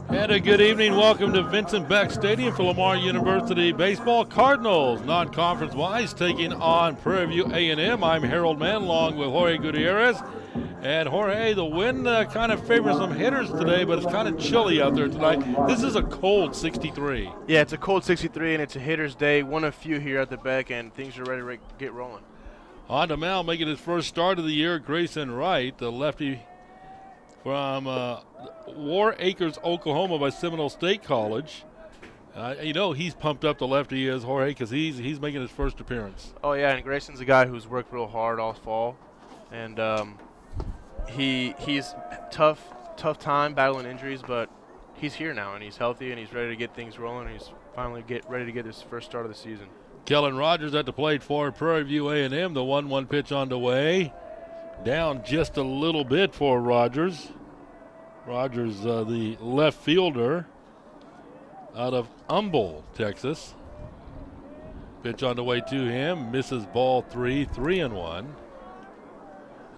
And a good evening. Welcome to Vincent Beck Stadium for Lamar University Baseball. Cardinals, non-conference wise, taking on Prairie View A&M. I'm Harold Mann along with Jorge Gutierrez. And Jorge, the wind kind of favors some hitters today, but it's kind of chilly out there tonight. This is a cold 63. Yeah, it's a cold 63, and it's a hitter's day. One of few here at the Beck, and things are ready to get rolling. On to mound, making his first start of the year, Grayson Wright, the lefty from War Acres, Oklahoma by Seminole State College. He's pumped up the lefty he is, Jorge, because he's making his first appearance. Oh, yeah, and Grayson's a guy who's worked real hard all fall. And he's tough time battling injuries, but he's here now, and he's healthy, and he's ready to get things rolling. He's finally ready to get his first start of the season. Kellen Rogers at the plate for Prairie View A&M. The 1-1 pitch on the way. Down just a little bit for Rogers. Rogers, the left fielder out of Humble, Texas. Pitch on the way to him. Misses ball 3-1.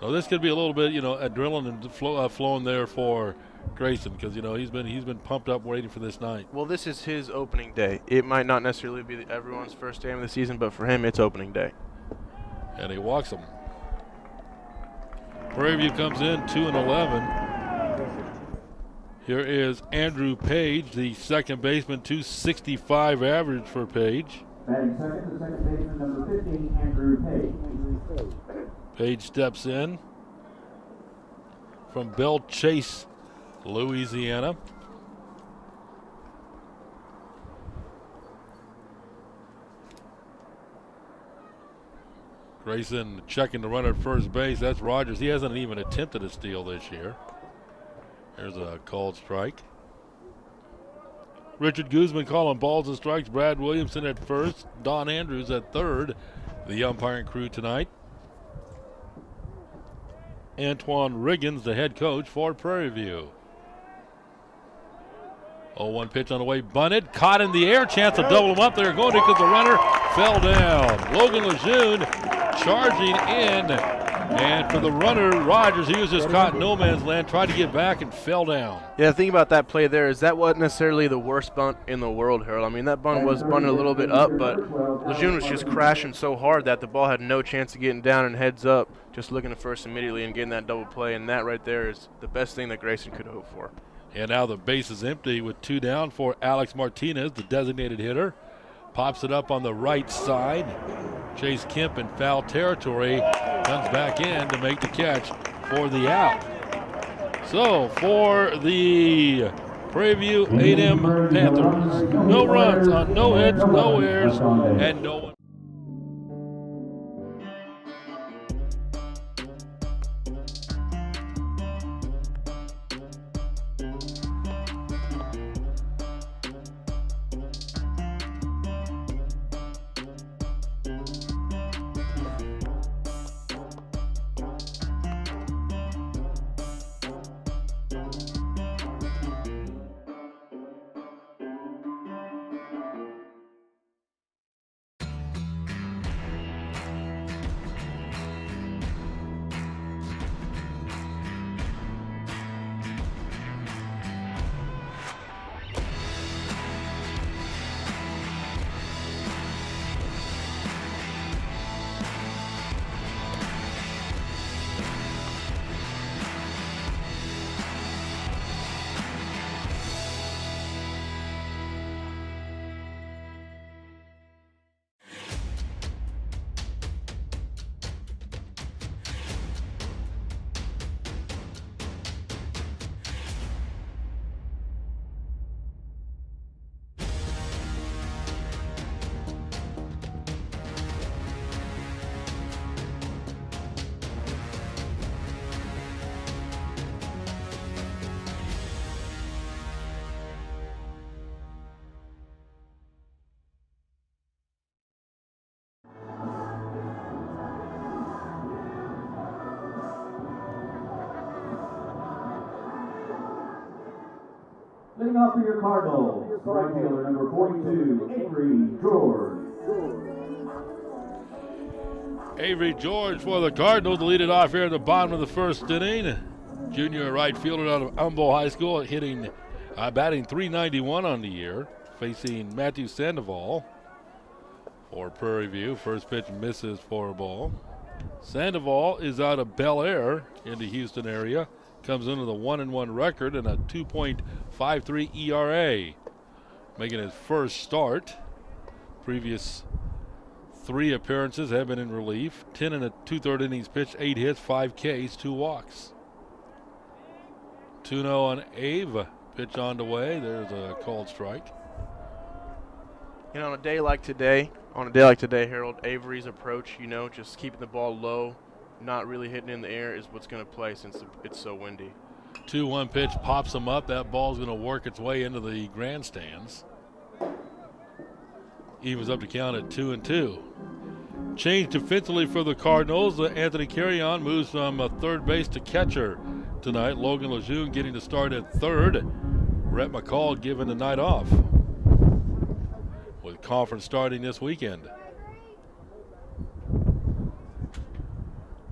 Now this could be a little bit, adrenaline flowing there for Grayson, because he's been pumped up waiting for this night. Well, this is his opening day. It might not necessarily be everyone's first game of the season, but for him, it's opening day. And he walks him. Prairie View comes in 2-11. Here is Andrew Page, the second baseman, 265 average for Page. Batting second, the second baseman, number 15, Andrew Page. Page steps in from Belle Chase, Louisiana. Grayson checking the runner at first base. That's Rogers. He hasn't even attempted a steal this year. There's a called strike. Richard Guzman calling balls and strikes. Brad Williamson at first. Don Andrews at third. The umpiring crew tonight. Antoine Riggins, the head coach for Prairie View. 0-1 pitch on the way, bunted, caught in the air, chance to double him up there, going to because the runner fell down. Logan Lejeune charging in, and for the runner, Rogers, he was just caught in no man's land, tried to get back and fell down. Yeah, the thing about that play there is that wasn't necessarily the worst bunt in the world, Harold. I mean, that bunt was bunted a little bit up, but Lejeune was just crashing so hard that the ball had no chance of getting down and heads up, just looking to first immediately and getting that double play, and that right there is the best thing that Grayson could hope for. And now the base is empty with two down for Alex Martinez, the designated hitter. Pops it up on the right side. Chase Kemp in foul territory. Comes back in to make the catch for the out. So for the Prairie View A&M Panthers, no runs on no hits, no errors, and no one. Leading off for your Cardinals, right fielder number 42, Avery George. Avery George for the Cardinals to lead it off here at the bottom of the first inning. Junior right fielder out of Humboldt High School, hitting Batting .391 on the year, facing Matthew Sandoval for Prairie View. First pitch misses for a ball. Sandoval is out of Bel Air in the Houston area. Comes into the 1-1 record and a 2.53 ERA. Making his first start. Previous 3 appearances have been in relief. 10 and 2/3 innings pitched, 8 hits, 5 Ks, 2 walks. 2-0 on Ave. Pitch on the way. There's a called strike. You know, on a day like today, Harold, Avery's approach, just keeping the ball low, not really hitting in the air is what's going to play since it's so windy. 2-1 pitch pops him up. That ball's going to work its way into the grandstands. Evens up to count at 2-2. Change defensively for the Cardinals. Anthony Carrion moves from third base to catcher tonight. Logan Lejeune getting to start at third. Rhett McCall given the night off, with conference starting this weekend.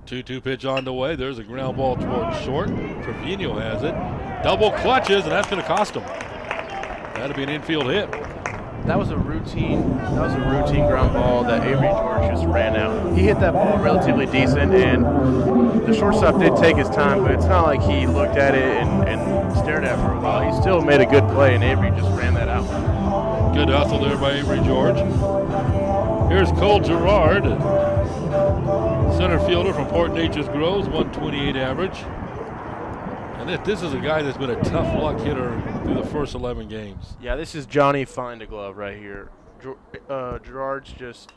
2-2 pitch on the way. There's a ground ball towards short. Trevino has it. Double clutches, and that's going to cost him. That'll be an infield hit. That was a routine ground ball that Avery George just ran out. He hit that ball relatively decent, and the shortstop did take his time, but it's not like he looked at it and stared at it for a while. He still made a good play, and Avery just ran that out. Good hustle there by Avery George. Here's Cole Gerard, center fielder from Port Neches Groves, 128 average. And this is a guy that's been a tough luck hitter through the first 11 games. Yeah, this is Johnny Find-A-Glove right here. Gerard's just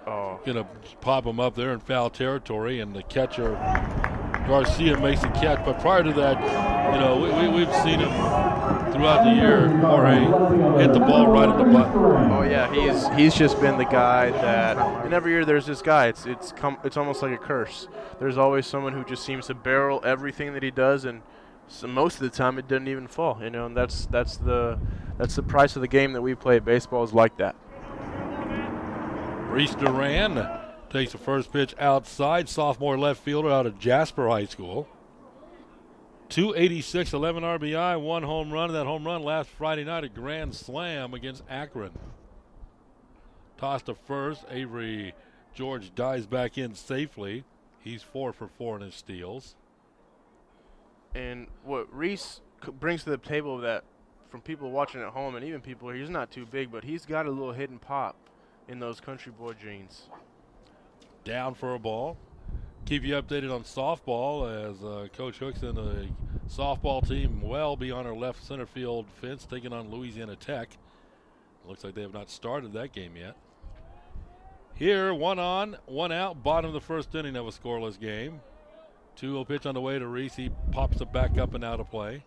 gonna pop him up there in foul territory, and the catcher Garcia makes the catch. But prior to that, we've seen him throughout the year, Jorge, hit the ball right at the button. Oh yeah, he's just been the guy that, and every year there's this guy. It's almost like a curse. There's always someone who just seems to barrel everything that he does, and so most of the time it doesn't even fall. And that's the price of the game that we play. Baseball is like that. Reese Duran takes the first pitch outside. Sophomore left fielder out of Jasper High School. 286, 11 RBI, 1 home run. That home run last Friday night, a grand slam against Akron. Toss to first. Avery George dives back in safely. He's 4 for 4 in his steals. And what Reese brings to the table that, from people watching at home and even people, he's not too big, but he's got a little hidden pop in those country boy jeans. Down for a ball. Keep you updated on softball as Coach Hooks and the softball team well beyond our left center field fence, taking on Louisiana Tech. Looks like they have not started that game yet. Here, 1 on, 1 out, bottom of the first inning of a scoreless game. 2-0 pitch on the way to Reese. He pops it back up and out of play.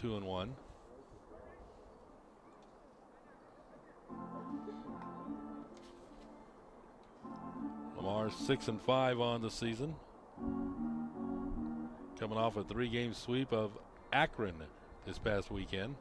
2-1. Lamar 6-5 on the season. Coming off a 3-game sweep of Akron this past weekend.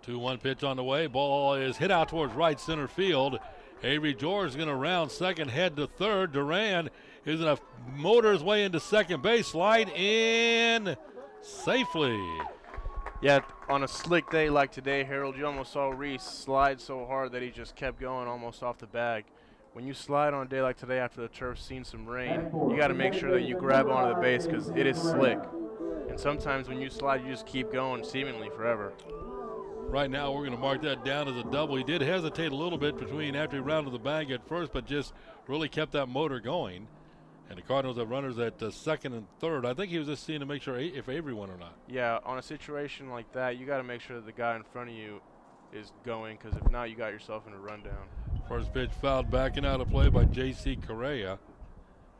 The 2-1 pitch on the way. Ball is hit out towards right center field. Avery George is going to round second, head to third. Duran is going to motor his way into second base. Slide in safely. Yeah, on a slick day like today, Harold, you almost saw Reese slide so hard that he just kept going almost off the bag. When you slide on a day like today after the turf's seen some rain, you got to make sure that you grab onto the base because it is slick. And sometimes when you slide, you just keep going seemingly forever. Right now, we're going to mark that down as a double. He did hesitate a little bit after he rounded the bag at first, but just really kept that motor going. And the Cardinals have runners at second and third. I think he was just seeing to make sure if Avery won or not. Yeah, on a situation like that, you got to make sure that the guy in front of you is going, because if not, you got yourself in a rundown. First pitch fouled back and out of play by J.C. Correa.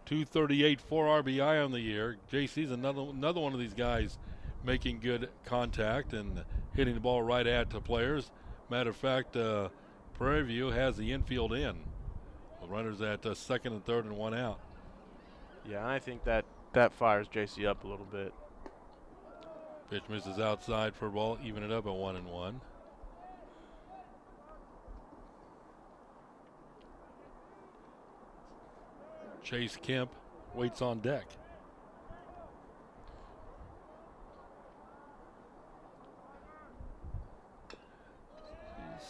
238, 4 RBI on the year. J.C.'s another one of these guys making good contact and hitting the ball right at the players. Matter of fact, Prairie View has the infield in. The runners at second and third and 1 out. Yeah, I think that fires JC up a little bit. Pitch misses outside for a ball, even it up at 1-1. Chase Kemp waits on deck.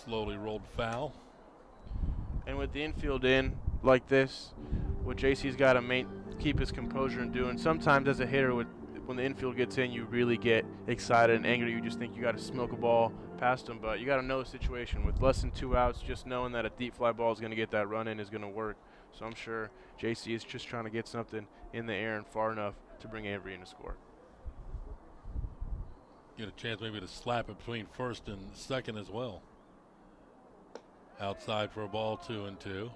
Slowly rolled foul. And with the infield in like this, what JC's got to keep his composure and doing. Sometimes as a hitter, when the infield gets in, you really get excited and angry. You just think you got to smoke a ball past him. But you got to know the situation. With less than 2 outs, just knowing that a deep fly ball is going to get that run in is going to work. So I'm sure JC is just trying to get something in the air and far enough to bring Avery in to score. Get a chance maybe to slap it between first and second as well. Outside for a ball, 2-2.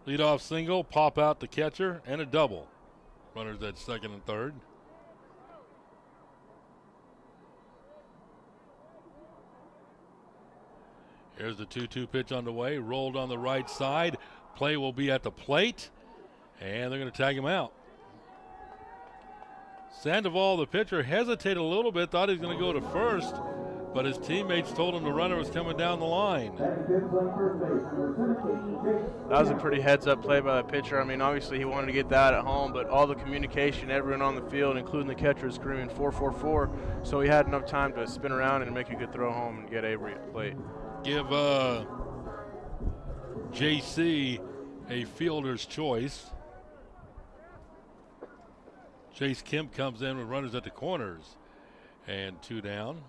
Leadoff single, pop out the catcher, and a double. Runners at second and third. Here's the 2-2 pitch on the way, rolled on the right side. Play will be at the plate, and they're going to tag him out. Sandoval, the pitcher, hesitated a little bit, thought he was going to go to first, but his teammates told him the runner was coming down the line. That was a pretty heads-up play by the pitcher. I mean, obviously he wanted to get that at home, but all the communication, everyone on the field, including the catcher, is screaming 4-4-4, so he had enough time to spin around and make a good throw home and get Avery at the plate. Give JC a fielder's choice. Chase Kemp comes in with runners at the corners, and 2 down.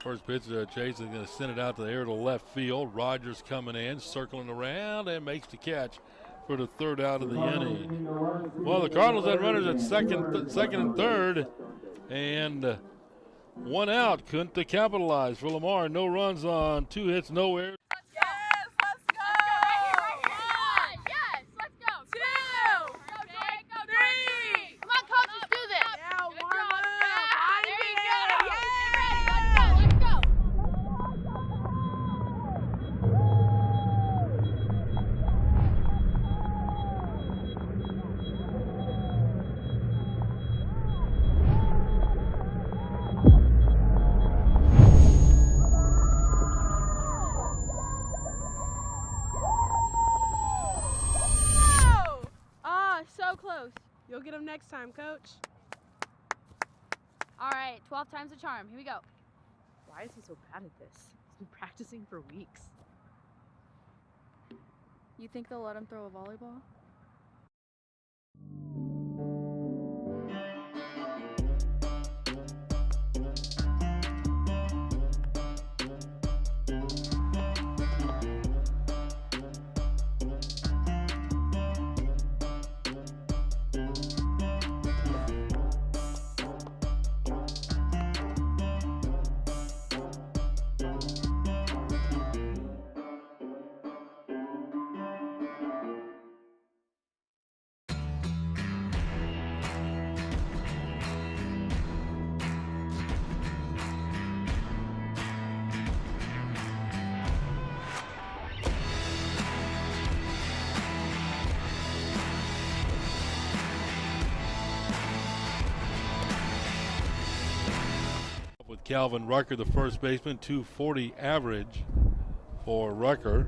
First pitch, Chase is going to send it out to the air to left field. Rogers coming in, circling around, and makes the catch for the 3rd out of the inning. Well, the Cardinals had runners at second and third, and 1 out. Couldn't capitalize for Lamar. No runs on 2 hits, no errors. You'll get him next time, Coach. All right, 12 times the charm. Here we go. Why is he so bad at this? He's been practicing for weeks. You think they'll let him throw a volleyball? Calvin Rucker, the first baseman, 240 average for Rucker.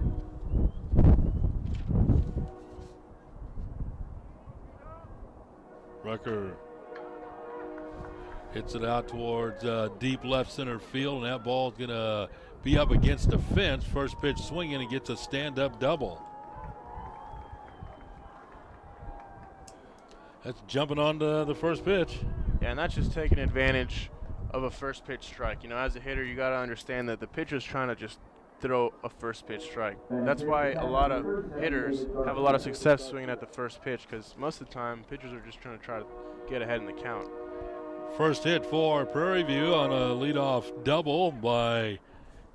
Rucker hits it out towards deep left center field, and that ball's going to be up against the fence. First pitch swinging and gets a stand-up double. That's jumping on the first pitch. Yeah, and that's just taking advantage of a first pitch strike. You know, as a hitter, you got to understand that the pitcher's trying to just throw a first pitch strike. That's why a lot of hitters have a lot of success swinging at the first pitch, because most of the time pitchers are just trying to get ahead in the count. First hit for Prairie View on a leadoff double by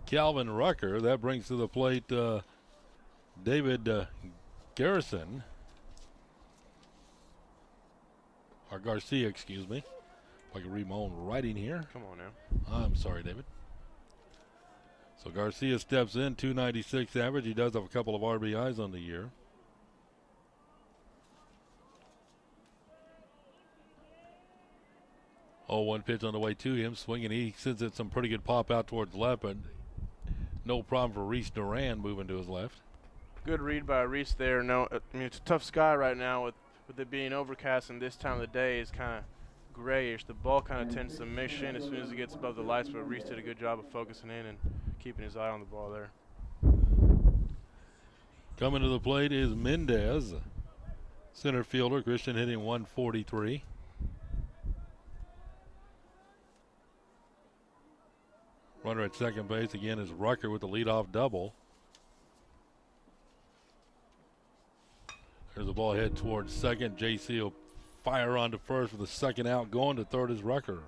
Calvin Rucker. That brings to the plate David Garrison. Or Garcia, excuse me. If I can read my own writing here. Come on now. I'm sorry, David. So Garcia steps in, 296 average. He does have a couple of RBIs on the year. Oh, 1 pitch on the way to him, swinging. He sends it some pretty good pop out towards left, but no problem for Reese Duran moving to his left. Good read by Reese there. No, I mean, it's a tough sky right now with it being overcast, and this time of the day is kind of grayish. The ball kind of tends to miss in as soon as it gets above the lights, but Reese did a good job of focusing in and keeping his eye on the ball there. Coming to the plate is Mendez, center fielder. Christian hitting 143. Runner at second base again is Rucker with the leadoff double. There's the ball head towards second. JC will fire on to first with the second out. Going to third is Rucker.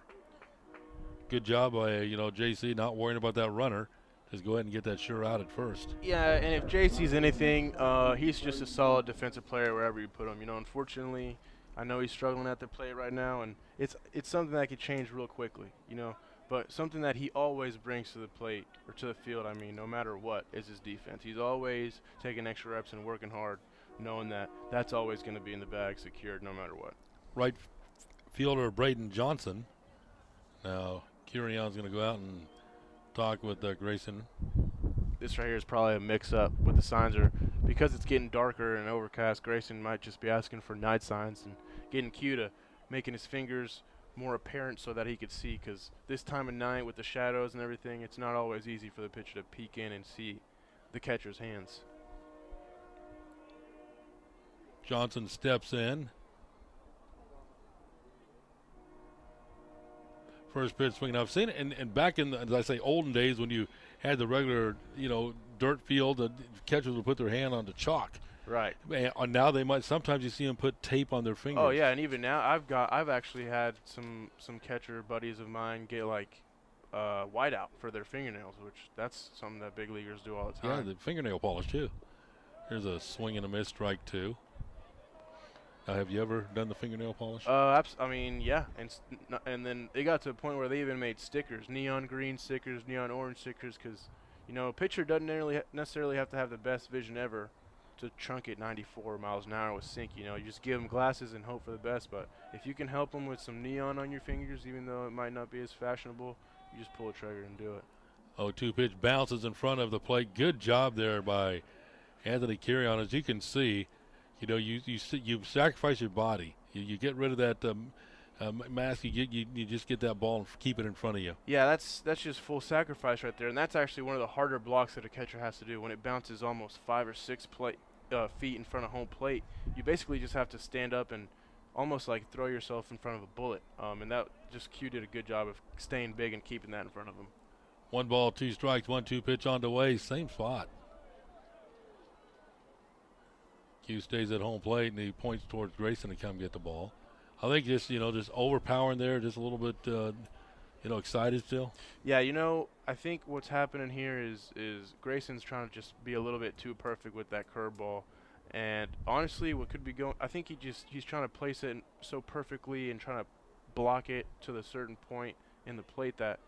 Good job by JC, not worrying about that runner. Just go ahead and get that sure out at first. Yeah, and if JC's anything, he's just a solid defensive player wherever you put him. Unfortunately, I know he's struggling at the plate right now, and it's something that could change real quickly, But something that he always brings to the plate, or to the field, no matter what, is his defense. He's always taking extra reps and working hard, knowing that that's always going to be in the bag, secured no matter what. Right fielder Braden Johnson. Now, Curion's going to go out and talk with Grayson. This right here is probably a mix-up with the signs, or because it's getting darker and overcast, Grayson might just be asking for night signs and getting cue to making his fingers more apparent so that he could see, because this time of night with the shadows and everything, it's not always easy for the pitcher to peek in and see the catcher's hands. Johnson steps in. First pitch swinging. I've seen it, and back in, as I say, olden days when you had the regular, dirt field, the catchers would put their hand on the chalk. Right. And now they might. Sometimes you see them put tape on their fingers. Oh yeah, and even now I've actually had some catcher buddies of mine get whiteout for their fingernails, which that's something that big leaguers do all the time. Yeah, the fingernail polish too. Here's a swing and a miss, strike two. Now, have you ever done the fingernail polish? Yeah, and then it got to a point where they even made stickers, neon green stickers, neon orange stickers, because a pitcher doesn't necessarily have to have the best vision ever to chunk it 94 miles an hour with sink. You just give them glasses and hope for the best. But if you can help them with some neon on your fingers, even though it might not be as fashionable, you just pull a trigger and do it. 0-2 pitch bounces in front of the plate. Good job there by Anthony Curion. As you can see, you sacrifice your body. You get rid of that mask. You just get that ball and keep it in front of you. Yeah, that's just full sacrifice right there, and that's actually one of the harder blocks that a catcher has to do when it bounces almost 5 or 6 feet in front of home plate. You basically just have to stand up and almost like throw yourself in front of a bullet. And that just Q did a good job of staying big and keeping that in front of him. 1 ball, 2 strikes, 1-2 pitch on the way, same spot. Q stays at home plate, and he points towards Grayson to come get the ball. I think just overpowering there, just a little bit, excited still. Yeah, I think what's happening here is Grayson's trying to just be a little bit too perfect with that curveball, and honestly, what could be going, I think he's trying to place it so perfectly and trying to block it to the certain point in the plate that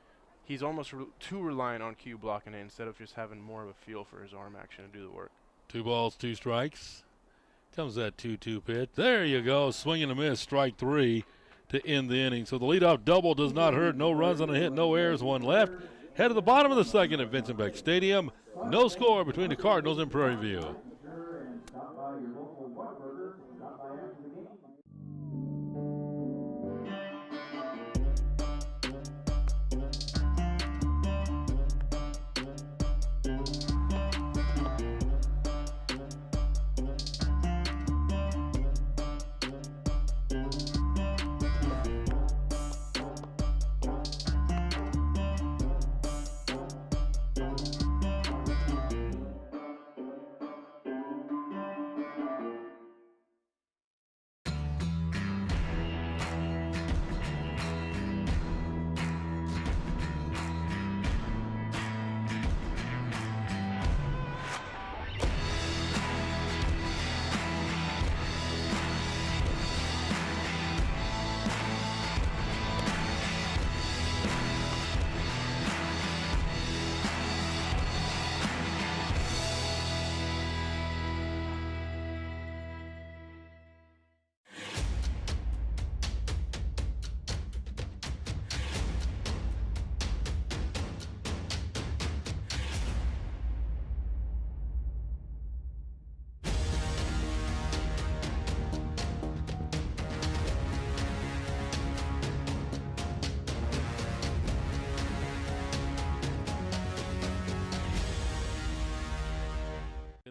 he's almost too reliant on Q blocking it instead of just having more of a feel for his arm action to do the work. 2 balls, 2 strikes. Comes that 2-2 pitch. There you go. Swing and a miss. Strike 3 to end the inning. So the leadoff double does not hurt. No runs on a hit. No errors. 1 left. Head to the bottom of the second at Vincent Beck Stadium. No score between the Cardinals and Prairie View.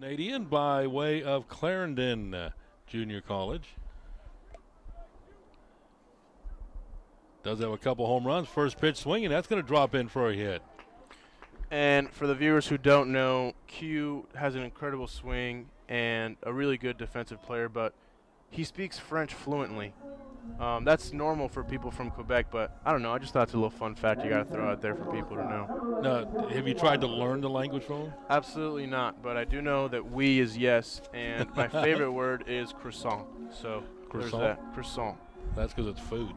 Canadian by way of Clarendon Junior College. Does have a couple home runs. First pitch swinging. That's going to drop in for a hit. And for the viewers who don't know, Q has an incredible swing and a really good defensive player, but he speaks French fluently. That's normal for people from Quebec, but I don't know. I just thought it's a little fun fact you got to throw out there for people to know. Now, have you tried to learn the language from him? Absolutely not, but I do know that oui is yes, and my favorite word is croissant. So there's Croissant? that. Croissant. That's because it's food.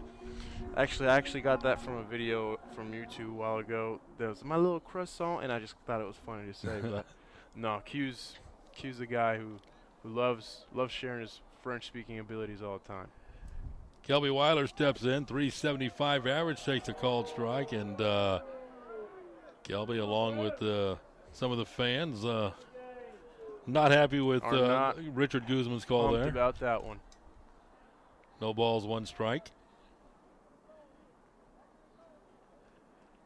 Actually, I got that from a video from YouTube a while ago. That was my little croissant, and I just thought it was funny to say. But no, Q's the guy who loves sharing his French-speaking abilities all the time. Kelby Weiler steps in, 375 average, takes a called strike, and Kelby, along with some of the fans, not happy with Richard Guzman's call there. About that one. No balls, one strike.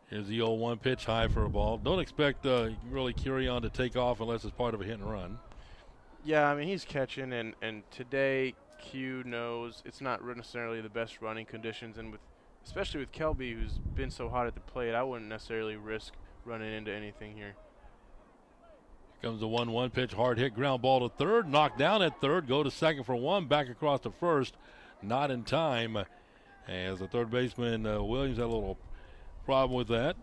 Here's the 0-1 pitch, high for a ball. Don't expect really Curion to take off unless it's part of a hit and run. Yeah, I mean, he's catching, and today Q knows it's not necessarily the best running conditions, and especially with Kelby, who's been so hot at the plate, I wouldn't necessarily risk running into anything here. Here comes the 1-1 pitch, hard hit, ground ball to third, knocked down at third, go to second for one, back across to first, not in time. As the third baseman, Williams, had a little problem with that.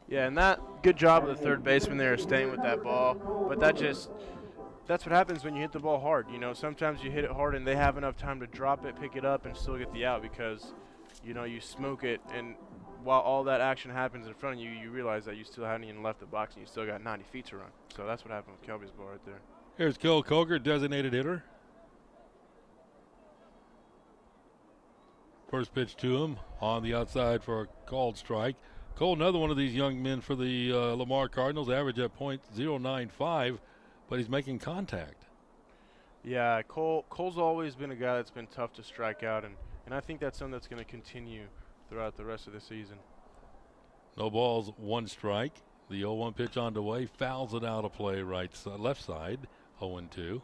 Yeah, and that good job of the third baseman there staying with that ball, but that's what happens when you hit the ball hard. You know, sometimes you hit it hard and they have enough time to drop it, pick it up, and still get the out because, you know, you smoke it, and while all that action happens in front of you, you realize that you still haven't even left the box and you still got 90 feet to run. So that's what happened with Kelby's ball right there. Here's Cole Coker, designated hitter. First pitch to him on the outside for a called strike. Cole, another one of these young men for the Lamar Cardinals, average at .095, but he's making contact. Yeah, Cole's always been a guy that's been tough to strike out, and I think that's something that's going to continue throughout the rest of the season. No balls, one strike. The 0-1 pitch on the way, fouls it out of play left side, 0-2.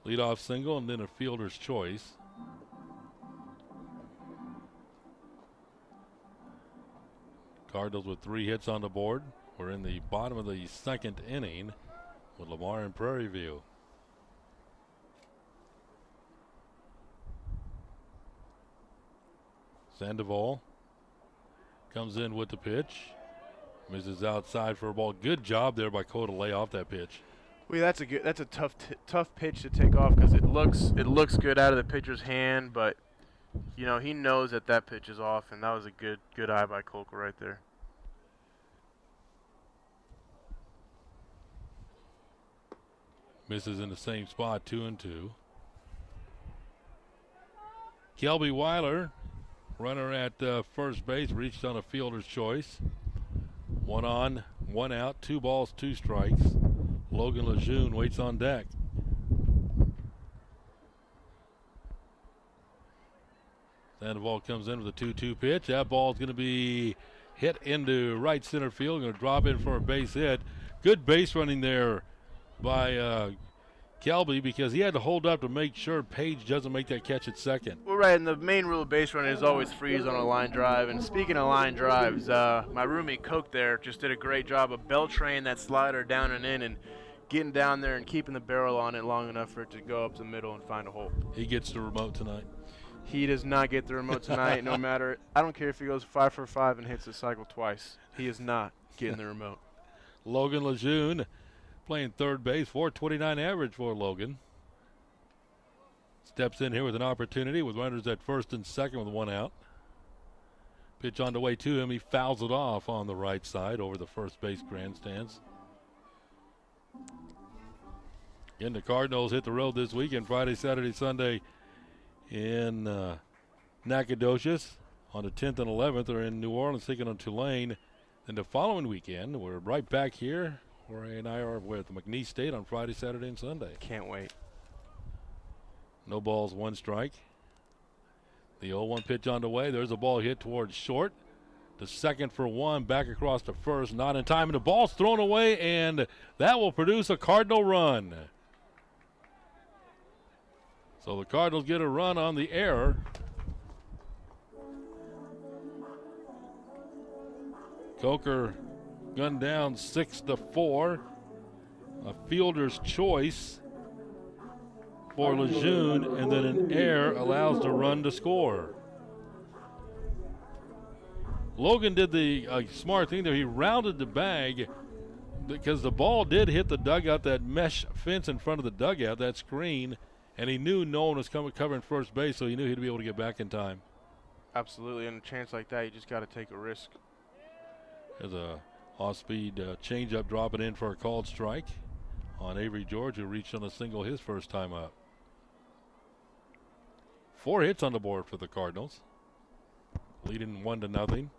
Leadoff single and then a fielder's choice. Cardinals with 3 hits on the board. We're in the bottom of the second inning with Lamar and Prairie View. Sandoval comes in with the pitch. Misses outside for a ball. Good job there by Cole to lay off that pitch. Well, that's a tough pitch to take off because it looks good out of the pitcher's hand, but you know he knows that pitch is off, and that was a good eye by Colker right there. Misses in the same spot, 2-2. Kelby Weiler, runner at first base, reached on a fielder's choice. 1 on, 1 out, 2 balls, 2 strikes. Logan Lejeune waits on deck. Sandoval comes in with a 2-2 pitch. That ball's going to be hit into right center field. Going to drop in for a base hit. Good base running there by Kelby because he had to hold up to make sure Page doesn't make that catch at second. Well, right, and the main rule of base running is always freeze on a line drive. And speaking of line drives, my roomie Coke there just did a great job of bell traying that slider down and in and getting down there and keeping the barrel on it long enough for it to go up the middle and find a hole. He gets the remote tonight. He does not get the remote tonight, no matter. I don't care if he goes 5 for 5 and hits the cycle twice. He is not getting the remote. Logan Lejeune playing third base, .429 average for Logan. Steps in here with an opportunity with runners at first and second with 1 out. Pitch on the way to him. He fouls it off on the right side over the first base grandstands. And the Cardinals hit the road this weekend, Friday, Saturday, Sunday in Nacogdoches. On the 10th and 11th, they're in New Orleans taking on Tulane. Then the following weekend, we're right back here. Jorge and I are with McNeese State on Friday, Saturday, and Sunday. Can't wait. No balls, 1 strike. The 0-1 pitch on the way. There's a ball hit towards short. to second for one, back across to first, not in time, and the ball's thrown away, and that will produce a Cardinal run. So the Cardinals get a run on the error. Coker gunned down 6-4. A fielder's choice for Lejeune, and then an error allows the run to score. Logan did the smart thing there. He rounded the bag because the ball did hit the dugout, that mesh fence in front of the dugout, that screen, and he knew no one was covering first base, so he knew he'd be able to get back in time. Absolutely, and a chance like that, you just got to take a risk. There's a off-speed changeup dropping in for a called strike on Avery George, who reached on a single his first time up. 4 hits on the board for the Cardinals, leading 1-0.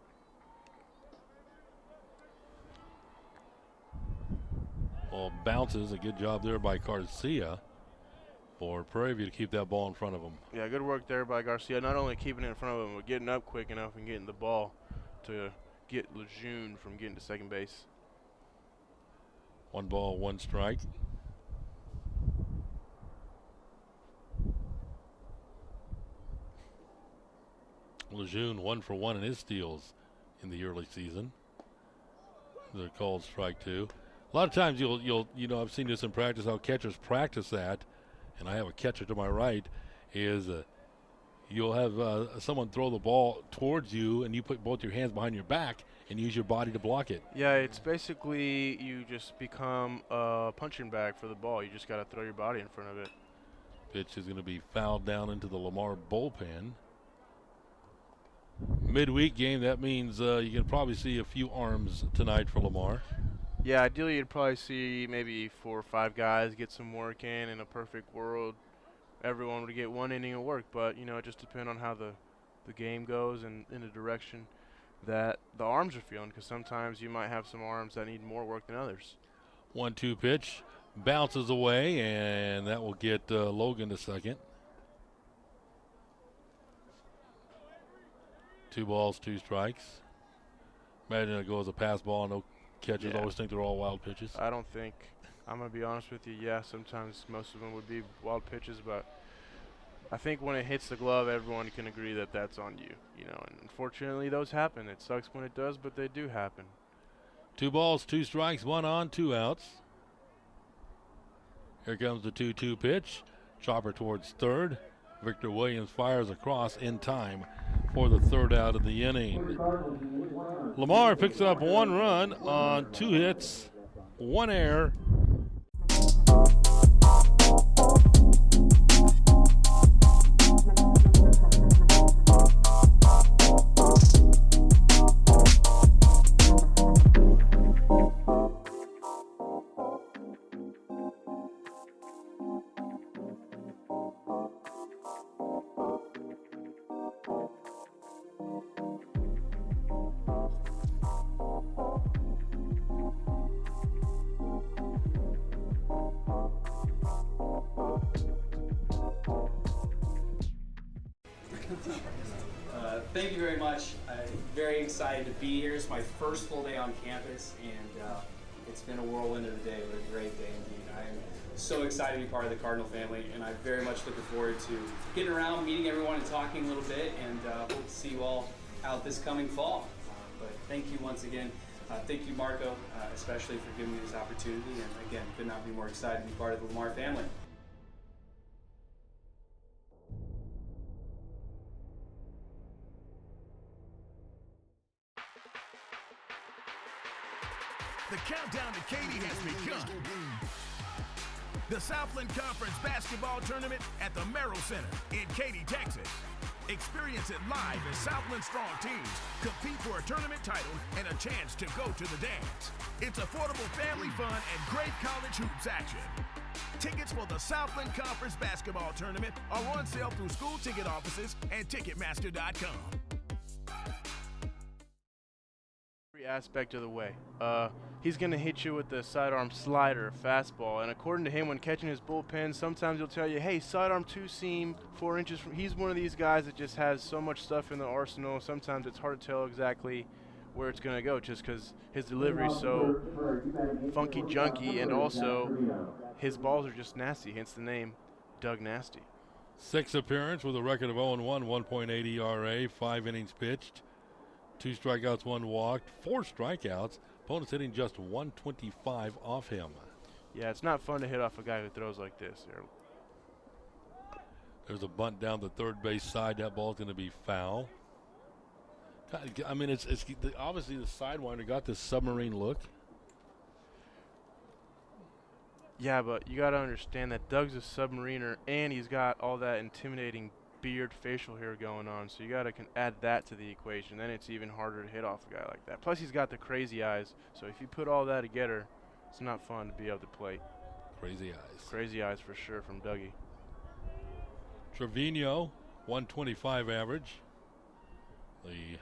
Ball bounces. A good job there by Garcia for Prairie to keep that ball in front of him. Yeah, good work there by Garcia. Not only keeping it in front of him, but getting up quick enough and getting the ball to get Lejeune from getting to second base. 1 ball, 1 strike. Lejeune 1 for 1 in his steals in the early season. They're called strike 2. A lot of times you'll I've seen this in practice, how catchers practice that, and I have a catcher to my right, is you'll have someone throw the ball towards you, and you put both your hands behind your back and use your body to block it. Yeah, it's basically you just become a punching bag for the ball. You just got to throw your body in front of it. Pitch is going to be fouled down into the Lamar bullpen. Midweek game, that means you can probably see a few arms tonight for Lamar. Yeah, ideally you'd probably see maybe 4 or 5 guys get some work in a perfect world. Everyone would get 1 inning of work, but, it just depends on how the game goes and in the direction that the arms are feeling, because sometimes you might have some arms that need more work than others. 1-2 pitch, bounces away, and that will get Logan to second. 2 balls, 2 strikes. Imagine it goes a pass ball, no catchers always think they're all wild pitches. I don't think, I'm going to be honest with you, sometimes most of them would be wild pitches, but I think when it hits the glove, everyone can agree that that's on you, and unfortunately those happen. It sucks when it does, but they do happen. 2 balls, 2 strikes, 1 on, 2 outs. Here comes the 2-2 pitch. Chopper towards third. Victor Williams fires across in time for the 3rd out of the inning. Lamar picks up 1 run on 2 hits, 1 error. Thank you very much. I'm very excited to be here. It's my first full day on campus, and it's been a whirlwind of a day, but a great day indeed. I am so excited to be part of the Cardinal family, and I'm very much looking forward to getting around, meeting everyone, and talking a little bit, and hope to see you all out this coming fall. But thank you once again. Thank you, Marco, especially for giving me this opportunity, and again, could not be more excited to be part of the Lamar family. The countdown to Katy has begun. The Southland Conference Basketball Tournament at the Merrill Center in Katy, Texas. Experience it live as Southland strong teams compete for a tournament title and a chance to go to the dance. It's affordable family fun and great college hoops action. Tickets for the Southland Conference Basketball Tournament are on sale through school ticket offices and Ticketmaster.com. Every aspect of the way. He's going to hit you with the sidearm slider, fastball, and according to him, when catching his bullpen, sometimes he'll tell you, hey, sidearm 2-seam, 4 inches from. He's one of these guys that just has so much stuff in the arsenal. Sometimes it's hard to tell exactly where it's going to go just because his delivery is so funky junky, and also his balls are just nasty, hence the name Doug Nasty. 6th appearance with a record of 0-1, 1.8 ERA, 5 innings pitched, 2 strikeouts, 1 walked, 4 strikeouts. Opponents hitting just 125 off him. Yeah, it's not fun to hit off a guy who throws like this. There's a bunt down the third base side. That ball's going to be foul. I mean, it's obviously the sidewinder got this submarine look. Yeah, but you got to understand that Doug's a submariner, and he's got all that intimidating beard facial hair going on, so you got to add that to the equation. Then it's even harder to hit off a guy like that. Plus, he's got the crazy eyes, so if you put all that together, it's not fun to be up the plate. Crazy eyes. Crazy eyes for sure from Dougie. Trevino, 125 average. The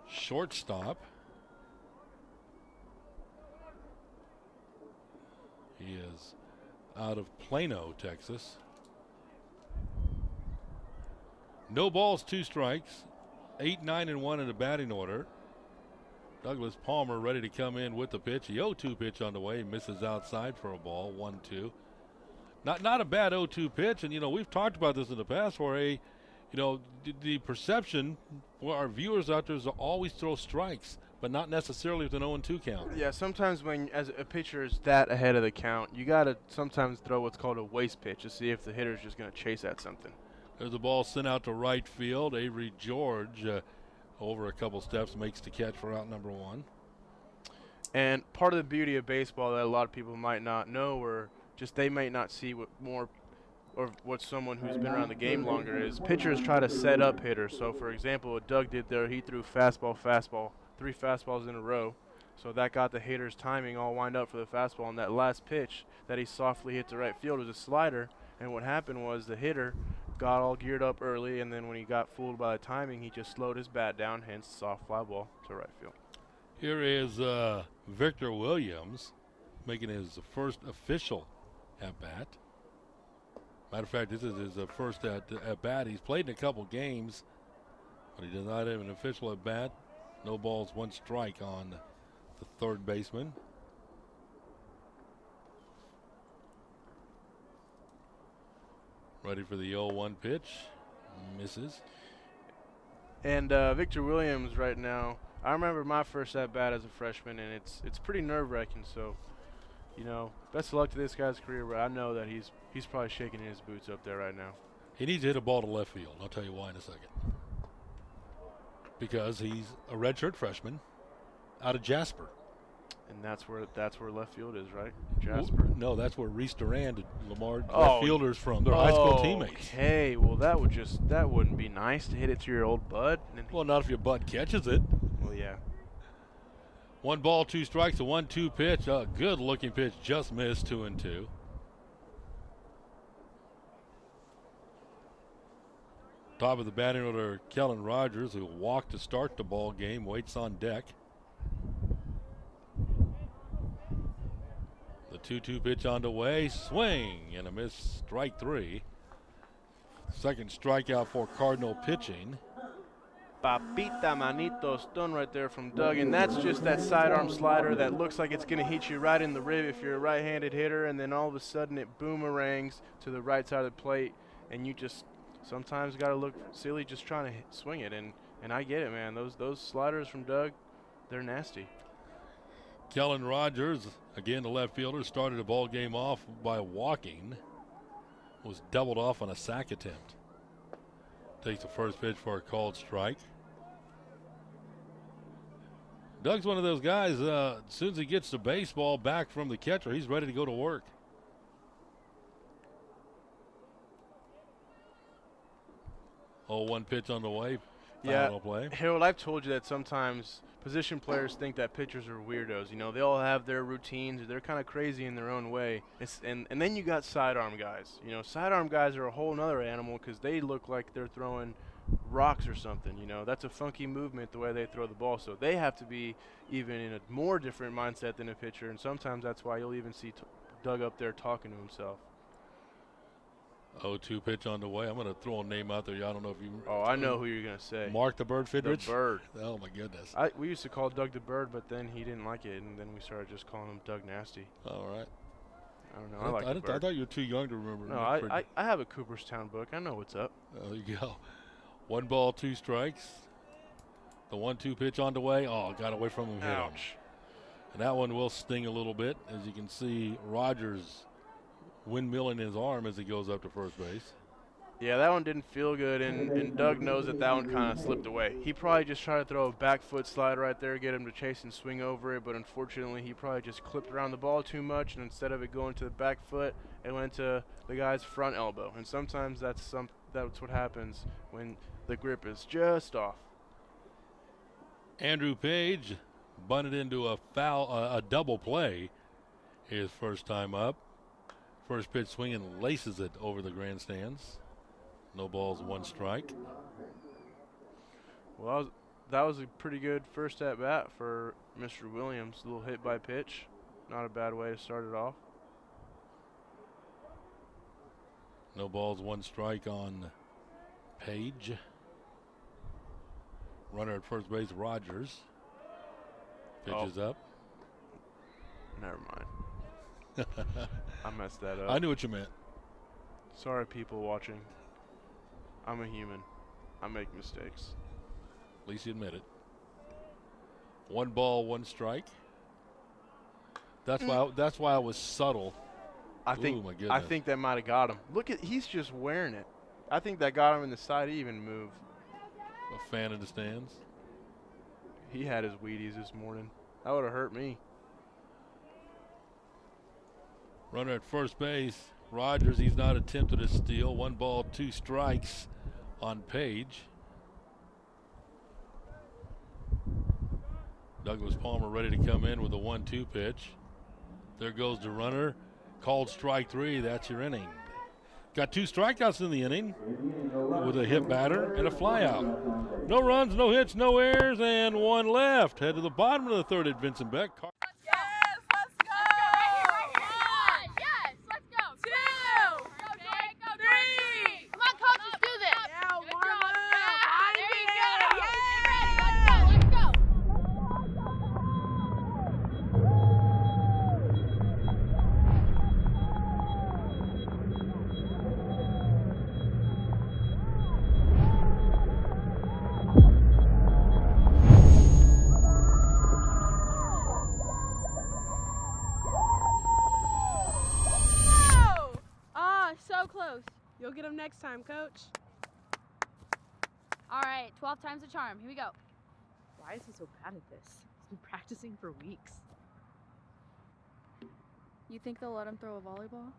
shortstop. He is out of Plano, Texas. No balls, 2 strikes. 8, 9, and 1 in the batting order. Douglas Palmer ready to come in with the pitch. The 0-2 pitch on the way. Misses outside for a ball, 1-2. Not a bad 0-2 pitch. And, you know, we've talked about this in the past where the perception for our viewers out there is to always throw strikes, but not necessarily with an 0-2 count. Yeah, sometimes when as a pitcher is that ahead of the count, you got to sometimes throw what's called a waste pitch to see if the hitter's just going to chase at something. There's a ball sent out to right field. Avery George over a couple steps makes the catch for out number 1. And part of the beauty of baseball that a lot of people might not know, or just they might not see what someone who's been around the game longer is, pitchers try to set up hitters. So, for example, what Doug did there, he threw fastball, 3 fastballs in a row. So that got the hitter's timing all wind up for the fastball. And that last pitch that he softly hit to right field was a slider. And what happened was the hitter got all geared up early, and then when he got fooled by the timing, he just slowed his bat down, hence soft fly ball to right field. Here is Victor Williams making his first official at-bat. Matter of fact, this is his first at-bat. He's played in a couple games, but he does not have an official at-bat. No balls, 1 strike on the third baseman. Ready for the 0-1 pitch. Misses. And Victor Williams right now, I remember my first at-bat as a freshman, and it's pretty nerve-wracking. So, you know, best of luck to this guy's career, but I know that he's probably shaking his boots up there right now. He needs to hit a ball to left field. I'll tell you why in a second. Because he's a redshirt freshman out of Jasper. And that's where left field is, right? Jasper? No, that's where Reese Durand and Lamar left fielders from. They're high school teammates. Okay, well that wouldn't be nice to hit it to your old bud. Well, not if your bud catches it. Well, yeah. 1 ball, 2 strikes, a 1-2 pitch. A good looking pitch, just missed, 2-2. Top of the batting order, Kellen Rogers, who walked to start the ball game, waits on deck. The 2-2 pitch on the way, swing and a miss, strike 3. Second strikeout for Cardinal pitching. Papita manito stun right there from Doug, and that's just that sidearm slider that looks like it's going to hit you right in the rib if you're a right-handed hitter, and then all of a sudden it boomerangs to the right side of the plate, and you just sometimes got to look silly just trying to swing it, and I get it, man. Those sliders from Doug, they're nasty. Kellen Rogers, again the left fielder, started the ball game off by walking. Was doubled off on a sac attempt. Takes the first pitch for a called strike. Doug's one of those guys, as soon as he gets the baseball back from the catcher, he's ready to go to work. Oh, 1 pitch on the way. Final play. Harold, I've told you that sometimes position players think that pitchers are weirdos. You know, they all have their routines. They're kind of crazy in their own way. And then you got sidearm guys. You know, sidearm guys are a whole nother animal because they look like they're throwing rocks or something. You know, that's a funky movement the way they throw the ball. So they have to be even in a more different mindset than a pitcher. And sometimes that's why you'll even see Doug up there talking to himself. 0-2 pitch on the way. I'm going to throw a name out there. I don't know if you. Oh, I know who you're going to say. Mark the Bird Fidrich? The Bird. Oh, my goodness. We used to call Doug the Bird, but then he didn't like it, and then we started just calling him Doug Nasty. All right. I don't know. I like the Bird. I thought you were too young to remember. No, I have a Cooperstown book. I know what's up. There you go. 1 ball, 2 strikes. The 1-2 pitch on the way. Oh, got away from him. Hit him. Ouch. And that one will sting a little bit. As you can see, Rogers windmilling his arm as he goes up to first base. Yeah, that one didn't feel good, and Doug knows that one kind of slipped away. He probably just tried to throw a back foot slide right there, get him to chase and swing over it, but unfortunately he probably just clipped around the ball too much, and instead of it going to the back foot, it went to the guy's front elbow. And sometimes that's what happens when the grip is just off. Andrew Page bunted into a double play his first time up. First pitch swinging, laces it over the grandstands. No balls, 1 strike. Well, that was a pretty good first at bat for Mr. Williams. A little hit by pitch. Not a bad way to start it off. No balls, 1 strike on Page. Runner at first base, Rogers. Pitches up. Never mind. I messed that up. I knew what you meant. Sorry, people watching. I'm a human. I make mistakes. At least you admit it. 1 ball, 1 strike. That's why I was subtle. I think that might have got him. He's just wearing it. I think that got him in the side even move. A fan in the stands. He had his Wheaties this morning. That would have hurt me. Runner at first base, Rogers. He's not attempted a steal. 1 ball, 2 strikes on Page. Douglas Palmer ready to come in with a 1-2 pitch. There goes the runner. Called strike 3. That's your inning. Got 2 strikeouts in the inning with a hit batter and a flyout. No runs, no hits, no errors, and 1 left. Head to the bottom of the 3rd at Vincent Beck. You'll get him next time, Coach. All right, 12 times the charm. Here we go. Why is he so bad at this? He's been practicing for weeks. You think they'll let him throw a volleyball?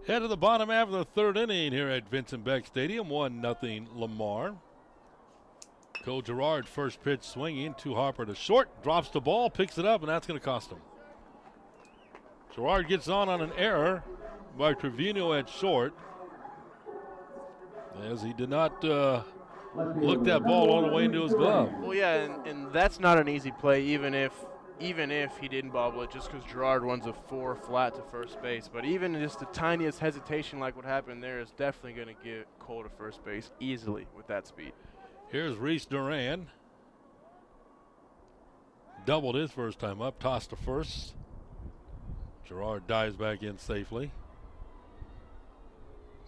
Head to the bottom half of the 3rd inning here at Vincent Beck Stadium. 1-0 Lamar. Cole Gerard, first pitch swinging to Harper to short. Drops the ball, picks it up, and that's going to cost him. Gerard gets on an error by Trevino at short, as he did not look that ball all the way into his glove. Well, yeah, and that's not an easy play, even if he didn't bobble it, just because Gerard runs a 4 flat to first base. But even just the tiniest hesitation like what happened there is definitely going to get Cole to first base easily with that speed. Here's Reese Duran. Doubled his first time up, tossed to first. Gerard dives back in safely.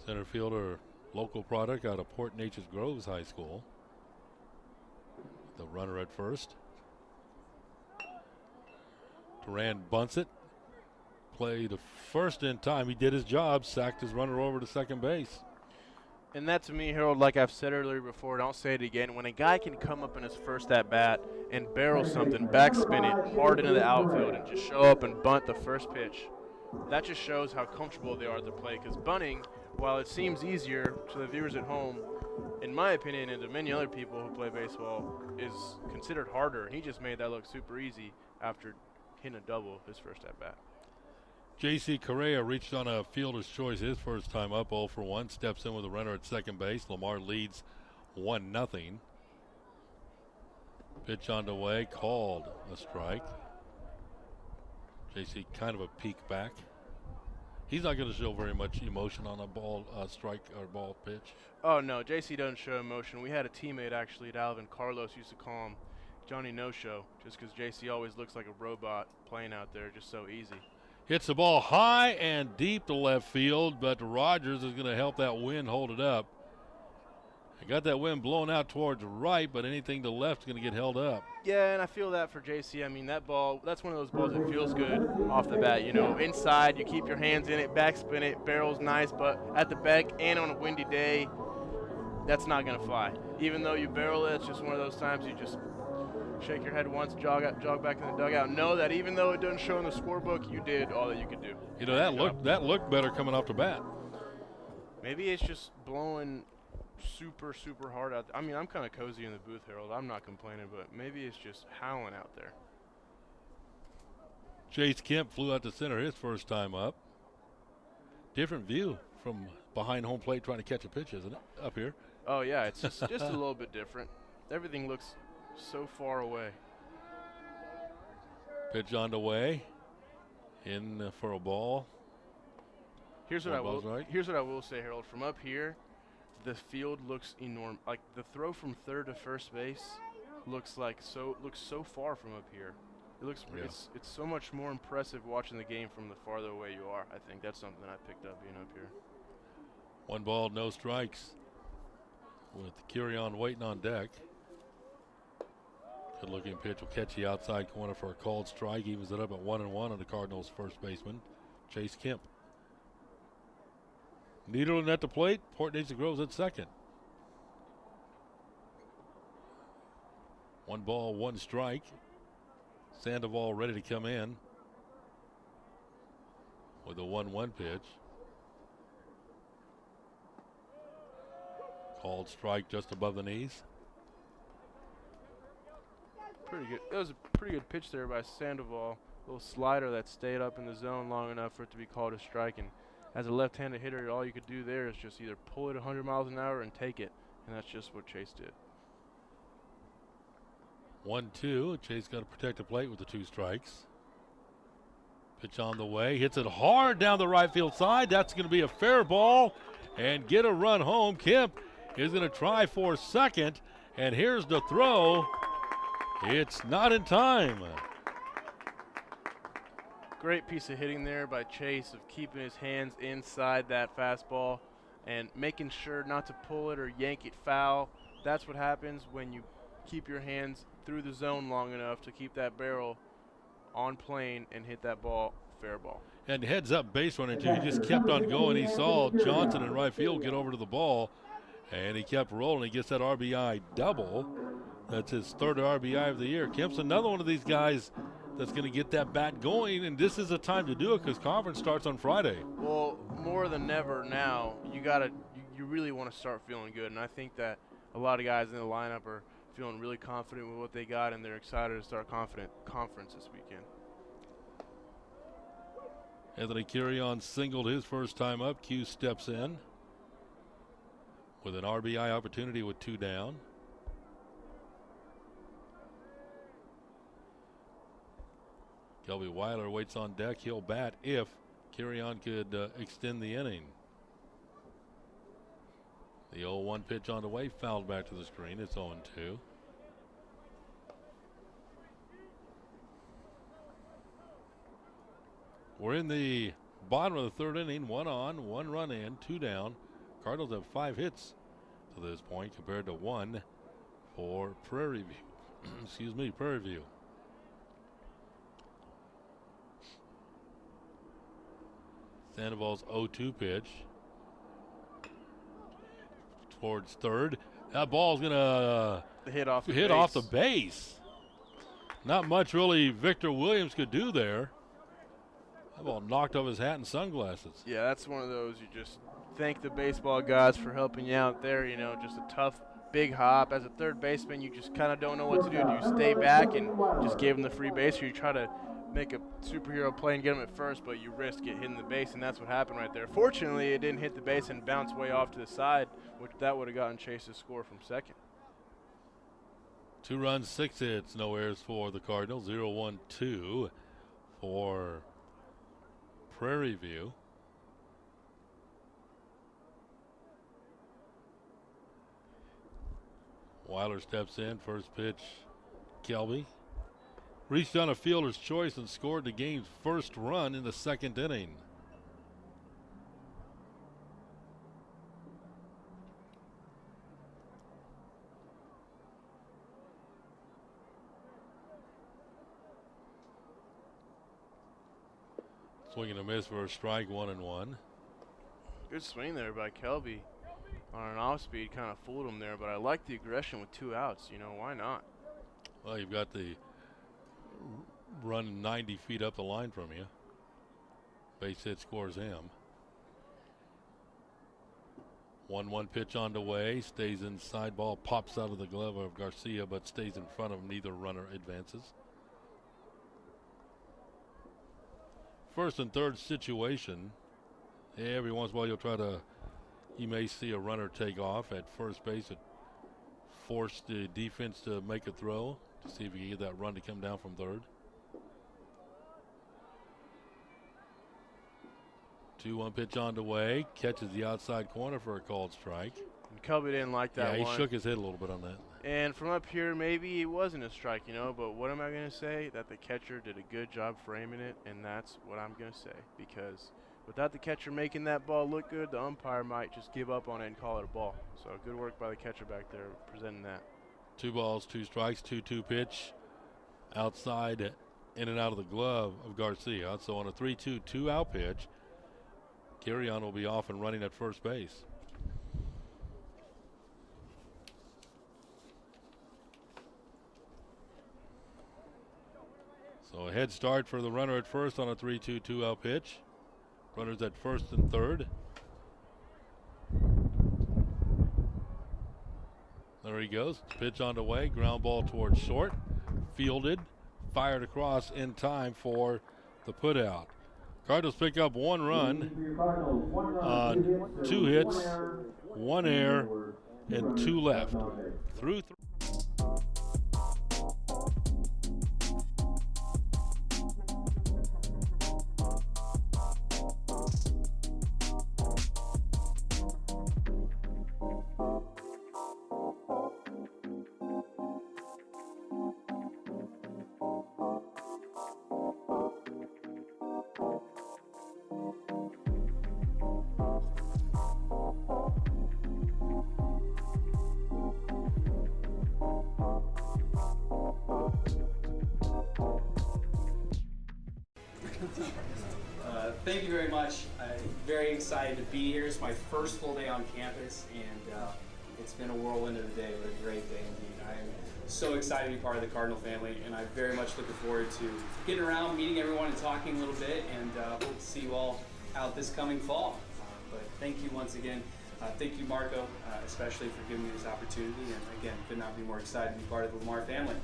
Center fielder, local product out of Port Neches Groves High School. The runner at first. Duran bunts it, play the first in time. He did his job, sacked his runner over to second base. And that to me, Harold, like I've said earlier before, and I'll say it again, when a guy can come up in his first at-bat and barrel something, backspin it hard into the outfield and just show up and bunt the first pitch, that just shows how comfortable they are at the plate. Because bunting, while it seems easier to the viewers at home, in my opinion and to many other people who play baseball, is considered harder. And he just made that look super easy after hitting a double his first at-bat. J.C. Correa reached on a fielder's choice his first time up, 0 for 1. Steps in with a runner at second base. Lamar leads 1-0. Pitch on the way, called a strike. J.C. kind of a peek back. He's not going to show very much emotion on a ball strike or ball pitch. Oh, no, J.C. doesn't show emotion. We had a teammate, actually, at Alvin, Carlos, used to call him Johnny No-Show, just because J.C. always looks like a robot playing out there, just so easy. Hits the ball high and deep to left field, but Rogers is going to help that wind hold it up. He got that wind blowing out towards right, but anything to left is going to get held up. Yeah, and I feel that for JC. I mean, that ball, that's one of those balls that feels good off the bat. You know, inside, you keep your hands in it, backspin it, barrel's nice, but at the back and on a windy day, that's not going to fly. Even though you barrel it, it's just one of those times you just shake your head once, jog back in the dugout. Know that even though it doesn't show in the scorebook, you did all that you could do. You know, that looked better coming off the bat. Maybe it's just blowing super, super hard out there. I mean, I'm kind of cozy in the booth, Harold. I'm not complaining, but maybe it's just howling out there. Chase Kemp flew out to center his first time up. Different view from behind home plate trying to catch a pitch, isn't it, up here? Oh, yeah, it's just a little bit different. Everything looks so far away. Pitch on the way. In for a ball. Here's what I will say, Harold. From up here, the field looks enormous. Like the throw from third to first base looks so far from up here. It looks it's so much more impressive watching the game from the farther away you are. I think that's something I picked up being up here. 1 ball, no strikes. With Kirion waiting on deck. Good looking pitch will catch the outside corner for a called strike. Evens it up at 1-1 on the Cardinals' first baseman, Chase Kemp. Needle at the plate. Port needs to grows at second. 1 ball, 1 strike. Sandoval ready to come in with a 1-1 pitch. Called strike just above the knees. Pretty good. It was a pretty good pitch there by Sandoval. A little slider that stayed up in the zone long enough for it to be called a strike. And as a left-handed hitter, all you could do there is just either pull it 100 miles an hour and take it. And that's just what Chase did. 1-2. Chase got to protect the plate with the 2 strikes. Pitch on the way. Hits it hard down the right field side. That's going to be a fair ball and get a run home. Kemp is going to try for second. And here's the throw. It's not in time. Great piece of hitting there by Chase of keeping his hands inside that fastball and making sure not to pull it or yank it foul. That's what happens when you keep your hands through the zone long enough to keep that barrel on plane and hit that ball, fair ball. And heads up base running too. He just kept on going. He saw Johnson in right field get over to the ball, and he kept rolling. He gets that RBI double. That's his 3rd RBI of the year. Kemp's another one of these guys that's going to get that bat going, and this is the time to do it because conference starts on Friday. Well, more than ever now, you really want to start feeling good, and I think that a lot of guys in the lineup are feeling really confident with what they got, and they're excited to start conference this weekend. Anthony Kirion singled his first time up. Q steps in with an RBI opportunity with 2 down. Kelby Weiler waits on deck. He'll bat if Kirion could extend the inning. The 0-1 pitch on the way, fouled back to the screen. It's 0-2. We're in the bottom of the 3rd inning. 1 on, 1 run in, 2 down. Cardinals have 5 hits to this point compared to 1 for Prairie View. Excuse me, Prairie View. Sandoval's 0-2 pitch towards third. That ball's going to hit off the base. Not much really Victor Williams could do there. That ball knocked off his hat and sunglasses. Yeah, that's one of those you just thank the baseball gods for helping you out there. You know, just a tough, big hop. As a third baseman, you just kind of don't know what to do. Do you stay back and just give him the free base, or you try to make a superhero play and get him at first, but you risk it hitting the base, and that's what happened right there. Fortunately, it didn't hit the base and bounce way off to the side, which that would have gotten Chase's score from second. 2 runs, 6 hits, no errors for the Cardinals. 0-1-2 for Prairie View. Weiler steps in, first pitch, Kelby. Reached on a fielder's choice and scored the game's first run in the second inning. Swing and a miss for a strike, 1-1. Good swing there by Kelby on an off speed, kind of fooled him there, but I like the aggression with 2 outs. You know, why not? Well, you've got the run 90 feet up the line from you. Base hit scores him. 1-1 pitch on the way, stays inside, ball pops out of the glove of Garcia, but stays in front of him. Neither runner advances. First and third situation. Every once in a while you may see a runner take off at first base. It forced the defense to make a throw to see if you can get that run to come down from third. 2-1 pitch on the way, catches the outside corner for a called strike. And Kelby didn't like that one. Yeah, he shook his head a little bit on that. And from up here, maybe it wasn't a strike, you know, but what am I going to say? That the catcher did a good job framing it, and that's what I'm going to say. Because without the catcher making that ball look good, the umpire might just give up on it and call it a ball. So good work by the catcher back there presenting that. 2 balls, 2 strikes, 2-2 pitch. Outside, in and out of the glove of Garcia. So on a 3-2 2-out pitch, Carrion will be off and running at first base. So a head start for the runner at first on a 3-2 2-out pitch. Runners at first and third. There he goes. Pitch on the way. Ground ball towards short. Fielded. Fired across in time for the putout. Cardinals pick up 1 run on 2 hits, 1 error, and 2 left. Through 3. Thank you very much. I'm very excited to be here. It's my first full day on campus, and it's been a whirlwind of a day, but a great day indeed. I am so excited to be part of the Cardinal family, and I'm very much looking forward to getting around, meeting everyone, and talking a little bit, and hope to see you all out this coming fall. But thank you once again. Thank you, Marco, especially for giving me this opportunity, and again, could not be more excited to be part of the Lamar family.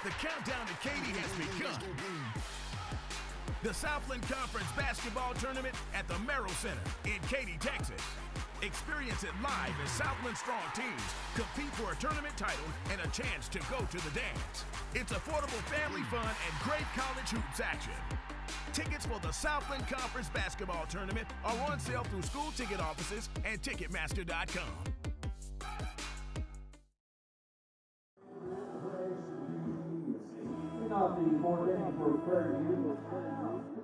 The countdown to Katy has begun. The Southland Conference Basketball Tournament at the Merrill Center in Katy, Texas. Experience it live as Southland strong teams compete for a tournament title and a chance to go to the dance. It's affordable family fun and great college hoops action. Tickets for the Southland Conference Basketball Tournament are on sale through school ticket offices and Ticketmaster.com. Off the 4th inning for Prairie View,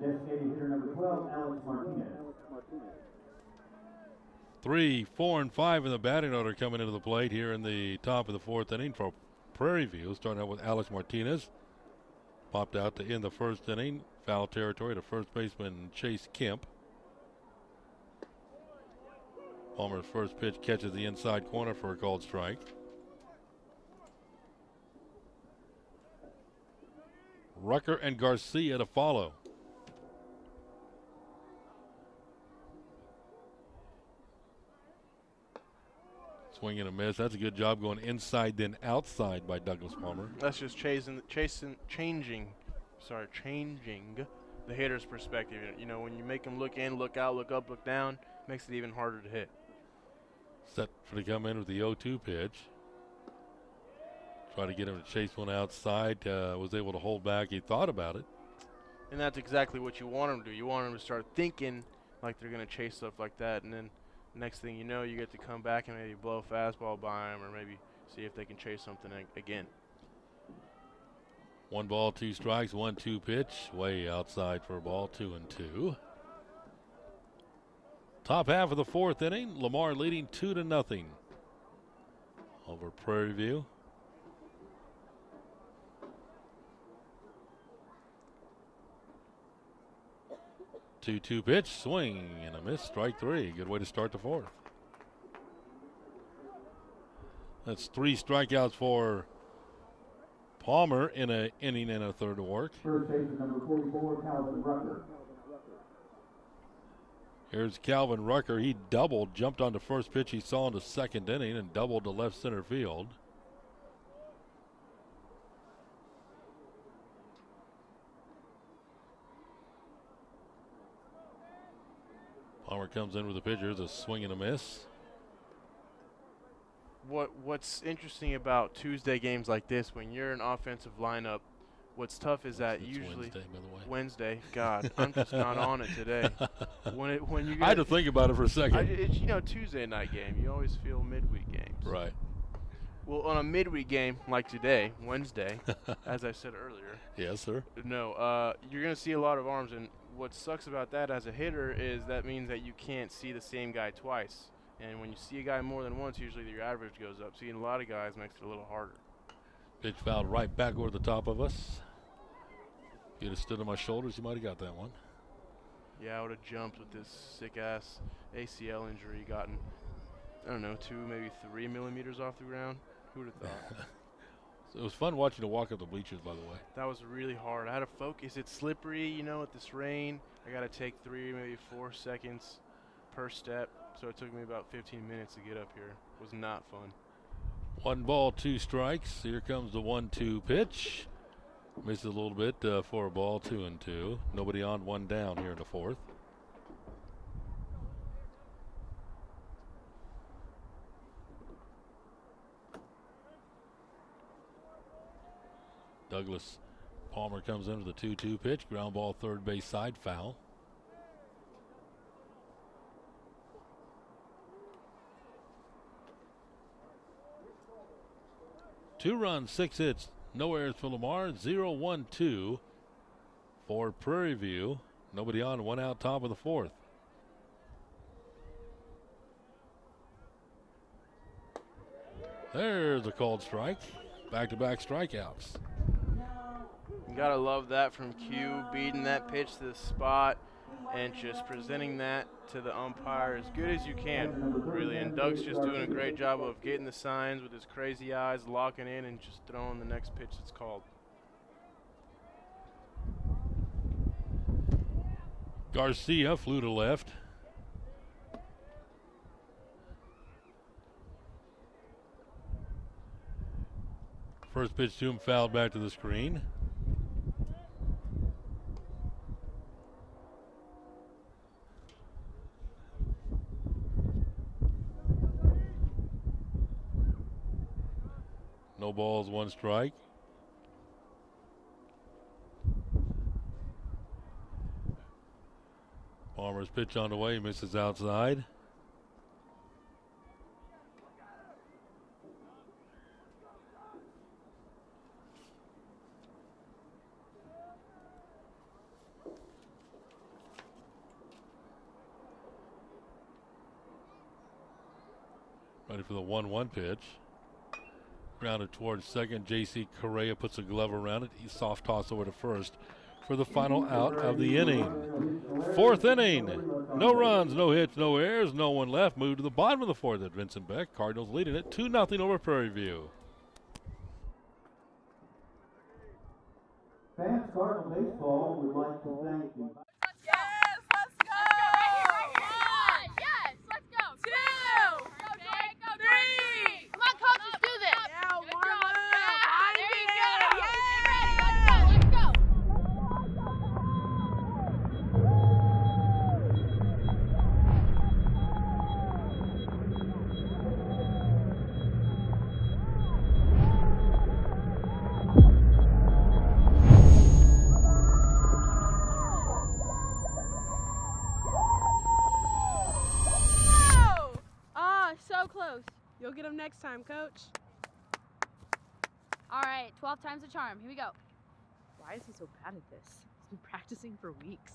designated hitter number 12, Alex Martinez. 3, 4, and 5 in the batting order coming into the plate here in the top of the 4th inning for Prairie View. Starting out with Alex Martinez. Popped out to end the 1st inning. Foul territory to first baseman Chase Kemp. Palmer's first pitch catches the inside corner for a called strike. Rucker and Garcia to follow. Swing and a miss. That's a good job going inside then outside by Douglas Palmer. That's just changing the hitter's perspective. You know, when you make them look in, look out, look up, look down, makes it even harder to hit. Set for to come in with the 0-2 pitch. Try to get him to chase one outside. Was able to hold back. He thought about it. And that's exactly what you want them to do. You want them to start thinking like they're going to chase stuff like that, and then next thing you know, you get to come back and maybe blow a fastball by them, or maybe see if they can chase something again. 1 ball, 2 strikes, 1-2 pitch. Way outside for a ball, 2-2. Top half of the 4th inning. Lamar leading 2-0 over Prairie View. 2-2 pitch, swing and a miss, strike 3. Good way to start the 4th. That's 3 strikeouts for Palmer in an inning and a third of work. First baseman number 44, Calvin Rucker. Here's Calvin Rucker. He doubled, jumped on the first pitch he saw in the 2nd inning and doubled to left center field. Palmer comes in with the pitcher. It's a swing and a miss. What's interesting about Tuesday games like this, when you're an offensive lineup, what's tough is that It's usually Wednesday, by the way. Wednesday. God, I'm just not on it today. When you I had to think about it for a second. it's Tuesday night game. You always feel midweek games. Right. Well, on a midweek game like today, Wednesday, as I said earlier. Yes, sir. No, you're gonna see a lot of arms, and what sucks about that as a hitter is that means that you can't see the same guy twice. And when you see a guy more than once, usually your average goes up. Seeing a lot of guys makes it a little harder. Pitch fouled right back over the top of us. If you'd have stood on my shoulders, you might have got that one. Yeah, I would have jumped with this sick-ass ACL injury, gotten, I don't know, 2, maybe 3 millimeters off the ground. Who would have thought? So it was fun watching you walk up the bleachers, by the way. That was really hard. I had to focus. It's slippery, with this rain. I got to take 3, maybe 4 seconds per step. So it took me about 15 minutes to get up here. It was not fun. 1 ball, 2 strikes. Here comes the 1-2 pitch. Misses a little bit for a ball, 2-2. Nobody on, 1 down here in the 4th. Douglas Palmer comes in with a 2-2 pitch. Ground ball, third base side, foul. Two runs, 6 hits, no errors for Lamar. 0-1-2 for Prairie View. Nobody on, 1 out, top of the 4th. There's a called strike. Back-to-back strikeouts. You gotta love that from Q, beating that pitch to the spot and just presenting that to the umpire as good as you can, really. And Doug's just doing a great job of getting the signs with his crazy eyes, locking in, and just throwing the next pitch that's called. Garcia flew to left. First pitch to him, fouled back to the screen. No balls, 1 strike. Palmer's pitch on the way, misses outside. Ready for the 1-1 pitch. Grounded towards second. J.C. Correa puts a glove around it. He soft toss over to first for the final out of the inning. Fourth inning. No runs, no hits, no errors, no one left. Moved to the bottom of the fourth at Vincent Beck. Cardinals leading it 2-0 over Prairie View. Fans, Cardinal Baseball would like to thank you. Yes, let's go! Right here. Yes, let's go. 2. Go, Jake. Go, 3. Come on, coach, let's do this. Yeah, Good warm job. up. Yeah, there you go. Yeah. Get ready. Let's go. So close. You'll get them next time, coach. All right, 12 times the charm. Here we go. Why is he so bad at this? He's been practicing for weeks.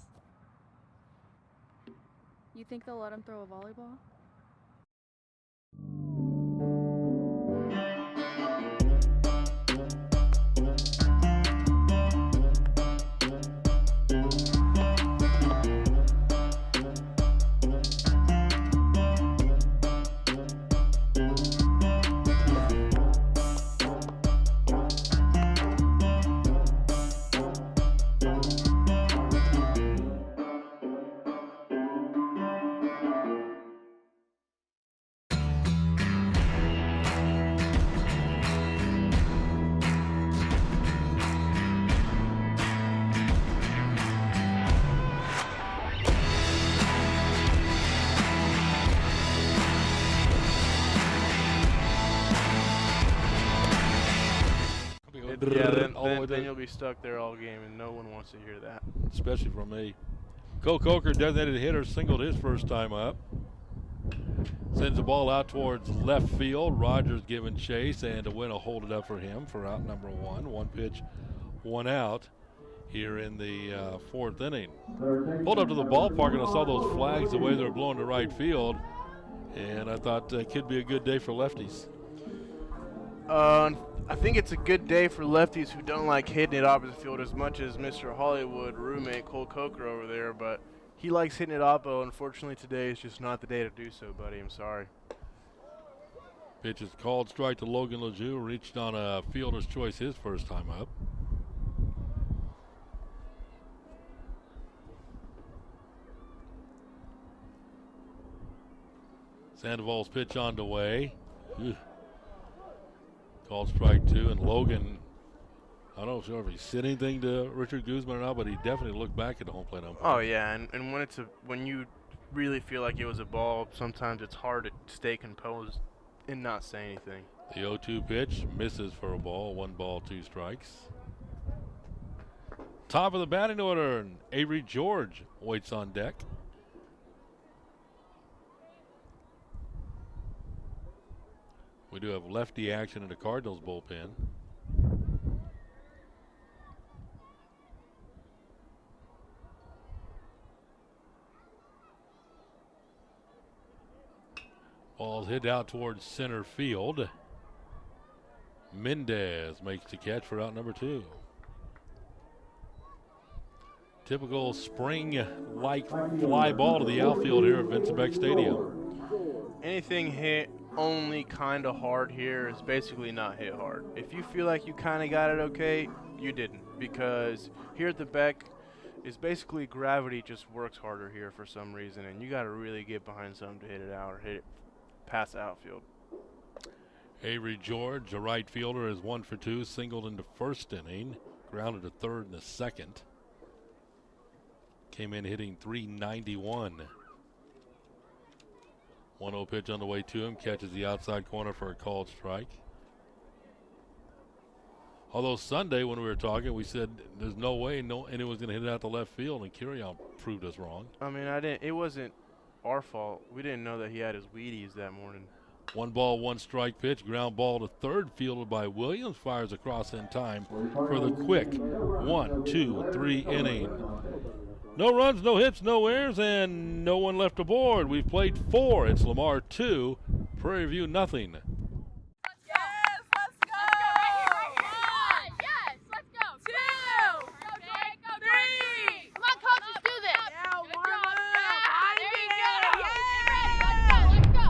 You think they'll let him throw a volleyball? Then you'll be stuck there all game, and no one wants to hear that. Especially from me. Cole Coker, designated hitter, singled his first time up. Sends the ball out towards left field. Rogers giving chase, and a winner hold it up for him for out number 1. 1 pitch, 1 out here in the fourth inning. Pulled up to the ballpark, and I saw those flags the way they were blowing to right field, and I thought it could be a good day for lefties. I think it's a good day for lefties who don't like hitting it opposite field as much as Mr. Hollywood roommate Cole Coker over there, but he likes hitting it oppo. Unfortunately, today is just not the day to do so, buddy. I'm sorry. Pitch is called strike to Logan Lejeune. Reached on a fielder's choice his first time up. Sandoval's pitch on the way. Ugh. Called strike 2, and Logan, I don't know if he said anything to Richard Guzman or not, but he definitely looked back at the home plate umpire. Oh yeah, and when you really feel like it was a ball, sometimes it's hard to stay composed and not say anything. The 0-2 pitch misses for a ball. 1 ball, 2 strikes. Top of the batting order, and Avery George waits on deck. We do have lefty action in the Cardinals bullpen. Ball's hit out towards center field. Mendez makes the catch for out number 2. Typical spring-like fly ball to the outfield here at Vincent Beck Stadium. Anything hit only kind of hard here is basically not hit hard. If you feel like you kind of got it okay, you didn't, because here at the Beck is basically gravity just works harder here for some reason, and you got to really get behind something to hit it out or hit it past the outfield. Avery George, a right fielder, is 1 for 2, singled in the first inning, grounded to third in the second. Came in hitting .391. 1-0 pitch on the way to him, catches the outside corner for a called strike. Although Sunday when we were talking, we said there's no way anyone's going to hit it out to left field, and Curion proved us wrong. I mean, it wasn't our fault. We didn't know that he had his Wheaties that morning. 1 ball, 1 strike pitch, ground ball to third, fielded by Williams, fires across in time for the quick 1-2-3 inning. No runs, no hits, no errors, and no one left aboard. We've played 4. It's Lamar 2, Prairie View nothing. Yes, let's go. Right here. Yes, let's go. 2. Go, Jake. Go, 3. Come on, coach, let's do this. Yeah, Good warm job. up. Yeah, there you go. Yeah. Get ready. Let's go.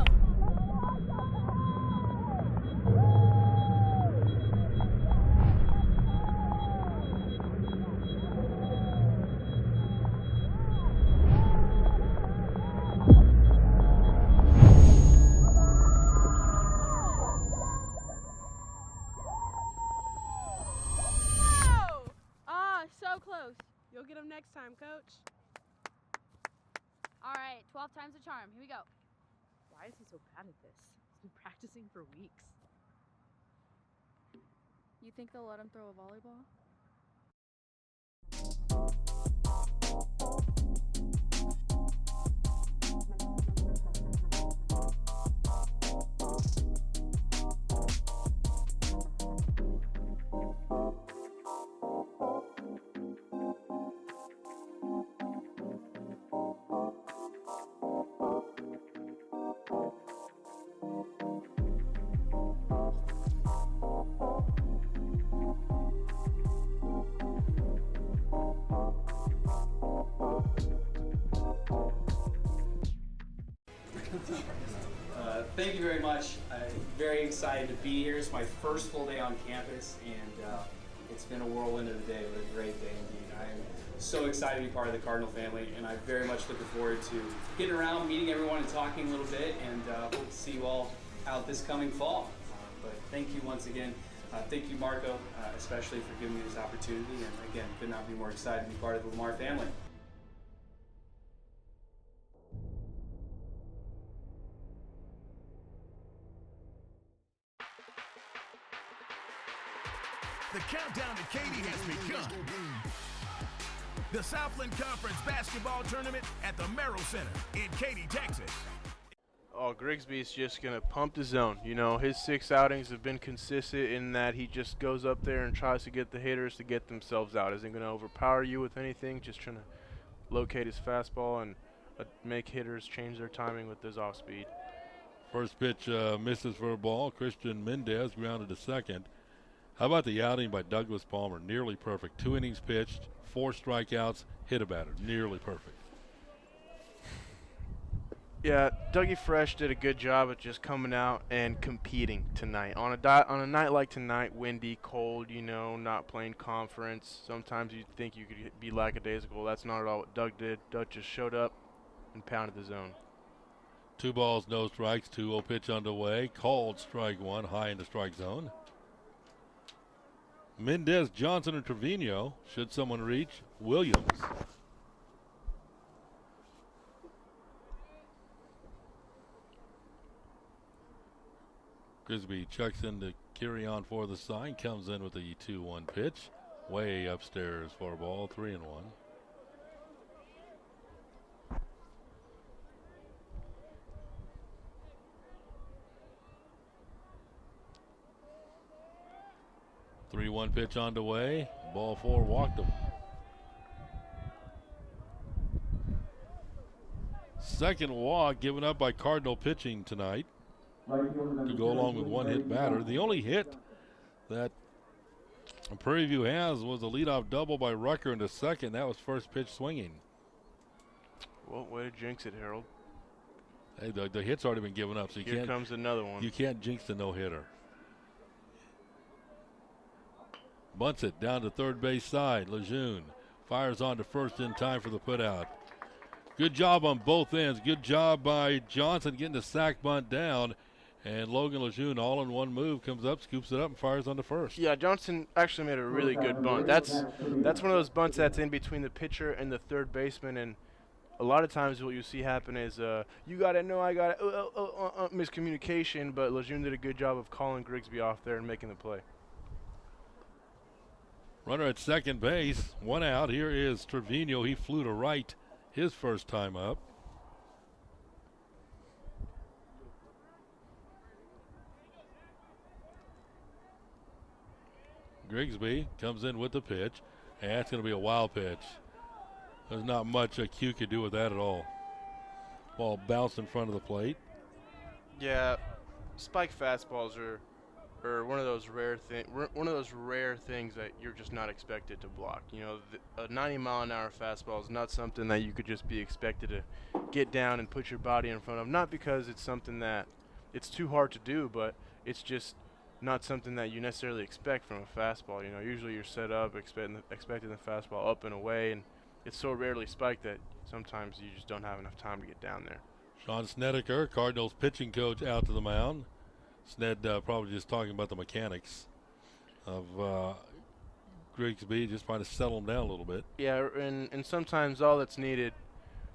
So close. You'll get them next time, coach. All right, 12 times the charm. Here we go. Why is he so bad at this? He's been practicing for weeks. You think they'll let him throw a volleyball? Thank you very much. I'm very excited to be here. It's my first full day on campus, and it's been a whirlwind of a day, but a great day indeed. I am so excited to be part of the Cardinal family, and I'm very much looking forward to getting around, meeting everyone, and talking a little bit, and hope to see you all out this coming fall. But thank you once again. Thank you, Marco, especially for giving me this opportunity, and again, could not be more excited to be part of the Lamar family. The countdown to Katy has begun. The Southland Conference basketball tournament at the Merrill Center in Katy, Texas. Oh, Grigsby's just going to pump the zone. You know, his 6 outings have been consistent in that he just goes up there and tries to get the hitters to get themselves out. Isn't going to overpower you with anything, just trying to locate his fastball and make hitters change their timing with his off speed. First pitch misses for a ball. Christian Mendez grounded to second. How about the outing by Douglas Palmer? Nearly perfect. 2 innings pitched, 4 strikeouts, hit a batter. Nearly perfect. Yeah, Dougie Fresh did a good job of just coming out and competing tonight. On a night like tonight, windy, cold, you know, not playing conference, sometimes you'd think you could be lackadaisical. That's not at all what Doug did. Doug just showed up and pounded the zone. 2 balls, no strikes, 2-0 pitch underway. Called strike 1, high in the strike zone. Mendez, Johnson, and Trevino. Should someone reach? Williams. Grisby checks in to carry on for the sign. Comes in with the 2-1 pitch. Way upstairs for a ball, 3-1. Three-one pitch on the way. Ball 4, walked him. Second walk given up by Cardinal pitching tonight to go along with 1 hit batter. The only hit that Prairie View has was a leadoff double by Rucker into second. That was first pitch swinging. Well, way to jinx it, Harold. Hey, the hit's already been given up, so Here comes another one. You can't jinx the no-hitter. Bunts it down to third base side. Lejeune fires on to first in time for the putout. Good job on both ends. Good job by Johnson getting the sack bunt down. And Logan Lejeune, all in one move, comes up, scoops it up, and fires on to first. Yeah, Johnson actually made a really good bunt. That's one of those bunts that's in between the pitcher and the third baseman. And a lot of times what you see happen is you got it, no, I got it, miscommunication. But Lejeune did a good job of calling Grigsby off there and making the play. Runner at second base, 1 out. Here is Trevino. He flew to right his first time up. Grigsby comes in with the pitch, and that's going to be a wild pitch. There's not much Q could do with that at all. Ball bounced in front of the plate. Yeah, spike fastballs are one of those rare things that you're just not expected to block. You know, a 90-mile-an-hour fastball is not something that you could just be expected to get down and put your body in front of. Not because it's something that it's too hard to do, but it's just not something that you necessarily expect from a fastball. You know, usually you're set up expecting the fastball up and away, and it's so rarely spiked that sometimes you just don't have enough time to get down there. Sean Snedeker, Cardinals pitching coach, out to the mound. Sned probably just talking about the mechanics of Grigsby, just trying to settle him down a little bit. Yeah, and sometimes all that's needed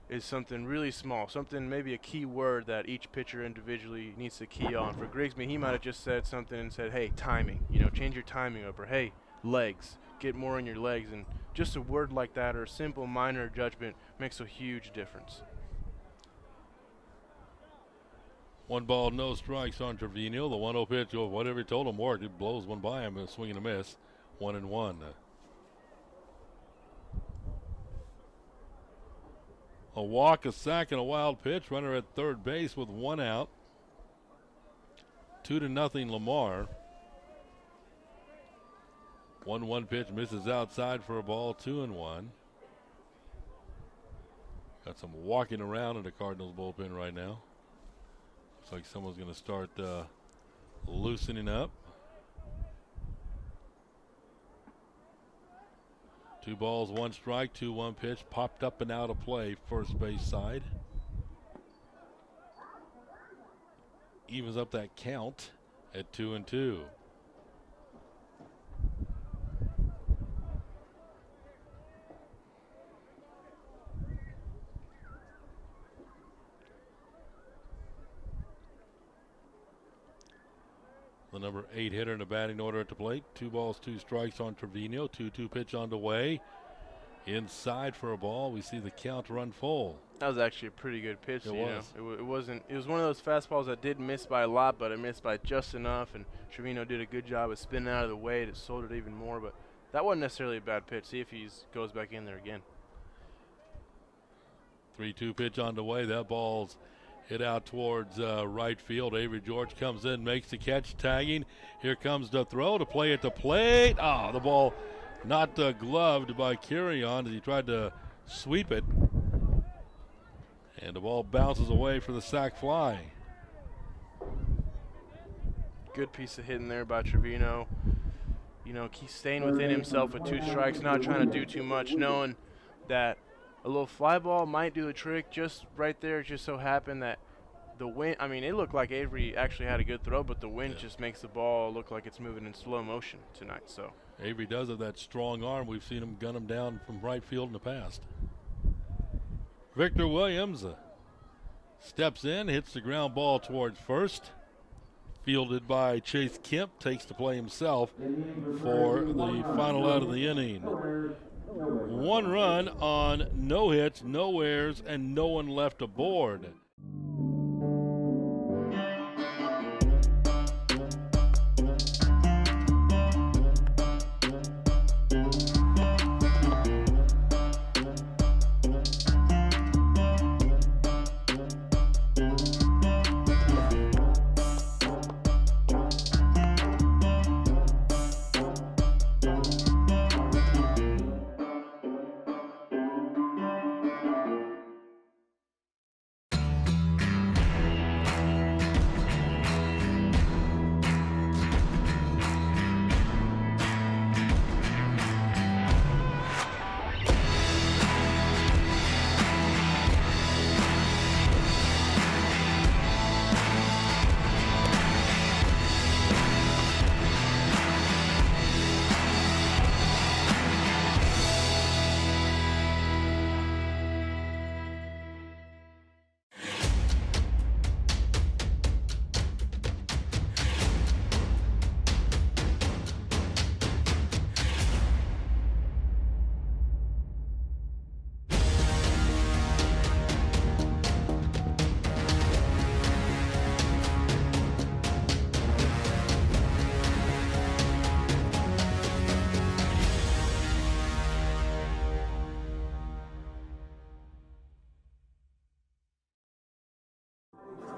is something really small, something, maybe a key word that each pitcher individually needs to key on. For Grigsby, he might have just said something and said, hey, timing, you know, change your timing up, or hey, legs, get more in your legs. And just a word like that or a simple minor judgment makes a huge difference. 1 ball, no strikes on Trevino. The 1-0 pitch, or whatever he told him worked. It blows one by him, a swing and a miss. 1-1. A walk, a sack, and a wild pitch. Runner at third base with 1 out. 2-0 Lamar. 1-1 pitch, misses outside for a ball. 2-1. Got some walking around in the Cardinals bullpen right now. Looks like someone's going to start loosening up. 2 balls, 1 strike, 2-1 pitch, popped up and out of play, first base side. Evens up that count at 2-2. The number 8 hitter in the batting order at the plate. 2 balls, 2 strikes on Trevino. 2-2 pitch on the way. Inside for a ball. We see the count run full. That was actually a pretty good pitch. It was. It was one of those fastballs that did miss by a lot, but it missed by just enough. And Trevino did a good job of spinning out of the way. It sold it even more, but that wasn't necessarily a bad pitch. See if he goes back in there again. 3-2 pitch on the way. That ball's hit out towards right field. Avery George comes in, makes the catch, tagging. Here comes the throw to play at the plate. Oh, the ball not gloved by Carrion as he tried to sweep it. And the ball bounces away for the sac fly. Good piece of hitting there by Trevino. You know, he's staying within himself with 2 strikes, not trying to do too much, knowing that a little fly ball might do the trick. Just right there, it just so happened that the wind, I mean, it looked like Avery actually had a good throw, but the wind just makes the ball look like it's moving in slow motion tonight. So Avery does have that strong arm. We've seen him gun him down from right field in the past. Victor Williams steps in, hits the ground ball towards first. Fielded by Chase Kemp, takes the play himself for the final out of the inning. 1 run on no hits, no errors, and no one left aboard.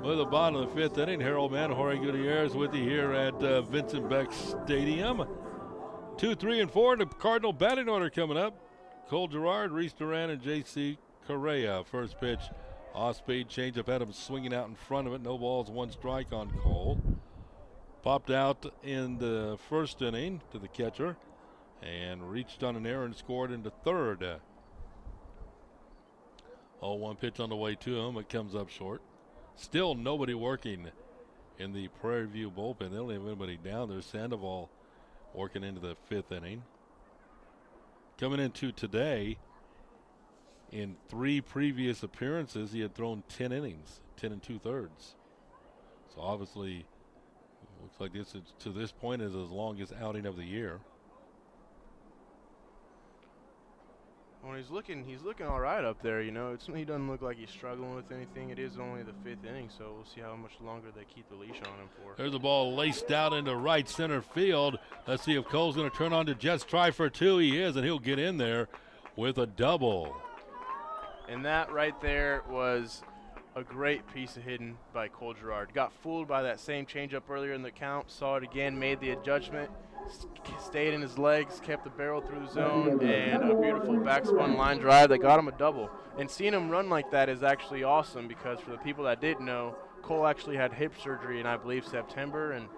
With the bottom of the 5th inning, Harold Manahori Gutierrez with you here at Vincent Beck Stadium. 2, 3, and 4 in the Cardinal batting order coming up. Cole Girard, Reese Duran, and J.C. Correa. First pitch, off-speed changeup, had him swinging out in front of it. No balls, 1 strike on Cole. Popped out in the 1st inning to the catcher and reached on an error and scored into 3rd. 0-1 pitch on the way to him. It comes up short. Still nobody working in the Prairie View bullpen. They don't have anybody down there. Sandoval working into the 5th inning. Coming into today, in 3 previous appearances, he had thrown 10 innings, 10 2/3. So obviously, looks like this is, to this point, is his longest outing of the year. Well, he's looking all right up there. You know, he doesn't look like he's struggling with anything. It is only the 5th inning, so we'll see how much longer they keep the leash on him for. There's the ball laced out into right center field. Let's see if Cole's going to turn on to Jets. Try for 2. He is, and he'll get in there with a double. And that right there was a great piece of hitting by Cole Girard. Got fooled by that same changeup earlier in the count. Saw it again, made the adjustment. Stayed in his legs, kept the barrel through the zone, and a beautiful backspun line drive that got him a double. And seeing him run like that is actually awesome because for the people that didn't know, Cole actually had hip surgery in, I believe, September, and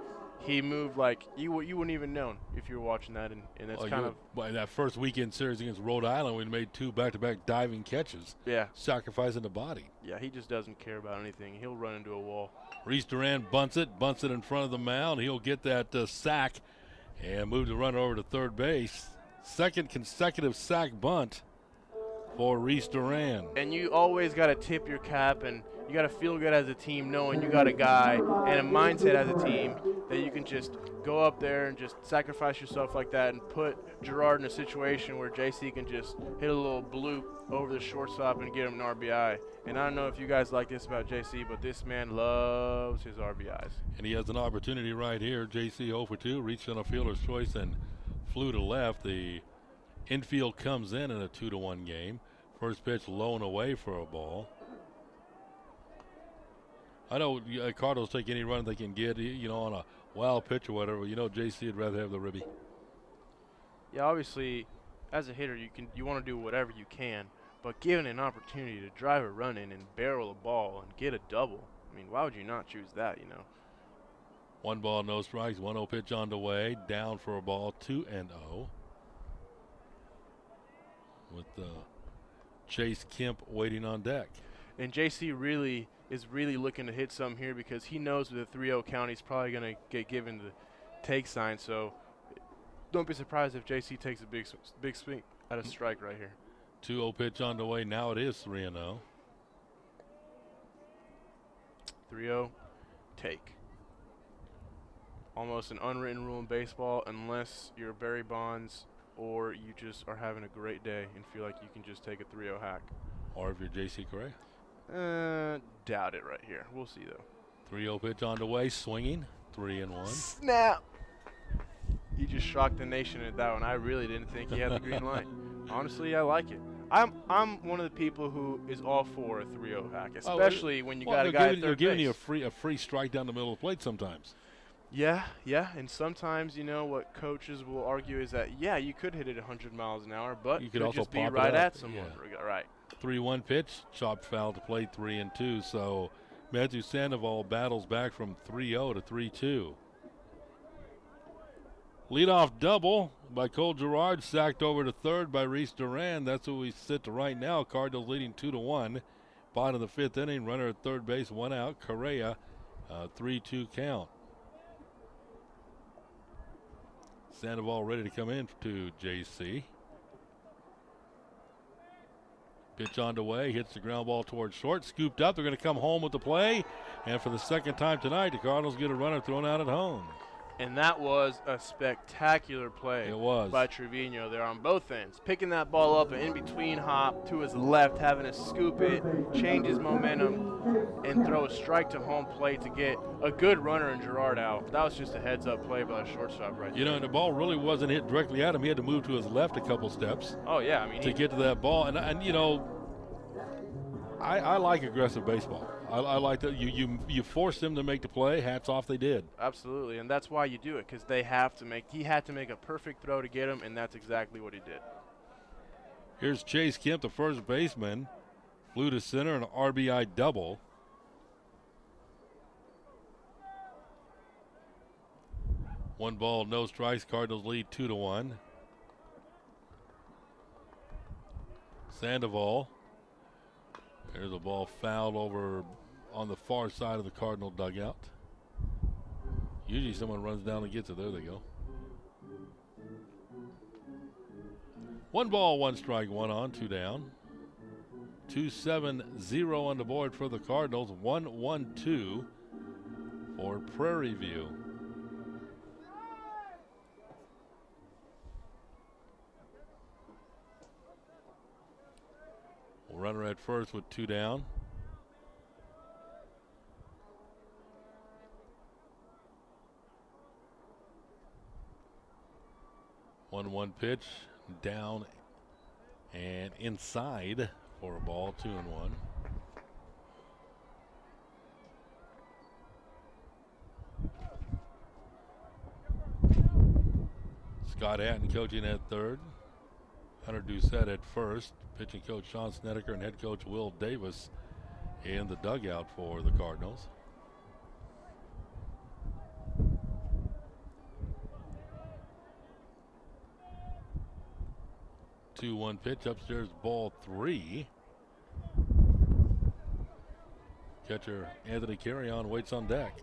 he moved like you wouldn't even know if you were watching that. And that's kind of by that first weekend series against Rhode Island, we made 2 back-to-back diving catches. Yeah, sacrificing the body. Yeah, he just doesn't care about anything. He'll run into a wall. Reese Duran bunts it in front of the mound. He'll get that sack. And move the runner over to 3rd base. 2nd consecutive sack bunt for Reese Duran. And you always got to tip your cap, and you got to feel good as a team knowing you got a guy and a mindset as a team that you can just go up there and just sacrifice yourself like that and put Girard in a situation where JC can just hit a little bloop over the shortstop and get him an RBI. And I don't know if you guys like this about JC, but this man loves his RBIs. And he has an opportunity right here. JC 0 for 2, reached on a fielder's choice and flew to left. The infield comes in a 2-1 game. First pitch low and away for a ball. I know Cardinals take any run they can get, on a wild pitch or whatever. JC would rather have the ribby. Yeah, obviously, as a hitter, you want to do whatever you can. But given an opportunity to drive a run in and barrel a ball and get a double, I mean, why would you not choose that, 1 ball, no strikes, 1-0 pitch on the way, down for a ball, 2-0. With Chase Kemp waiting on deck. And JC is really looking to hit some here because he knows with a 3-0 count he's probably going to get given the take sign. So don't be surprised if JC takes a big swing at a strike right here. 2-0 pitch on the way. Now it is 3-0. 3-0, take. Almost an unwritten rule in baseball unless you're Barry Bonds or you just are having a great day and feel like you can just take a 3-0 hack. Or if you're J.C. Correa. Doubt it right here. We'll see, though. 3-0 pitch on the way, swinging, 3-1. Snap! He just shocked the nation at that one. I really didn't think he had the green light. Honestly, I like it. I'm one of the people who is all for a 3-0 hack, especially when you got a guy at third base. They're giving you a free strike down the middle of the plate sometimes. Yeah, and sometimes, what coaches will argue is that, yeah, you could hit it 100 miles an hour, but you could also just be right at someone. Yeah. Right. 3-1 pitch, chopped foul to plate, 3-2. So Matthew Sandoval battles back from 3-0 to 3-2. Leadoff double by Cole Girard, sacked over to 3rd by Reese Duran. That's where we sit right now. Cardinals leading 2-1. Bottom of the 5th inning, runner at 3rd base, 1 out. Correa, 3-2 count. Sandoval ready to come in to JC. Pitch on the way, hits the ground ball towards short, scooped up. They're going to come home with the play. And for the 2nd time tonight, the Cardinals get a runner thrown out at home. And that was a spectacular play by Trevino there on both ends. Picking that ball up, an in-between hop to his left, having to scoop it, change his momentum, and throw a strike to home plate to get a good runner and Girard out. That was just a heads-up play by the shortstop right there. And the ball really wasn't hit directly at him. He had to move to his left a couple steps. Oh, yeah. I mean, to get to that ball. And I like aggressive baseball. I like that you force them to make the play. Hats off, they did. Absolutely, and that's why you do it, because they have to make. He had to make a perfect throw to get him, and that's exactly what he did. Here's Chase Kemp, the first baseman, flew to center, an RBI double. One ball, no strikes. Cardinals lead 2-1. Sandoval. There's a ball fouled over on the far side of the Cardinal dugout. Usually someone runs down and gets it. There they go. 1 ball, 1 strike, 1 on, 2 down. 2-7-0 on the board for the Cardinals. 1-1-2 for Prairie View. Runner at first with 2 down. One pitch down and inside for a ball, 2-1. Scott Hatton coaching at third. Hunter Doucette at first. Pitching coach Sean Snedeker and head coach Will Davis in the dugout for the Cardinals. Two-one pitch upstairs, ball 3. Catcher Anthony Carrion waits on deck.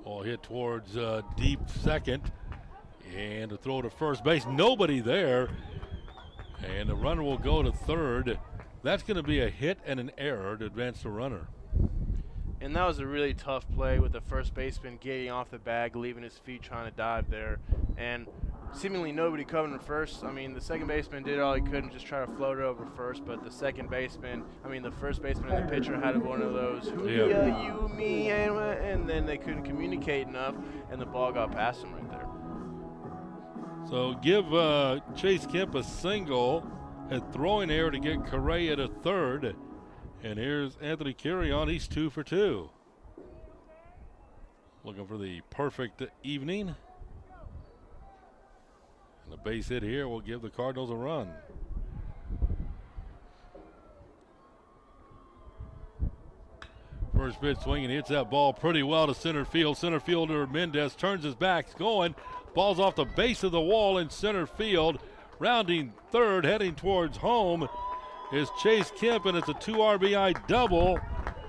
Ball hit towards deep second, and a throw to first base. Nobody there, and the runner will go to third. That's going to be a hit and an error to advance the runner. And that was a really tough play with the first baseman getting off the bag, leaving his feet, trying to dive there, and seemingly nobody covering first. I mean, the second baseman did all he could and just try to float it over first, but the first baseman and the pitcher had one of those, who you, me, and then they couldn't communicate enough, and the ball got past him right there. So give Chase Kemp a single, a throwing error to get Correa to third. And here's Anthony Carrion. He's 2 for 2. Looking for the perfect evening. And the base hit here will give the Cardinals a run. First pitch swinging, hits that ball pretty well to center field. Center fielder Mendez turns his back, going. Ball's off the base of the wall in center field. Rounding third, heading towards home is Chase Kemp, and it's a 2 RBI double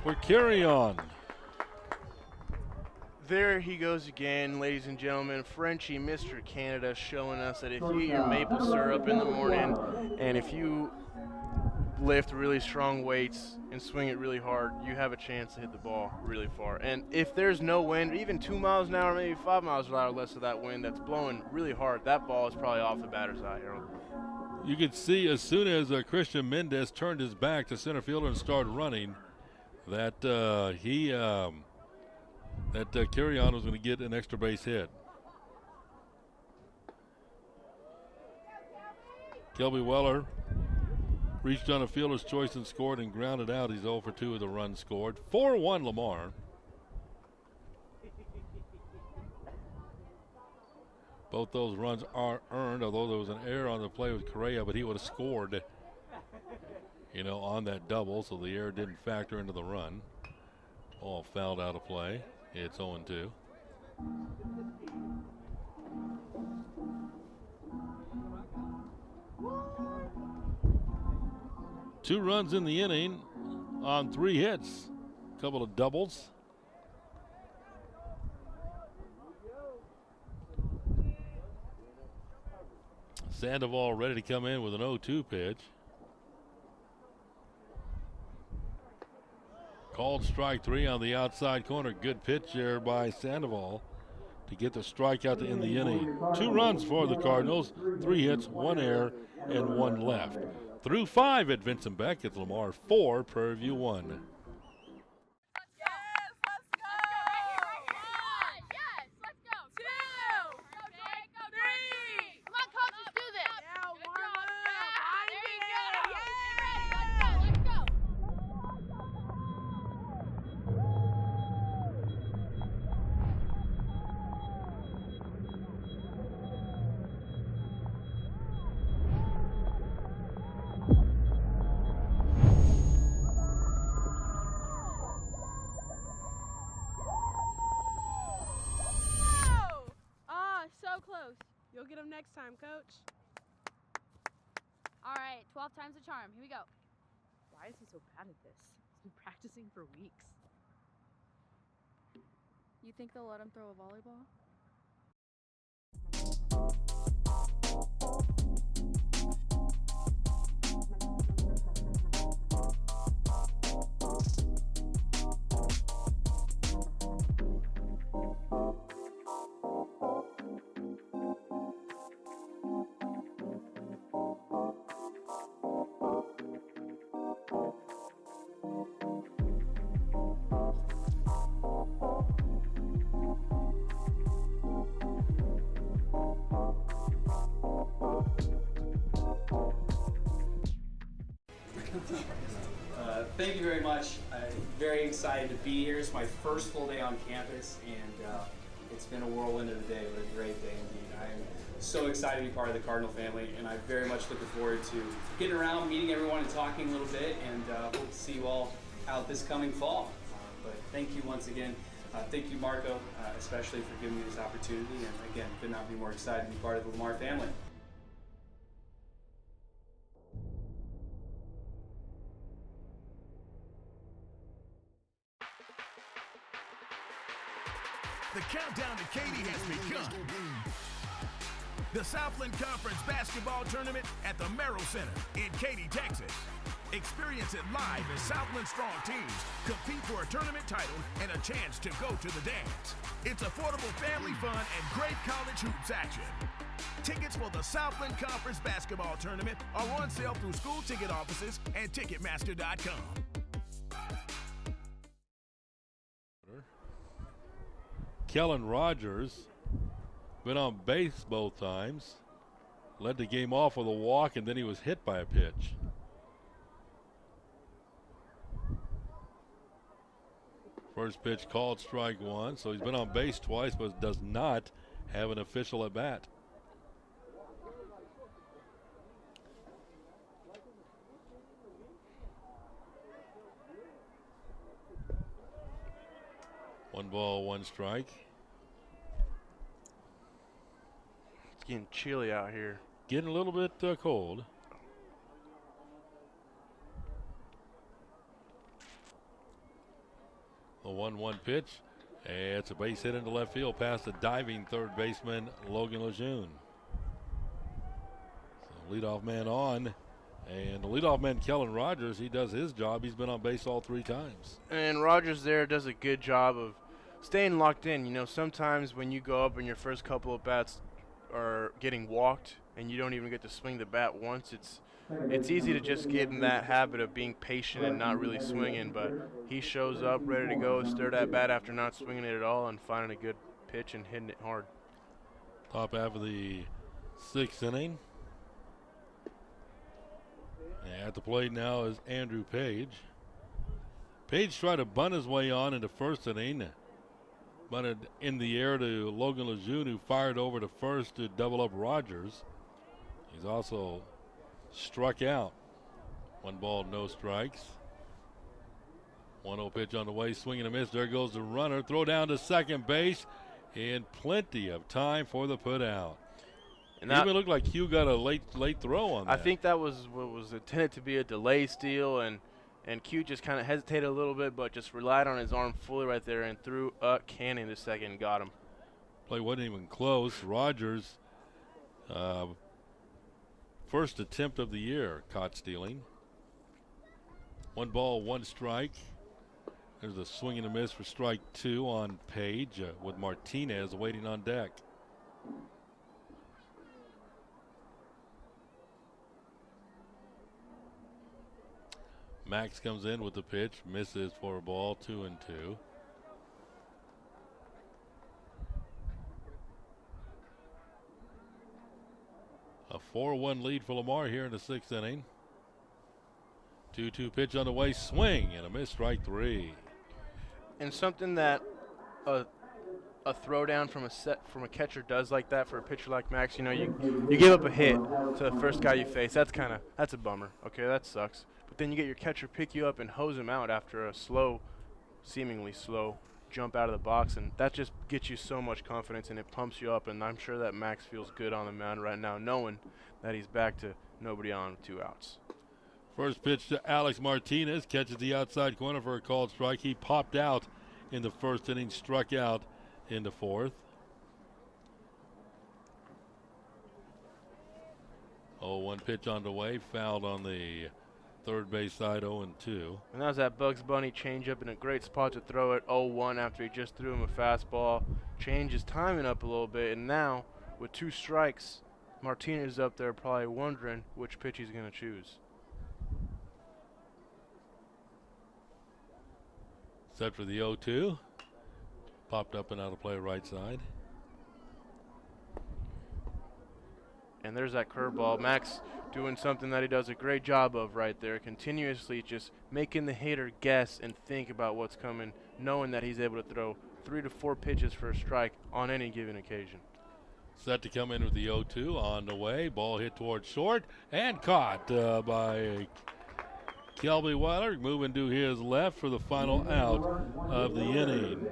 for Carrion. There he goes again, ladies and gentlemen. Frenchie, Mr. Canada, showing us that if you eat your maple syrup in the morning and if you lift really strong weights and swing it really hard, you have a chance to hit the ball really far. And if there's no wind, even 2 miles an hour, maybe 5 miles an hour less of that wind that's blowing really hard, that ball is probably off the batter's eye, Harold. You could see as soon as Christian Mendez turned his back to center fielder and started running that Carrion was going to get an extra base hit. Kelby Weller reached on a fielder's choice and scored and grounded out. He's 0 for 2 with a run scored. 4-1 Lamar. Both those runs are earned, although there was an error on the play with Correa, but he would have scored, on that double, so the error didn't factor into the run. Ball fouled out of play. It's 0-2. Two runs in the inning on 3 hits. A couple of doubles. Sandoval ready to come in with an 0-2 pitch. Called strike 3 on the outside corner. Good pitch there by Sandoval to get the strikeout to end the inning. 2 runs for the Cardinals, 3 hits, 1 error, and 1 left. through 5 at Vincent Beck. It's Lamar 4, Prairie View 1. So close. You'll get them next time, Coach. All right, 12 times the charm. Here we go. Why is he so bad at this? He's been practicing for weeks. You think they'll let him throw a volleyball? Thank you very much. I'm very excited to be here. It's my first full day on campus, and it's been a whirlwind of a day, but a great day indeed. I am so excited to be part of the Cardinal family, and I'm very much looking forward to getting around, meeting everyone, and talking a little bit, and hope to see you all out this coming fall. But thank you once again. Thank you, Marco, especially for giving me this opportunity, and again, could not be more excited to be part of the Lamar family. The countdown to Katy has begun. The Southland Conference basketball tournament at the Merrill Center in Katy, Texas. Experience it live as Southland strong teams compete for a tournament title and a chance to go to the dance. It's affordable family fun and great college hoops action. Tickets for the Southland Conference basketball tournament are on sale through school ticket offices and Ticketmaster.com. Kellen Rogers been on base both times, led the game off with a walk, and then he was hit by a pitch. First pitch called strike one, so he's been on base twice but does not have an official at bat. One ball, one strike. It's getting chilly out here. Getting a little bit cold. A 1-1 pitch. And it's a base hit into left field past the diving third baseman, Logan Lejeune. So leadoff man on. And the leadoff man, Kellen Rogers, he does his job. He's been on base all 3 times. And Rogers there does a good job of staying locked in. You know, sometimes when you go up and your first couple of bats are getting walked and you don't even get to swing the bat once, it's easy to just get in that habit of being patient and not really swinging. But he shows up ready to go, stir that bat after not swinging it at all and finding a good pitch and hitting it hard. Top half of the 6th inning. At the plate now is Andrew Page. Page tried to bunt his way on in the first inning. Bunted in the air to Logan Lejeune, who fired over to first to double up Rogers. He's also struck out. 1 ball, no strikes. 1-0 pitch on the way, swing and a miss. There goes the runner. Throw down to second base, and plenty of time for the put out. And that even looked like Hugh got a late throw on that. I think that was what was intended to be a delay steal, and Q just kind of hesitated a little bit, but just relied on his arm fully right there and threw a cannon to second and got him. Play wasn't even close. Rogers, first attempt of the year, caught stealing. 1 ball, 1 strike. There's a swing and a miss for strike 2 on Page with Martinez waiting on deck. Max comes in with the pitch, misses for a ball, 2-2. A 4-1 lead for Lamar here in the 6th inning. 2-2 pitch on the way, swing and a miss, strike 3. And something that a throwdown from a catcher does like that for a pitcher like Max, you know, you give up a hit to the first guy you face. That's a bummer. Okay, that sucks. But then you get your catcher pick you up and hose him out after a seemingly slow jump out of the box, and that just gets you so much confidence and it pumps you up. And I'm sure that Max feels good on the mound right now, knowing that he's back to nobody on with 2 outs. First pitch to Alex Martinez, catches the outside corner for a called strike. He popped out in the 1st inning, struck out in the 4th. 0-1 pitch on the way, fouled on the 3rd base side, 0-2. And that was that Bugs Bunny changeup in a great spot to throw it 0-1 after he just threw him a fastball. Changed his timing up a little bit, and now with 2 strikes, Martinez is up there probably wondering which pitch he's going to choose. Set for the 0-2. Popped up and out of play right side. And there's that curveball. Max doing something that he does a great job of right there, continuously just making the hitter guess and think about what's coming, knowing that he's able to throw 3 to 4 pitches for a strike on any given occasion. Set to come in with the 0-2 on the way. Ball hit towards short and caught by Kelby Weiler, moving to his left for the final out of the inning.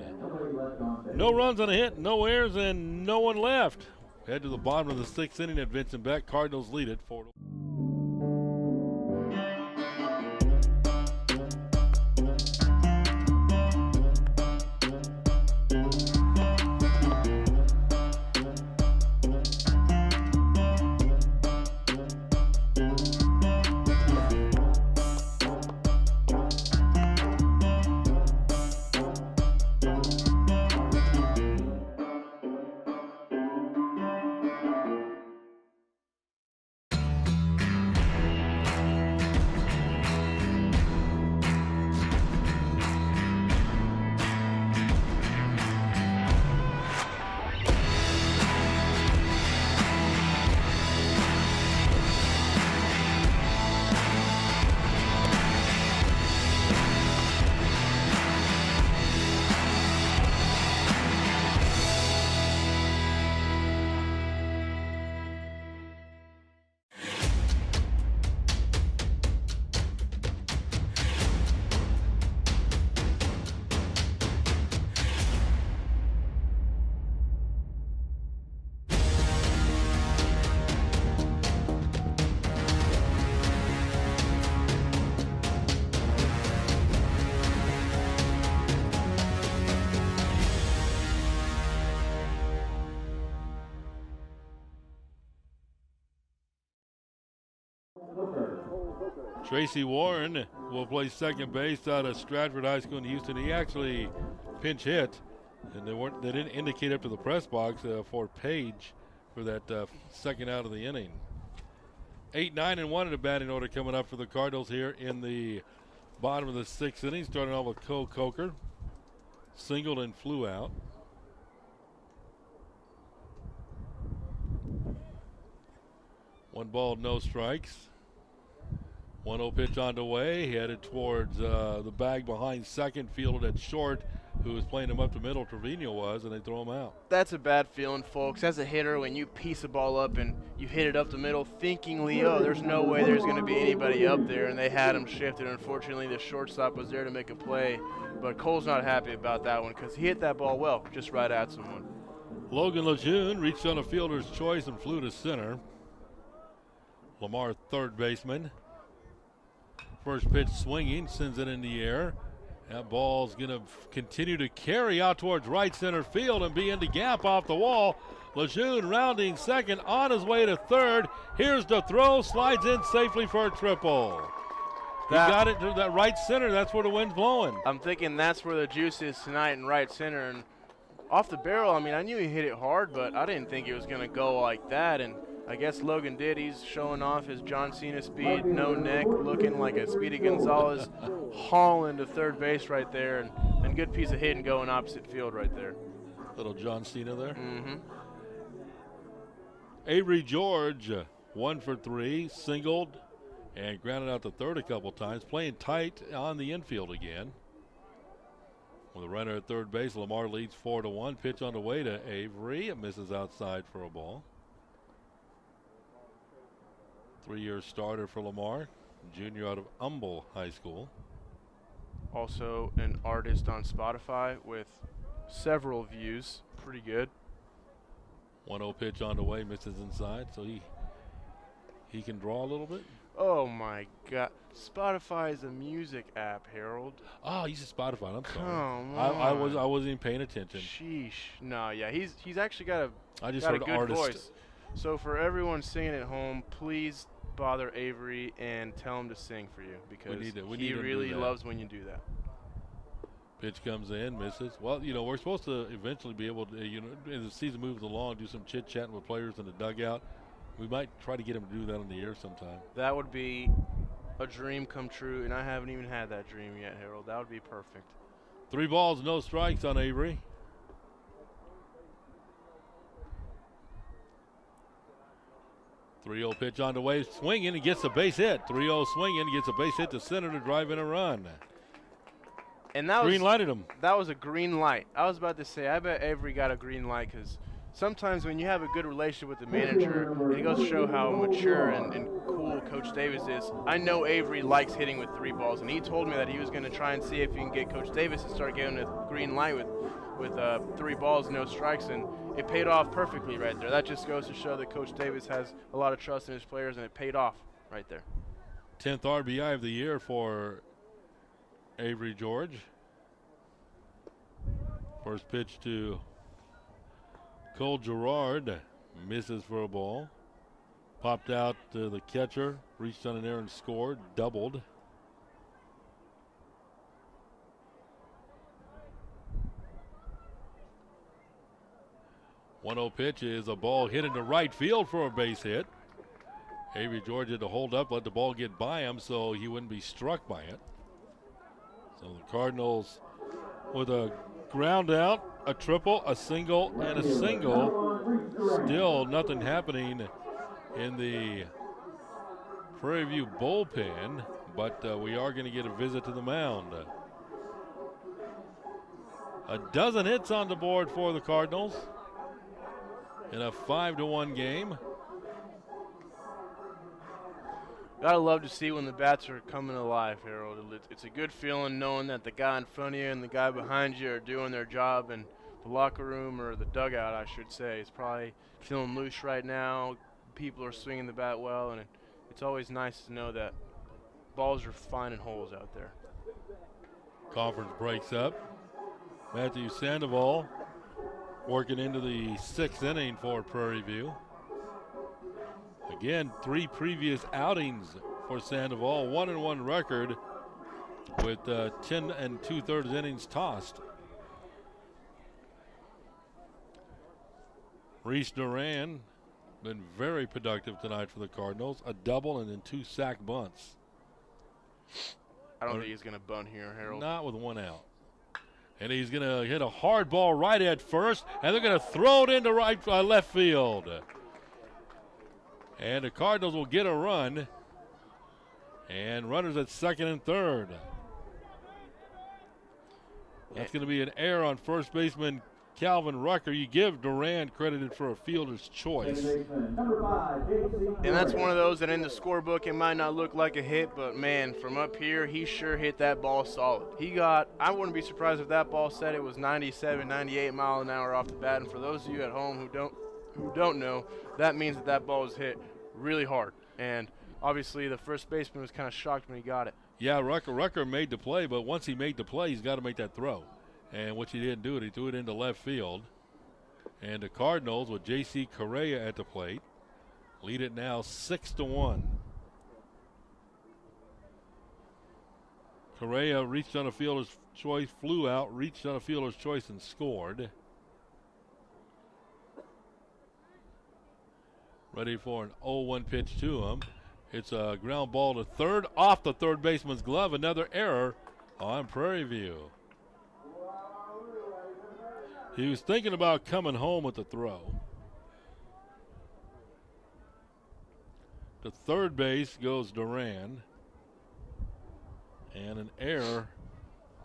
No runs on a hit, no errors, and no one left. Head to the bottom of the 6th inning at Vincent Beck. Cardinals lead it 4-1. Tracy Warren will play second base out of Stratford High School in Houston. He actually pinch hit, and they didn't indicate up to the press box for Page for that second out of the inning. 8-9-1 in the batting order coming up for the Cardinals here in the bottom of the 6th inning. Starting off with Cole Coker, singled and flew out. One ball, no strikes. 1-0 pitch on the way, headed towards the bag behind second, fielded at short, who was playing him up the middle, Trevino was, and they throw him out. That's a bad feeling, folks. As a hitter, when you piece a ball up and you hit it up the middle, thinkingly, oh, there's no way there's going to be anybody up there, and they had him shifted. Unfortunately, the shortstop was there to make a play, but Cole's not happy about that one because he hit that ball well, just right at someone. Logan Lejeune reached on a fielder's choice and flew to center. Lamar, third baseman. First pitch swinging, sends it in the air. That ball's going to continue to carry out towards right center field and be in the gap off the wall. Lejeune rounding second, on his way to third. Here's the throw, slides in safely for a triple. He got it to that right center. That's where the wind's blowing. I'm thinking that's where the juice is tonight in right center. And off the barrel, I mean, I knew he hit it hard, but I didn't think it was going to go like that. And I guess Logan did. He's showing off his John Cena speed, no neck, looking like a Speedy Gonzalez, hauling to third base right there, and good piece of hitting going opposite field right there. Little John Cena there. Mm-hmm. Avery George, 1 for 3, singled, and grounded out the third a couple times, playing tight on the infield again. With a runner at third base, Lamar leads 4-1. Pitch on the way to Avery. It misses outside for a ball. 3-year starter for Lamar, junior out of Humble High School. Also an artist on Spotify with several views. Pretty good. 1-0 pitch on the way, misses inside, so he can draw a little bit. Oh my God! Spotify is a music app, Harold. Oh, you said Spotify. I'm sorry. Come I on. wasn't even paying attention. Sheesh. No, yeah, he's actually got I just a heard good artist. voice. So for everyone singing at home, please bother Avery and tell him to sing for you because he really loves when you do that. Pitch comes in, misses. Well, we're supposed to eventually be able to, as the season moves along, do some chit-chatting with players in the dugout. We might try to get him to do that on the air sometime. That would be a dream come true, and I haven't even had that dream yet, Harold. That would be perfect. 3 balls, no strikes on Avery. .30 pitch on the way, swinging, and gets a base hit. 3-0 swinging, gets a base hit to center to drive in a run. And that green lighted him. That was a green light. I was about to say, I bet Avery got a green light because sometimes when you have a good relationship with the manager, it goes to show how mature and cool Coach Davis is. I know Avery likes hitting with 3 balls, and he told me that he was going to try and see if he can get Coach Davis to start getting a green light with 3 balls, no strikes, and it paid off perfectly right there. That just goes to show that Coach Davis has a lot of trust in his players, and it paid off right there. 10th RBI of the year for Avery George. First pitch to Cole Gerard, misses for a ball. Popped out to the catcher, reached on an air and scored, doubled. .10 pitch is a ball hit into right field for a base hit. Avery George had to hold up, let the ball get by him so he wouldn't be struck by it. So the Cardinals with a ground out, a triple, a single, and a single. Still nothing happening in the Prairie View bullpen, but we are going to get a visit to the mound. A dozen hits on the board for the Cardinals in a 5-1 game. Gotta love to see when the bats are coming alive, Harold. It's a good feeling knowing that the guy in front of you and the guy behind you are doing their job, and the locker room, or the dugout, I should say, is probably feeling loose right now. People are swinging the bat well, and it's always nice to know that balls are finding holes out there. Conference breaks up. Matthew Sandoval working into the 6th inning for Prairie View. Again, 3 previous outings for Sandoval, 1-1 record with 10 2/3 innings tossed. Reese Duran been very productive tonight for the Cardinals, a double and then 2 sack bunts. I don't think he's going to bunt here, Harold. Not with 1 out. And he's going to hit a hard ball right at first, and they're going to throw it into left field. And the Cardinals will get a run. And runners at 2nd and 3rd. That's going to be an error on first baseman Calvin Rucker. You give Duran credited for a fielder's choice. And that's one of those that in the scorebook it might not look like a hit, but man, from up here, he sure hit that ball solid. I wouldn't be surprised if that ball said it was 97, 98 mile an hour off the bat. And for those of you at home who don't know, that means that ball was hit really hard. And obviously the first baseman was kind of shocked when he got it. Yeah, Rucker made the play, but once he made the play, he's got to make that throw. And which he didn't do it. He threw it into left field. And the Cardinals, with J.C. Correa at the plate, lead it now 6-1. Correa reached on a fielder's choice, flew out, reached on a fielder's choice, and scored. Ready for an 0-1 pitch to him. It's a ground ball to third, off the third baseman's glove. Another error on Prairie View. He was thinking about coming home with the throw. To third base goes Duran. And an error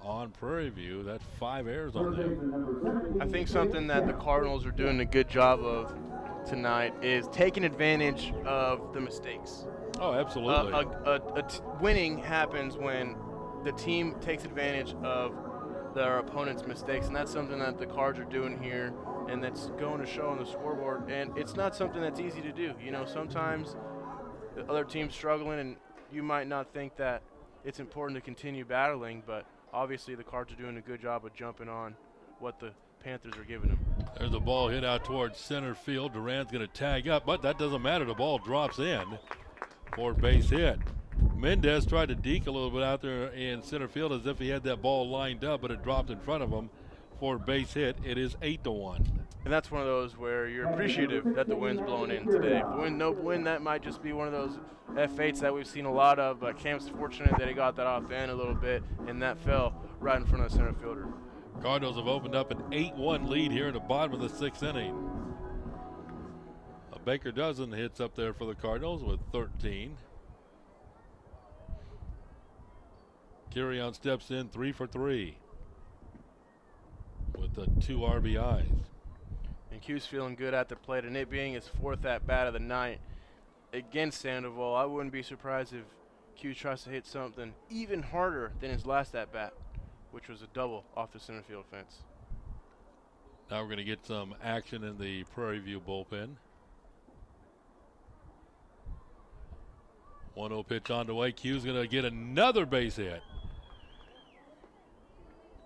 on Prairie View. That's 5 errors on them. I think something that the Cardinals are doing a good job of tonight is taking advantage of the mistakes. Oh, absolutely. Winning happens when the team takes advantage of their opponent's mistakes, and that's something that the Cards are doing here, and that's going to show on the scoreboard. And it's not something that's easy to do. You know, sometimes the other team's struggling, and you might not think that it's important to continue battling, but obviously the Cards are doing a good job of jumping on what the Panthers are giving them. There's a ball hit out towards center field. Duran's going to tag up, but that doesn't matter. The ball drops in for a base hit. Mendez tried to deke a little bit out there in center field as if he had that ball lined up, but it dropped in front of him for a base hit. It is 8-1. And that's one of those where you're appreciative that the wind's blowing in today. No wind, that might just be one of those F8s that we've seen a lot of, but Cam's fortunate that he got that off the end a little bit, and that fell right in front of the center fielder. Cardinals have opened up an 8-1 lead here in the bottom of the 6th inning. A Baker Dozen hits up there for the Cardinals with 13. Carrion steps in 3 for 3 with the 2 RBIs. And Q's feeling good at the plate, and it being his 4th at-bat of the night against Sandoval, I wouldn't be surprised if Q tries to hit something even harder than his last at-bat, which was a double off the center field fence. Now we're going to get some action in the Prairie View bullpen. 1-0 pitch on the way. Q's going to get another base hit.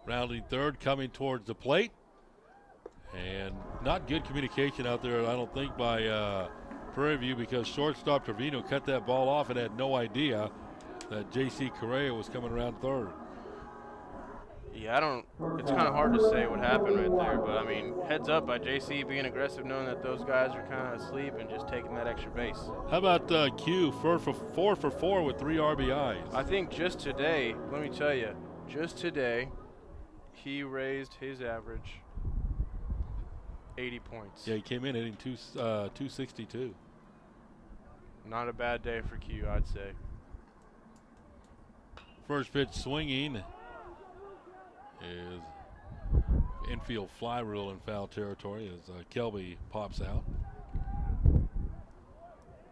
Rounding third, coming towards the plate. And not good communication out there, I don't think, by Prairie View, because shortstop Trevino cut that ball off and had no idea that J.C. Correa was coming around third. Yeah, it's kind of hard to say what happened right there, but I mean, heads up by J.C. being aggressive, knowing that those guys are kind of asleep and just taking that extra base. How about Q, 4 for 4 with 3 RBIs? I think just today, let me tell you, just today, he raised his average 80 points. Yeah, he came in hitting 262. Not a bad day for Q, I'd say. First pitch swinging is infield fly rule in foul territory as Kelby pops out.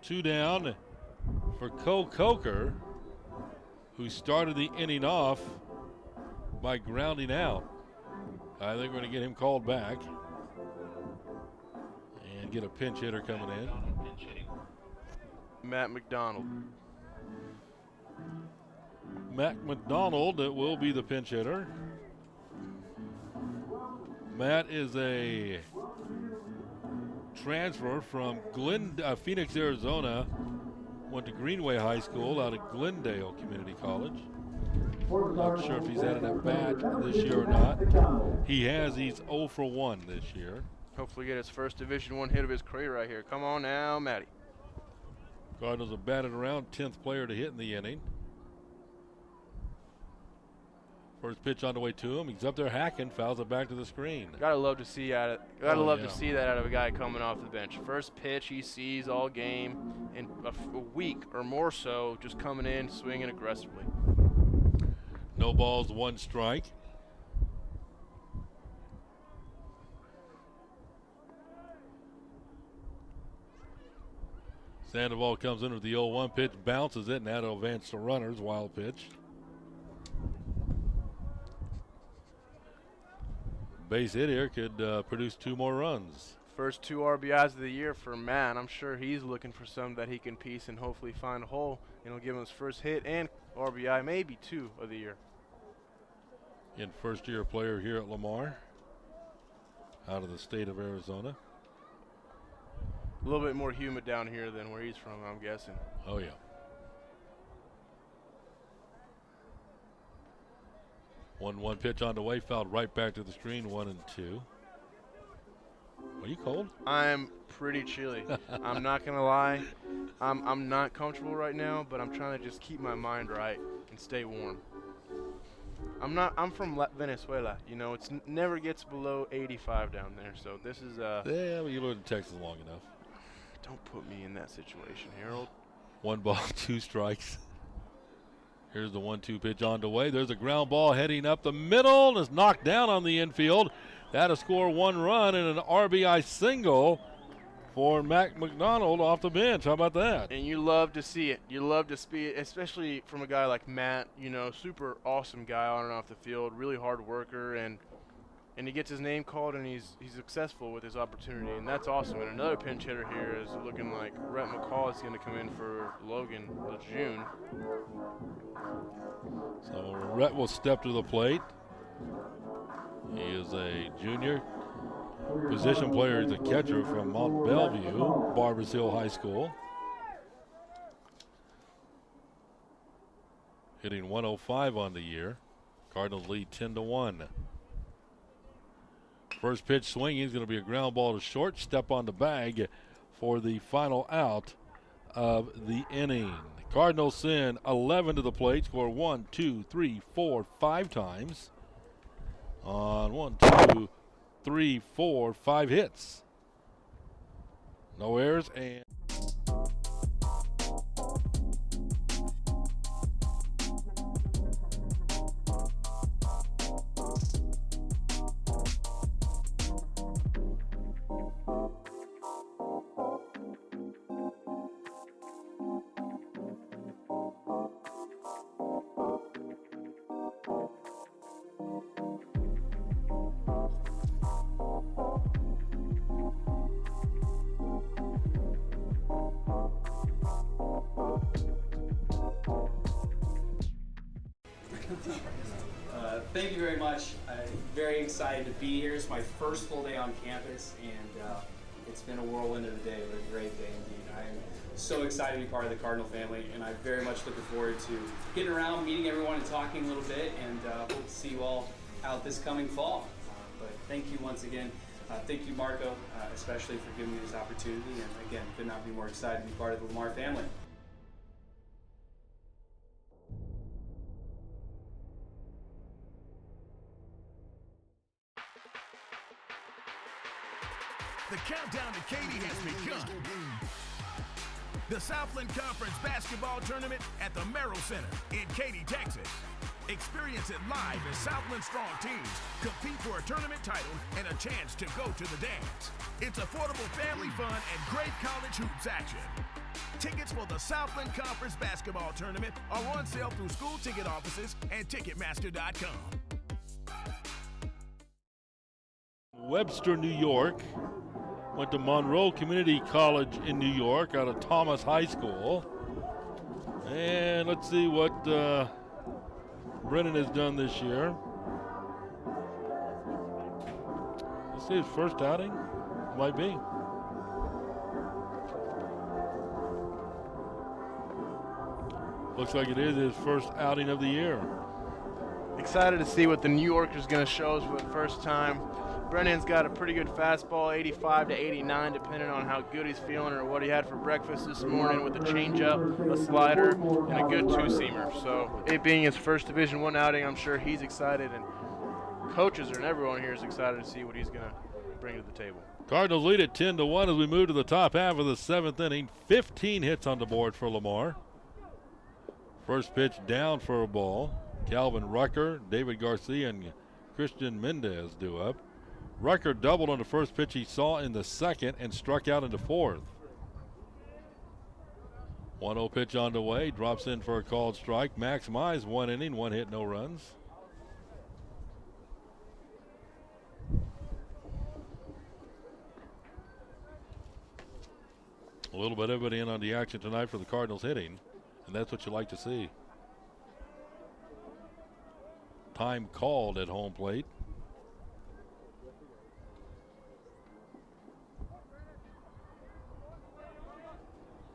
2 down for Cole Coker, who started the inning off by grounding out. I think we're going to get him called back and get a pinch hitter coming in. Matt McDonald. Matt McDonald will be the pinch hitter. Matt is a transfer from Phoenix, Arizona. Went to Greenway High School out of Glendale Community College. Not sure if he's had an at-bat this year or not. He has. He's 0 for 1 this year. Hopefully get his first Division I hit of his career right here. Come on now, Matty. Cardinals have batted around, 10th player to hit in the inning. First pitch on the way to him. He's up there hacking, fouls it back to the screen. Gotta love to see to see that out of a guy coming off the bench. First pitch he sees all game, in a week or more so, just coming in, swinging aggressively. No balls, 1 strike. Sandoval comes in with the 0-1 pitch, bounces it, and that'll advance to runners. Wild pitch. Base hit here could produce 2 more runs. First 2 RBIs of the year for Matt. I'm sure he's looking for some that he can piece and hopefully find a hole. And he'll give him his first hit and RBI, maybe 2 of the year. In first-year player here at Lamar, out of the state of Arizona. A little bit more humid down here than where he's from, I'm guessing. Oh, yeah. 1-1 pitch on the way, fouled right back to the screen, 1-2. Are you cold? I'm pretty chilly. I'm not gonna lie. I'm not comfortable right now, but I'm trying to just keep my mind right and stay warm. I'm from Venezuela. You know, it's never gets below 85 down there. So this is Yeah, but you lived in Texas long enough. Don't put me in that situation, Harold. 1 ball, 2 strikes. Here's the 1-2 pitch on the way. There's a ground ball heading up the middle and is knocked down on the infield. That'll score 1 run and an RBI single for Mac McDonald off the bench. How about that? And you love to see it. You love to see it, especially from a guy like Matt. You know, super awesome guy on and off the field, really hard worker, and he gets his name called, and he's successful with his opportunity, and that's awesome. And another pinch hitter here is looking like Rhett McCall is going to come in for Logan Lejeune. So Rhett will step to the plate. He is a junior position player. He's a catcher from Mount Bellevue, Barbers Hill High School. Hitting 105 on the year. Cardinals lead 10-1. First pitch swinging is going to be a ground ball to short. Step on the bag for the final out of the inning. The Cardinals send 11 to the plate. Score 1, 2, 3, 4, 5 times. On 1, 2, 3, 4, 5 hits. No errors and. Thank you very much. I'm very excited to be here. It's my first full day on campus, and it's been a whirlwind of a day, but a great day indeed. I am so excited to be part of the Cardinal family, and I'm very much looking forward to getting around, meeting everyone, and talking a little bit, and hope to see you all out this coming fall. But thank you once again. Thank you, Marco, especially for giving me this opportunity, and again, could not be more excited to be part of the Lamar family. The countdown to Katy has begun. The Southland Conference Basketball Tournament at the Merrill Center in Katy, Texas. Experience it live as Southland strong teams compete for a tournament title and a chance to go to the dance. It's affordable family fun and great college hoops action. Tickets for the Southland Conference Basketball Tournament are on sale through school ticket offices and Ticketmaster.com. Webster, New York. Went to Monroe Community College in New York out of Thomas High School. And let's see what Brennan has done this year. Let's see his first outing. Might be. Looks like it is his first outing of the year. Excited to see what the New Yorker's going to show us for the first time. Brennan's got a pretty good fastball, 85 to 89, depending on how good he's feeling or what he had for breakfast this morning, with a changeup, a slider, and a good two-seamer. So it being his first Division I outing, I'm sure he's excited, and coaches and everyone here is excited to see what he's going to bring to the table. Cardinals lead at 10-1 as we move to the top half of the 7th inning. 15 hits on the board for Lamar. First pitch down for a ball. Calvin Rucker, David Garcia, and Christian Mendez due up. Rucker doubled on the first pitch he saw in the second and struck out in the fourth. 1-0 pitch on the way, drops in for a called strike. Max Mize, 1 inning, 1 hit, no runs. A little bit of everybody in on the action tonight for the Cardinals hitting, and that's what you like to see. Time called at home plate.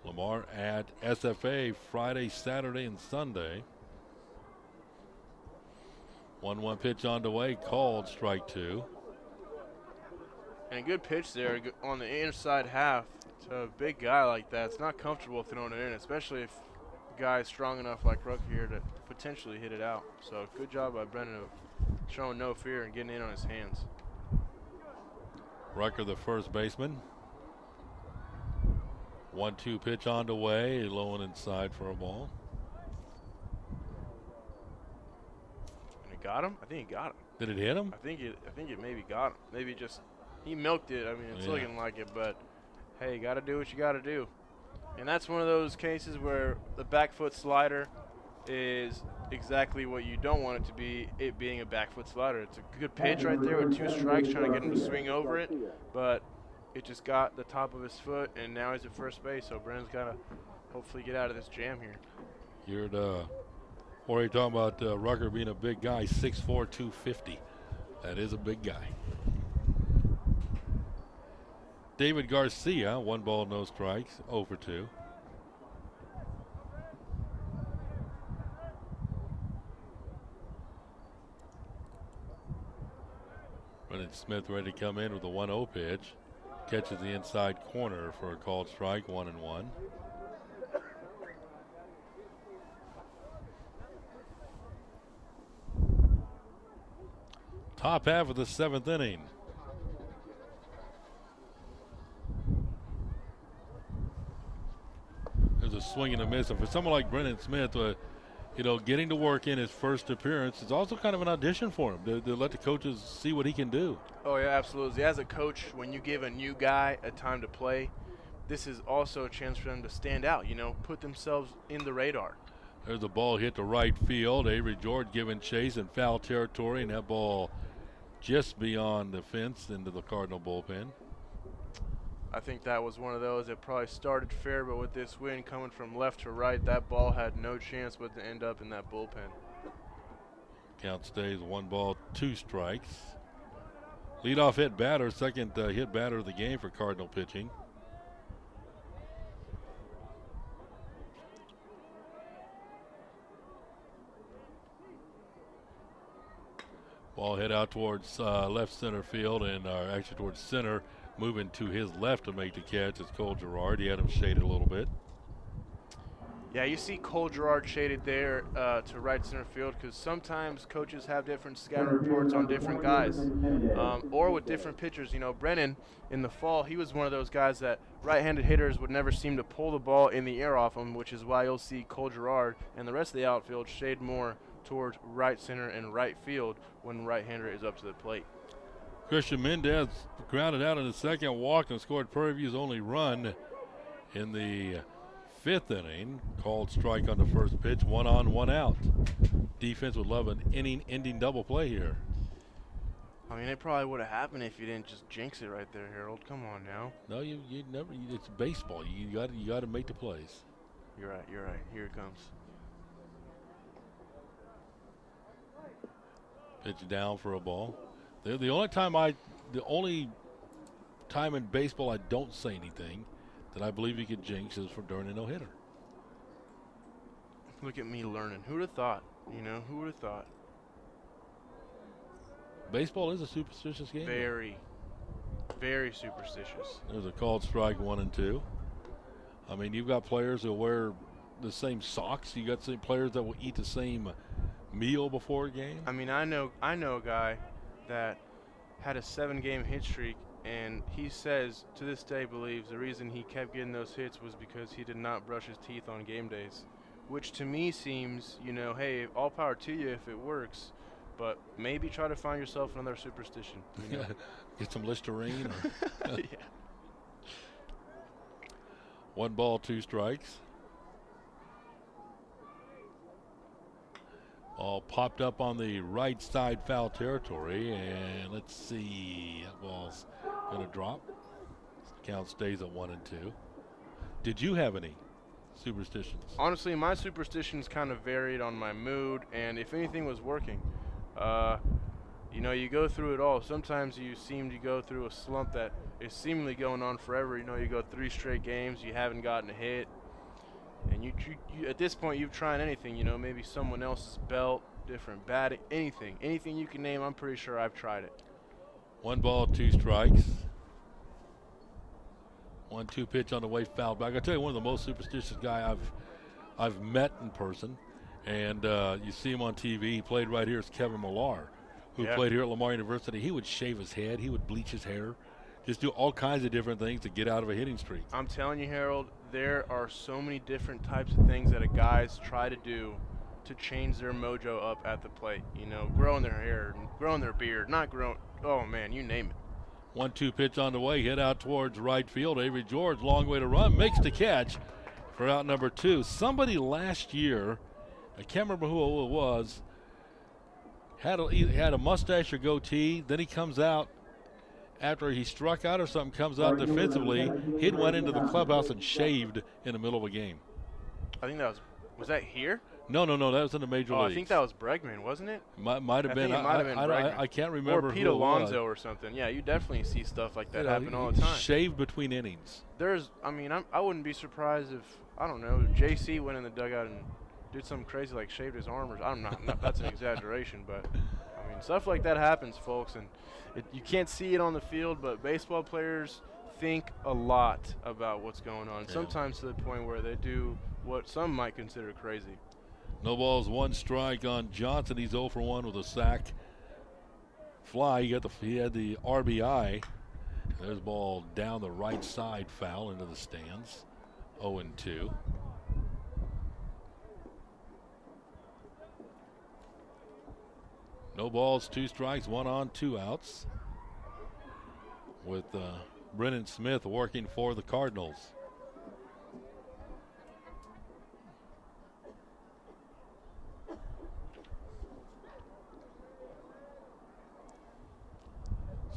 Lamar at SFA Friday, Saturday, and Sunday. 1-1 pitch on the way, called strike 2. And a good pitch there on the inside half to a big guy like that. It's not comfortable throwing it in, especially if the guy is strong enough like Rucker here to potentially hit it out. So good job by Brennan of showing no fear and getting in on his hands. Rucker, the first baseman. 1-2 pitch on the way, low and inside for a ball. And it got him? I think he got him. Did it hit him? I think it maybe got him. Maybe just he milked it. I mean, it's looking like it, but hey, you got to do what you got to do. And that's one of those cases where the back foot slider is exactly what you don't want it to be, it being a back foot slider. It's a good pitch right there with 2 strikes, trying to get him to swing over it, but it just got the top of his foot, and now he's at first base, so Brennan's got to hopefully get out of this jam here. You're already talking about Rucker being a big guy, 6'4", 250. That is a big guy. David Garcia, 1 ball, no strikes, 0 for 2. Brennan Smith ready to come in with a 1-0 pitch. Catches the inside corner for a called strike, 1-1. Top half of the 7th inning. There's a swing and a miss. And for someone like Brennan Smith, getting to work in his first appearance is also kind of an audition for him to let the coaches see what he can do. Oh, yeah, absolutely. As a coach, when you give a new guy a time to play, this is also a chance for them to stand out, put themselves in the radar. There's a ball hit to right field. Avery George giving chase in foul territory, and that ball just beyond the fence into the Cardinal bullpen. I think that was one of those that probably started fair, but with this wind coming from left to right, that ball had no chance but to end up in that bullpen. Count stays 1 ball, 2 strikes. Leadoff hit batter, second hit batter of the game for Cardinal pitching. Ball hit out towards left center field, and actually towards center. Moving to his left to make the catch is Cole Girard. He had him shaded a little bit. Yeah, you see Cole Girard shaded there to right center field because sometimes coaches have different scouting reports on different guys or with different pitchers. Brennan, in the fall, he was one of those guys that right-handed hitters would never seem to pull the ball in the air off him, which is why you'll see Cole Girard and the rest of the outfield shade more towards right center and right field when right-hander is up to the plate. Christian Mendez grounded out in the second, walked, and scored Prairie View's only run in the 5th inning. Called strike on the first pitch, 1 on, 1 out. Defense would love an inning-ending double play here. I mean, it probably would have happened if you didn't just jinx it right there, Harold. Come on now. No, you never. It's baseball. You got to make the plays. You're right. Here it comes. Pitch down for a ball. The only time in baseball I don't say anything that I believe you could jinx is for during a no-hitter. Look at me learning. Who'd have thought? Who would have thought? Baseball is a superstitious game. Very, very superstitious. There's a called strike, 1 and 2. I mean, you've got players that wear the same socks. You got some players that will eat the same meal before a game. I mean, I know a guy that had a 7-game hit streak, and he says to this day believes the reason he kept getting those hits was because he did not brush his teeth on game days, which to me seems, hey, all power to you if it works, but maybe try to find yourself another superstition. Get some Listerine. Yeah. 1 ball, 2 strikes. All popped up on the right side foul territory, and let's see, that ball's going to drop. Count stays at 1 and 2. Did you have any superstitions? Honestly, my superstitions kind of varied on my mood, and if anything was working. You go through it all. Sometimes you seem to go through a slump that is seemingly going on forever. You go 3 straight games, you haven't gotten a hit. And you at this point, you've tried anything, maybe someone else's belt, different batting, anything you can name. I'm pretty sure I've tried it. 1 ball, 2 strikes. 1-2 pitch on the way, foul back. I tell you, one of the most superstitious guy I've met in person, and you see him on TV. He played right here. It's Kevin Millar, who played here at Lamar University. He would shave his head. He would bleach his hair. Just do all kinds of different things to get out of a hitting streak. I'm telling you, Harold, there are so many different types of things that guys try to do to change their mojo up at the plate. You know, growing their hair, growing their beard, not growing, oh man, you name it. 1-2 pitch on the way, hit out towards right field. Avery George, long way to run, makes the catch for out number 2. Somebody last year, I can't remember who it was, had a mustache or goatee. Then he comes out after he struck out or something, comes out defensively. He went into the clubhouse and shaved in the middle of a game. I think that was that here? No, that was in the major leagues. I think that was Bregman, wasn't it? Might have been. I can't remember. Or Pete Alonso or something. Yeah, you definitely see stuff like that happen all the time. Shaved between innings. I wouldn't be surprised if, I don't know, JC went in the dugout and did something crazy like shaved his arm. I'm not that's an exaggeration, but I mean, stuff like that happens, folks, and you can't see it on the field, but baseball players think a lot about what's going on, sometimes to the point where they do what some might consider crazy. No balls, 1 strike on Johnson. He's 0 for 1 with a sack fly. He had the RBI. There's a ball down the right side, foul into the stands. 0-2. No balls, 2 strikes, 1 on, 2 outs. With Brennan Smith working for the Cardinals.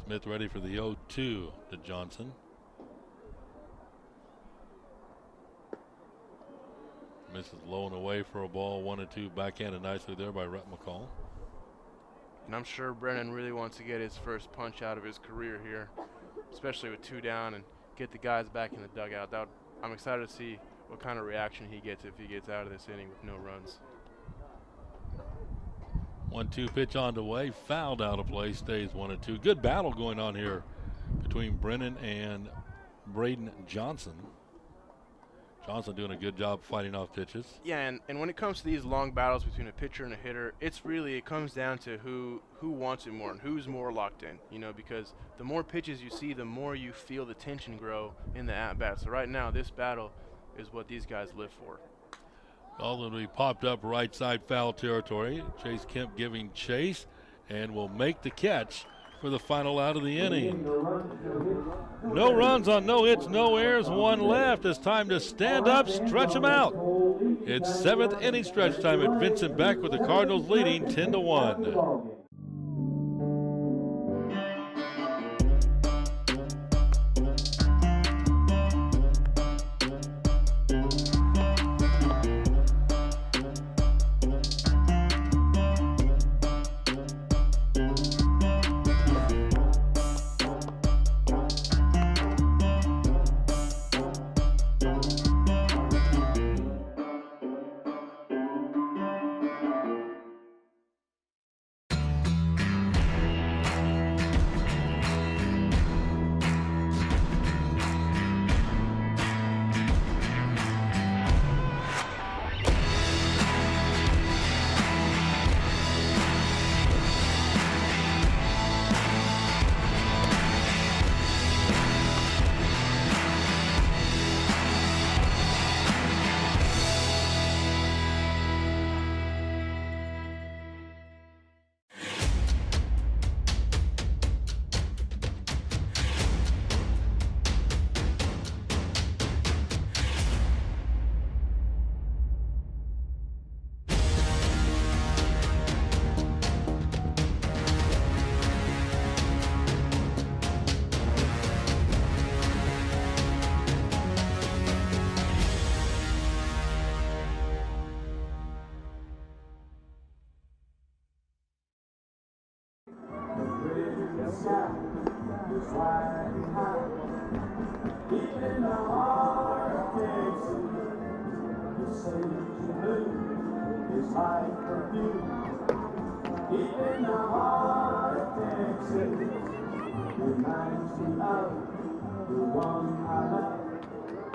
Smith ready for the 0-2 to Johnson. Misses low and away for a ball, 1-2. Backhanded nicely there by Rhett McCall. And I'm sure Brennan really wants to get his first punch out of his career here, especially with 2 down, and get the guys back in the dugout. I'm excited to see what kind of reaction he gets if he gets out of this inning with no runs. 1-2 pitch on the way, fouled out of play, stays 1-2. Good battle going on here between Brennan and Braden Johnson. Johnson doing a good job fighting off pitches. Yeah, and when it comes to these long battles between a pitcher and a hitter, it comes down to who wants it more and who's more locked in, you know, because the more pitches you see, the more you feel the tension grow in the at-bat. So right now, this battle is what these guys live for. Ball will be popped up right side foul territory. Chase Kemp giving chase and will make the catch for the final out of the inning. No runs on no hits, no errors, 1 left. It's time to stand up, stretch them out. It's 7th inning stretch time at Vincent Beck with the Cardinals leading 10-1.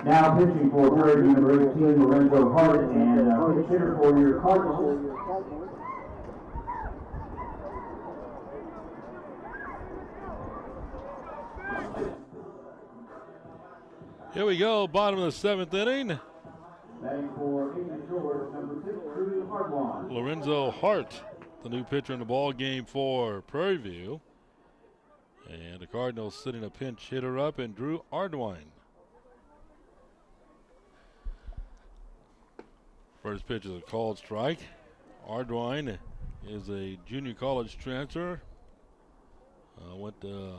Now pitching for Prairie, number 18, Lorenzo Hart, and pinch hitter for your Cardinals. Here we go, bottom of the 7th inning. Batting for George, number 6, Drew Hardwine. Lorenzo Hart, the new pitcher in the ball game for Prairie View. And the Cardinals sitting a pinch hitter up and Drew Hardwine. First pitch is a called strike. Hardwine is a junior college transfer. Went to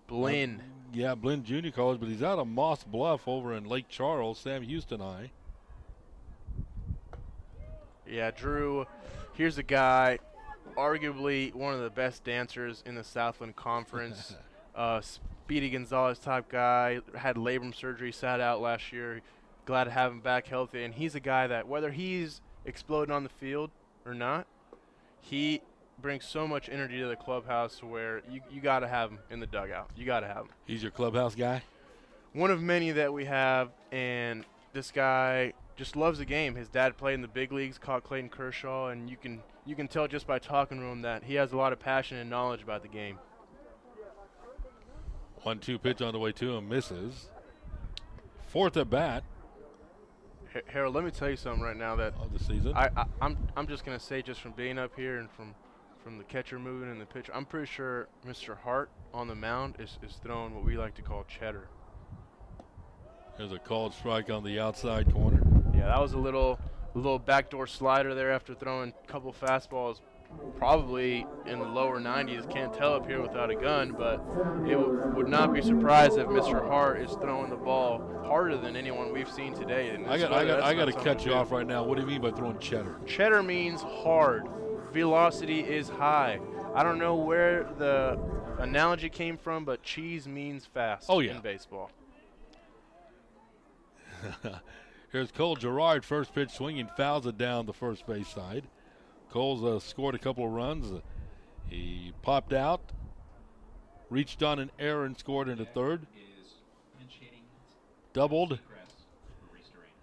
Blinn. Blinn Junior College, but he's out of Moss Bluff over in Lake Charles, Sam Houston High. Yeah, Drew, here's a guy, arguably one of the best dancers in the Southland Conference. Speedy Gonzalez type guy, had labrum surgery, sat out last year. Glad to have him back healthy. And he's a guy that whether he's exploding on the field or not, he brings so much energy to the clubhouse where you got to have him in the dugout. You got to have him. He's your clubhouse guy? One of many that we have, and this guy just loves the game. His dad played in the big leagues, caught Clayton Kershaw, and you can tell just by talking to him that he has a lot of passion and knowledge about the game. 1-2 pitch on the way to him, misses. Fourth at bat. Harold, let me tell you something right now that of the season. I'm just gonna say, just from being up here and from the catcher moving and the pitcher, I'm pretty sure Mr. Hart on the mound is throwing what we like to call cheddar. There's a called strike on the outside corner. Yeah, that was a little backdoor slider there after throwing a couple fastballs, probably in the lower 90s. Can't tell up here without a gun, but it would not be surprised if Mr. Hart is throwing the ball harder than anyone we've seen today. And I got to cut you off right now. What do you mean by throwing cheddar? Cheddar means hard. Velocity is high. I don't know where the analogy came from, but cheese means fast in baseball. Here's Cole Gerard, first pitch swinging, fouls it down the first base side. Cole's scored a couple of runs. He popped out, reached on an error and scored into third. Doubled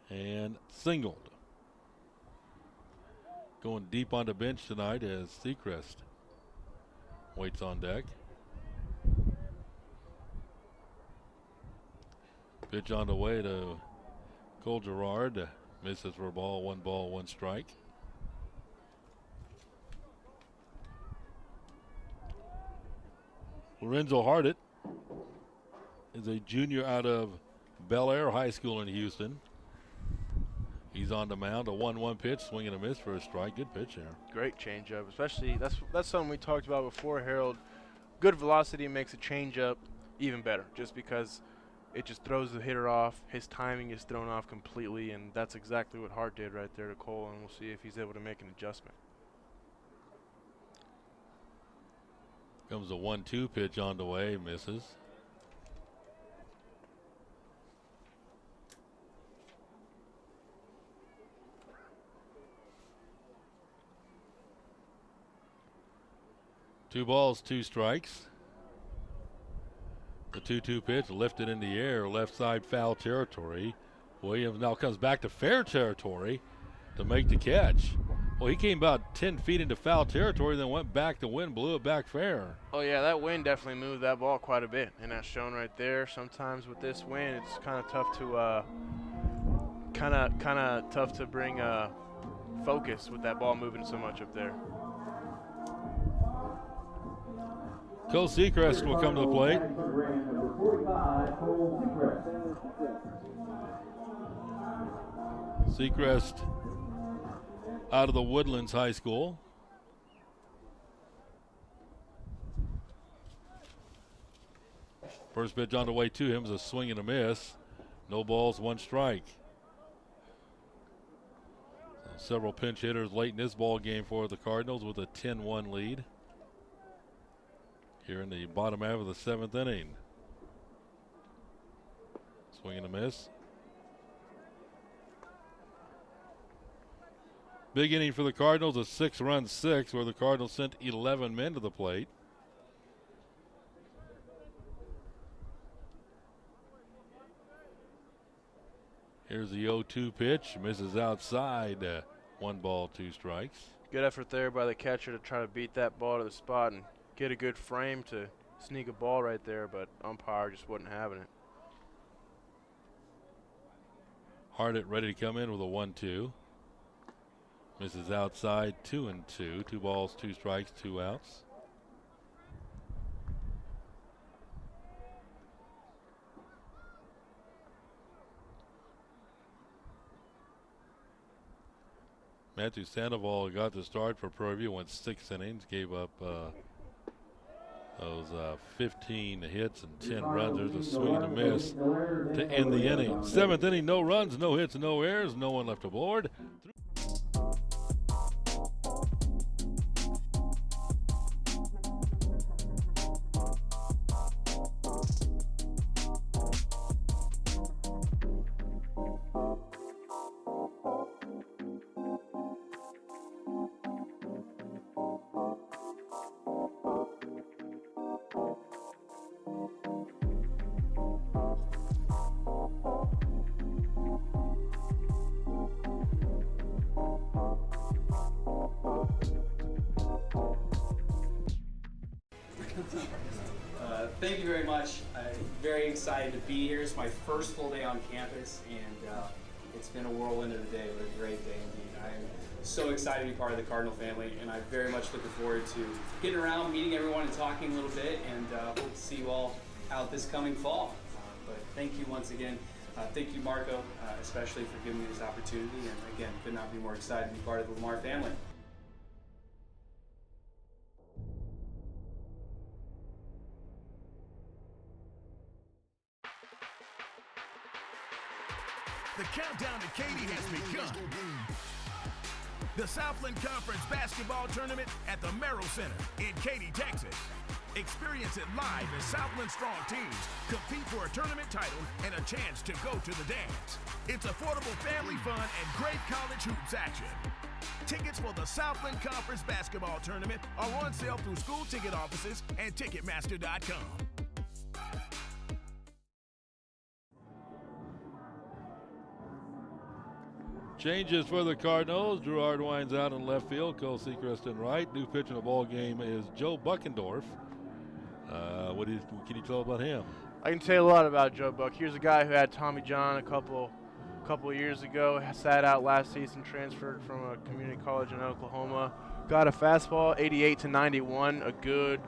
and singled. Going deep on the bench tonight as Seacrest waits on deck. Pitch on the way to Cole Gerard. Misses for a ball, 1 strike. Lorenzo Hart is a junior out of Bel Air High School in Houston. He's on the mound, a 1-1 pitch, swing and a miss for a strike. Good pitch there. Great changeup, especially that's something we talked about before, Harold. Good velocity makes a changeup even better, just because it just throws the hitter off. His timing is thrown off completely, and that's exactly what Hart did right there to Cole, and we'll see if he's able to make an adjustment. Comes a 1-2 pitch on the way, misses. Two balls, 2 strikes. The 2-2 pitch lifted in the air, left side foul territory. Williams now comes back to fair territory to make the catch. Well, he came about 10 feet into foul territory, then went back. The wind blew it back fair. Oh, yeah, that wind definitely moved that ball quite a bit, and that's shown right there. Sometimes with this wind, it's kind of tough to bring focus with that ball moving so much up there. Cole Seacrest will come to the plate. Seacrest out of the Woodlands High School. First pitch on the way to him is a swing and a miss. No balls, 1 strike. Several pinch hitters late in this ball game for the Cardinals with a 10-1 lead here in the bottom half of the 7th inning. Swing and a miss. Big inning for the Cardinals, a 6-run 6, where the Cardinals sent 11 men to the plate. Here's the 0-2 pitch. Misses outside. 1 ball, 2 strikes. Good effort there by the catcher to try to beat that ball to the spot and get a good frame to sneak a ball right there, but umpire just wasn't having it. Hardit ready to come in with a 1-2. Misses outside, 2-2. 2 balls, 2 strikes, 2 outs. Matthew Sandoval got the start for Prairie, went 6 innings, gave up those 15 hits and 10 runs. There's a swing and a miss to end the inning. 7th inning, no runs, no hits, no errors, no one left aboard. Thank you very much. I'm very excited to be here. It's my first full day on campus, and it's been a whirlwind of a day. What a great day indeed. I am so excited to be part of the Cardinal family, and I'm very much looking forward to getting around, meeting everyone, and talking a little bit, and hope to see you all out this coming fall. But thank you once again. Thank you, Marco, especially for giving me this opportunity, and again, could not be more excited to be part of the Lamar family. The countdown to Katy has begun. The Southland Conference basketball tournament at the Merrill Center in Katy, Texas. Experience it live as Southland strong teams compete for a tournament title and a chance to go to the dance. It's affordable family fun and great college hoops action. Tickets for the Southland Conference basketball tournament are on sale through school ticket offices and Ticketmaster.com. Changes for the Cardinals. Drew Hardwine's out in left field. Cole Sechrist in right. New pitch in the ball game is Joe Buckendorf. What can you tell about him? I can tell you a lot about Joe Buck. Here's a guy who had Tommy John a couple of years ago. Sat out last season. Transferred from a community college in Oklahoma. Got a fastball, 88 to 91. A good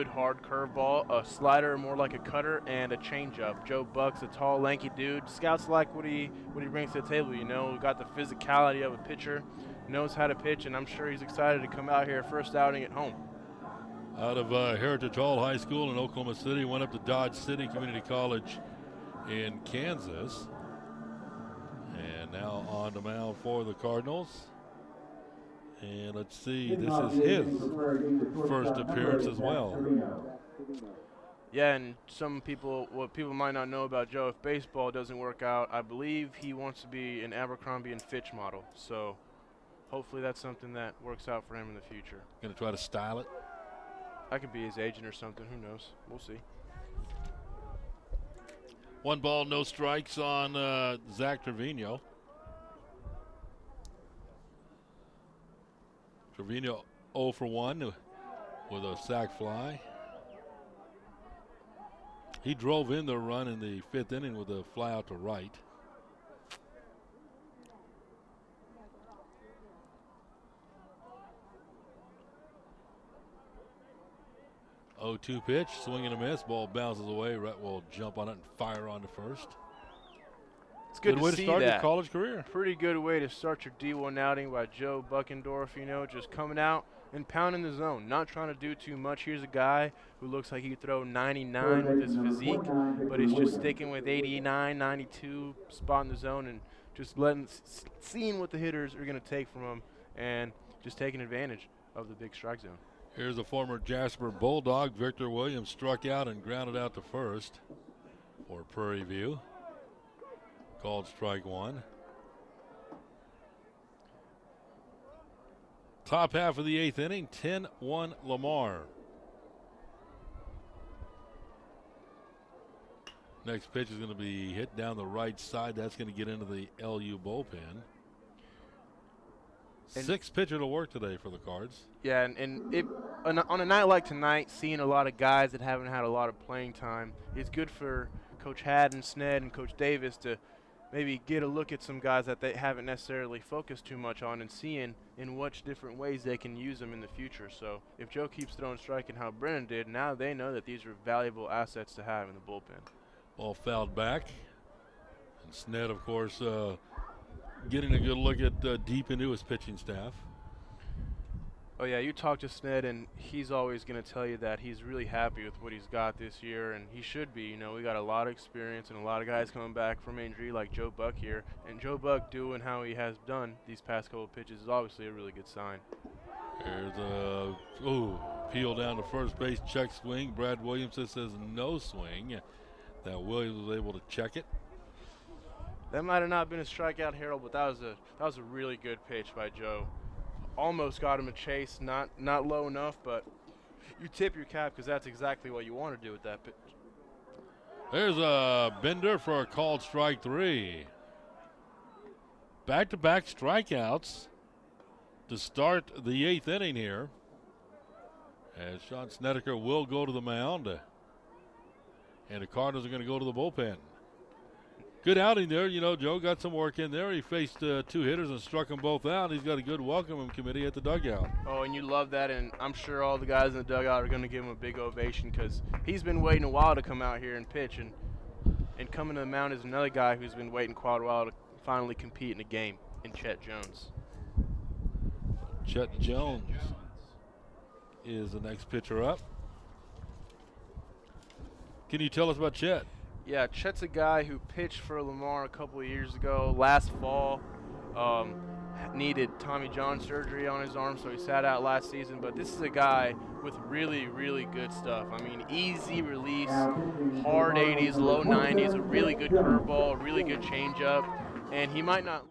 hard curveball, a slider more like a cutter, and a changeup. Joe Buck's a tall, lanky dude. Scouts like what he brings to the table. You know, got the physicality of a pitcher, knows how to pitch, and I'm sure he's excited to come out here first outing at home. Out of Heritage Hall High School in Oklahoma City, went up to Dodge City Community College in Kansas, and now on the mound for the Cardinals. And let's see, this is his first appearance as well. Yeah, and what people might not know about Joe, if baseball doesn't work out, I believe he wants to be an Abercrombie & Fitch model. So hopefully that's something that works out for him in the future. Going to try to style it? I could be his agent or something. Who knows? We'll see. 1 ball, no strikes on Zach Trevino. Trevino 0 for 1 with a sac fly. He drove in the run in the 5th inning with a fly out to right. Oh, 2 pitch, swing and a miss. Ball bounces away. Rhett will jump on it and fire on to first. It's good way to to see start that. your college career. Pretty good way to start your D1 outing by Joe Buckendorf, you know, just coming out and pounding the zone, not trying to do too much. Here's a guy who looks like he could throw 99 with his physique, but he's just sticking with 89, 92, spot in the zone and just seeing what the hitters are going to take from him and just taking advantage of the big strike zone. Here's a former Jasper Bulldog, Victor Williams, struck out and grounded out to first for Prairie View. Called strike 1. Top half of the 8th inning, 10-1 Lamar. Next pitch is going to be hit down the right side. That's going to get into the LU bullpen. And 6th pitcher to work today for the Cards. Yeah, on a night like tonight, seeing a lot of guys that haven't had a lot of playing time, it's good for Coach Haddon, Sned, and Coach Davis to maybe get a look at some guys that they haven't necessarily focused too much on and seeing in which different ways they can use them in the future. So if Joe keeps throwing striking how Brennan did, now they know that these are valuable assets to have in the bullpen. Ball fouled back. And Sned, of course, getting a good look at deep into his pitching staff. Oh, yeah, you talk to Sned, and he's always going to tell you that he's really happy with what he's got this year, and he should be. You know, we got a lot of experience and a lot of guys coming back from injury like Joe Buck here. And Joe Buck doing how he has done these past couple of pitches is obviously a really good sign. There's a peel down to first base, check swing. Brad Williamson says no swing. That Williams was able to check it. That might have not been a strikeout, Harold, but that was a really good pitch by Joe. Almost got him a chase, not low enough, but you tip your cap because that's exactly what you want to do with that pitch. There's a bender for a called strike 3. Back-to-back strikeouts to start the 8th inning here. As Sean Snedeker will go to the mound. And the Cardinals are going to go to the bullpen. Good outing there. You know, Joe got some work in there. He faced 2 hitters and struck them both out. He's got a good welcome committee at the dugout. Oh, and you love that, and I'm sure all the guys in the dugout are going to give him a big ovation because he's been waiting a while to come out here and pitch, and coming to the mound is another guy who's been waiting quite a while to finally compete in a game, in Chet Jones. Chet Jones is the next pitcher up. Can you tell us about Chet? Yeah, Chet's a guy who pitched for Lamar a couple of years ago. Last fall, needed Tommy John surgery on his arm, so he sat out last season. But this is a guy with really, really good stuff. I mean, easy release, hard 80s, low 90s, a really good curveball, a really good changeup, and he might not.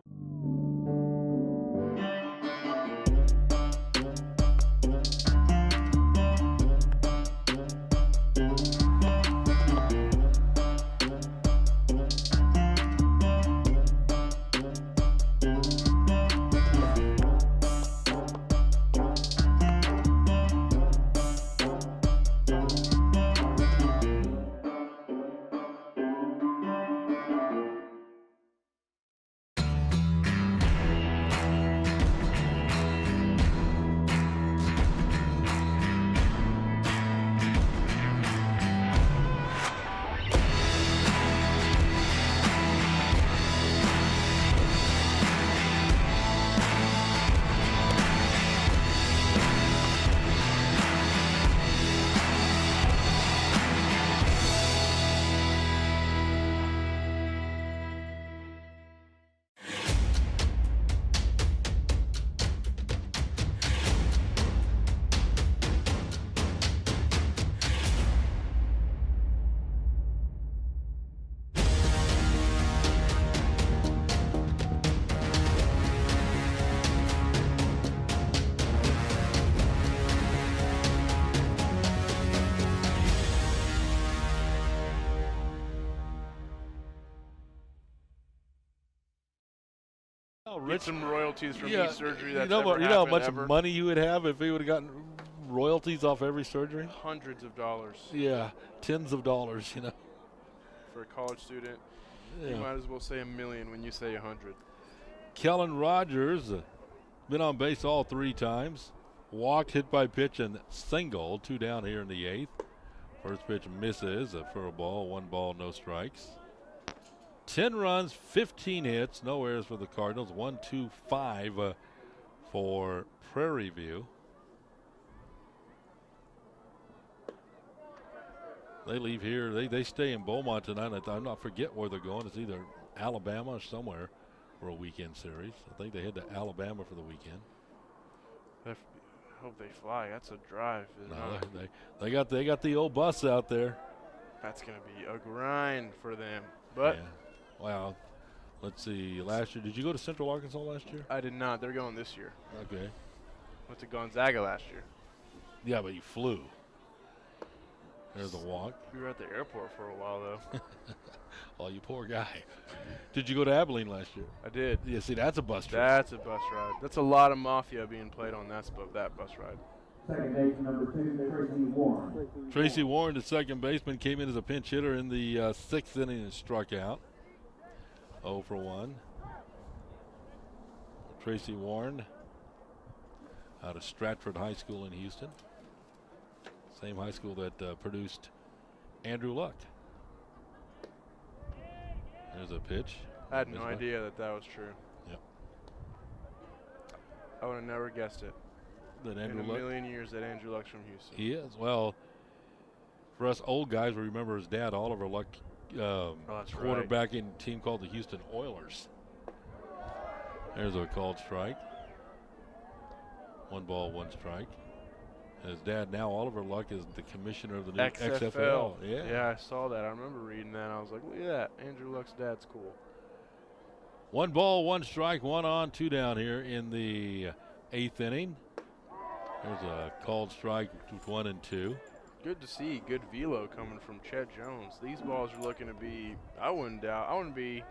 Get some royalties from each surgery that's ever happened. You know how much ever? money you would have if he would have gotten royalties off every surgery? Hundreds of dollars. Yeah, tens of dollars, you know. For a college student, yeah. You might as well say $1 million when you say 100. Kellen Rogers, been on base all 3 times. Walked, hit by pitch, and single. 2 down here in the 8th. First pitch misses for a ball. 1 ball, no strikes. 10 runs, 15 hits, no errors for the Cardinals. 1-2-5 for Prairie View. They leave here. They stay in Beaumont tonight. I'm not forget where they're going. It's either Alabama or somewhere for a weekend series. I think they head to Alabama for the weekend. I hope they fly. That's a drive. No, they got the old bus out there. That's gonna be a grind for them. But. Yeah. Wow. Let's see. Last year, did you go to Central Arkansas last year? I did not. They're going this year. Okay. Went to Gonzaga last year. Yeah, but you flew. There's a walk. We were at the airport for a while, though. Oh, you poor guy. Did you go to Abilene last year? I did. Yeah, see, that's a bus trip. That's a bus ride. That's a lot of mafia being played on that bus ride. Second baseman number 2, Tracy Warren. Tracy Warren, the second baseman, came in as a pinch hitter in the 6th inning and struck out. 0 for 1. Tracy Warren out of Stratford High School in Houston. Same high school that produced Andrew Luck. There's a pitch. I had no idea that was true. Yep. I would have never guessed it. That Andrew in a Luck, million years that Andrew Luck's from Houston. he is. Well, for us old guys, we remember his dad, Oliver Luck, quarterback in a team called the Houston Oilers. There's a called strike. 1 ball, 1 strike. And his dad now, Oliver Luck, is the commissioner of the new XFL. Yeah, I saw that. I remember reading that. I was like, look at that. Andrew Luck's dad's cool. 1 ball, 1 strike, 1 on, 2 down here in the 8th inning. There's a called strike with 1 and 2. Good to see good velo coming from Chet Jones. These balls are looking to be, I wouldn't be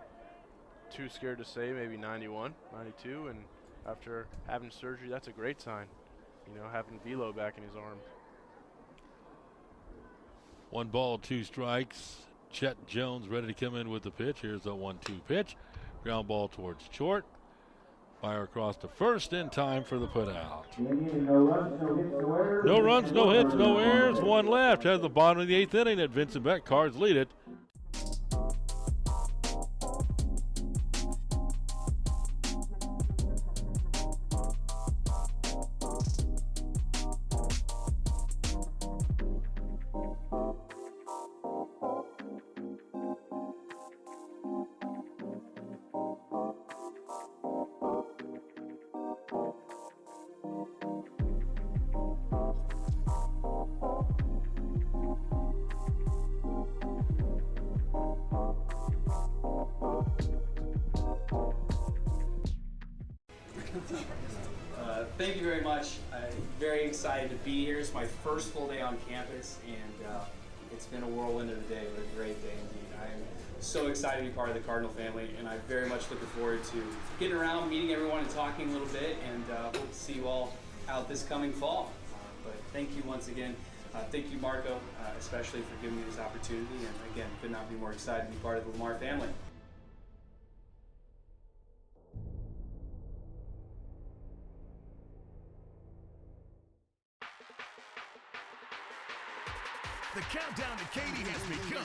too scared to say maybe 91, 92, and after having surgery, that's a great sign. You know, having velo back in his arm. 1 ball, 2 strikes. Chet Jones ready to come in with the pitch. Here's a 1-2 pitch. Ground ball towards short. Fire across to first in time for the putout. No runs, no hits, no errors. 1 left. Has the bottom of the 8th inning at Vincent Beck. Cards lead it. Thank you very much. I'm very excited to be here. It's my first full day on campus, and it's been a whirlwind of a day, but a great day indeed. I am so excited to be part of the Cardinal family, and I'm very much looking forward to getting around, meeting everyone, and talking a little bit, and hope to see you all out this coming fall. But thank you once again. Thank you, Marco, especially for giving me this opportunity, and again, could not be more excited to be part of the Lamar family. The countdown to Katy has begun.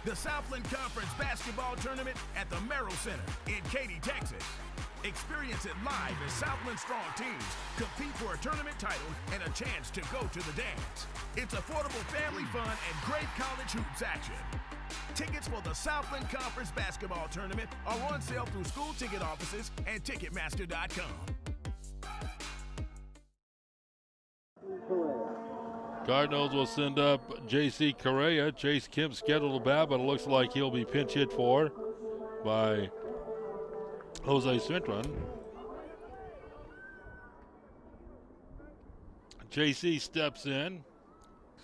The Southland Conference basketball tournament at the Merrill Center in Katy, Texas. Experience it live as Southland strong teams compete for a tournament title and a chance to go to the dance. It's affordable family fun and great college hoops action. Tickets for the Southland Conference basketball tournament are on sale through school ticket offices and Ticketmaster.com. Cardinals will send up J.C. Correa. Chase Kemp scheduled to bat, but it looks like he'll be pinch hit for by Jose Cintron. J.C. steps in,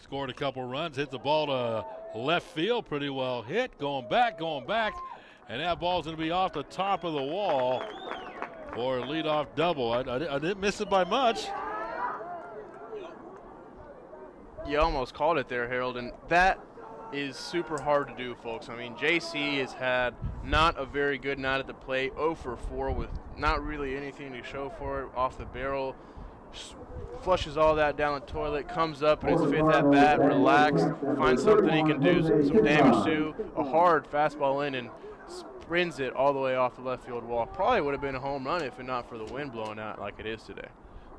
scored a couple runs, hit the ball to left field, pretty well hit, going back, and that ball's going to be off the top of the wall for a leadoff double. I didn't miss it by much. You almost called it there, Harold, and that is super hard to do, folks. I mean, JC has had not a very good night at the plate, 0 for 4 with not really anything to show for it, off the barrel, flushes all that down the toilet, comes up in his 5th at bat, relaxed, finds something he can do some damage to, a hard fastball in, and spins it all the way off the left field wall. Probably would have been a home run if not for the wind blowing out like it is today.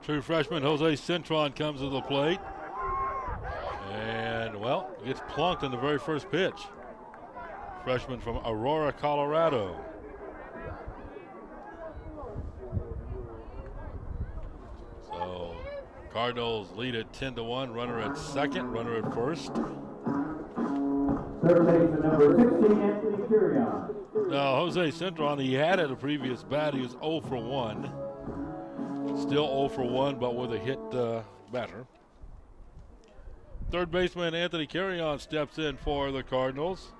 True freshman Jose Cintron comes to the plate. And, well, gets plunked in the very first pitch. Freshman from Aurora, Colorado. So, Cardinals lead at 10-1. Runner at second, runner at first. Third baseman number 16, Anthony Curion. Now, Jose Cintron, he had at a previous bat. He was 0 for 1. Still 0 for 1, but with a hit batter. Third baseman Anthony Carrion steps in for the Cardinals.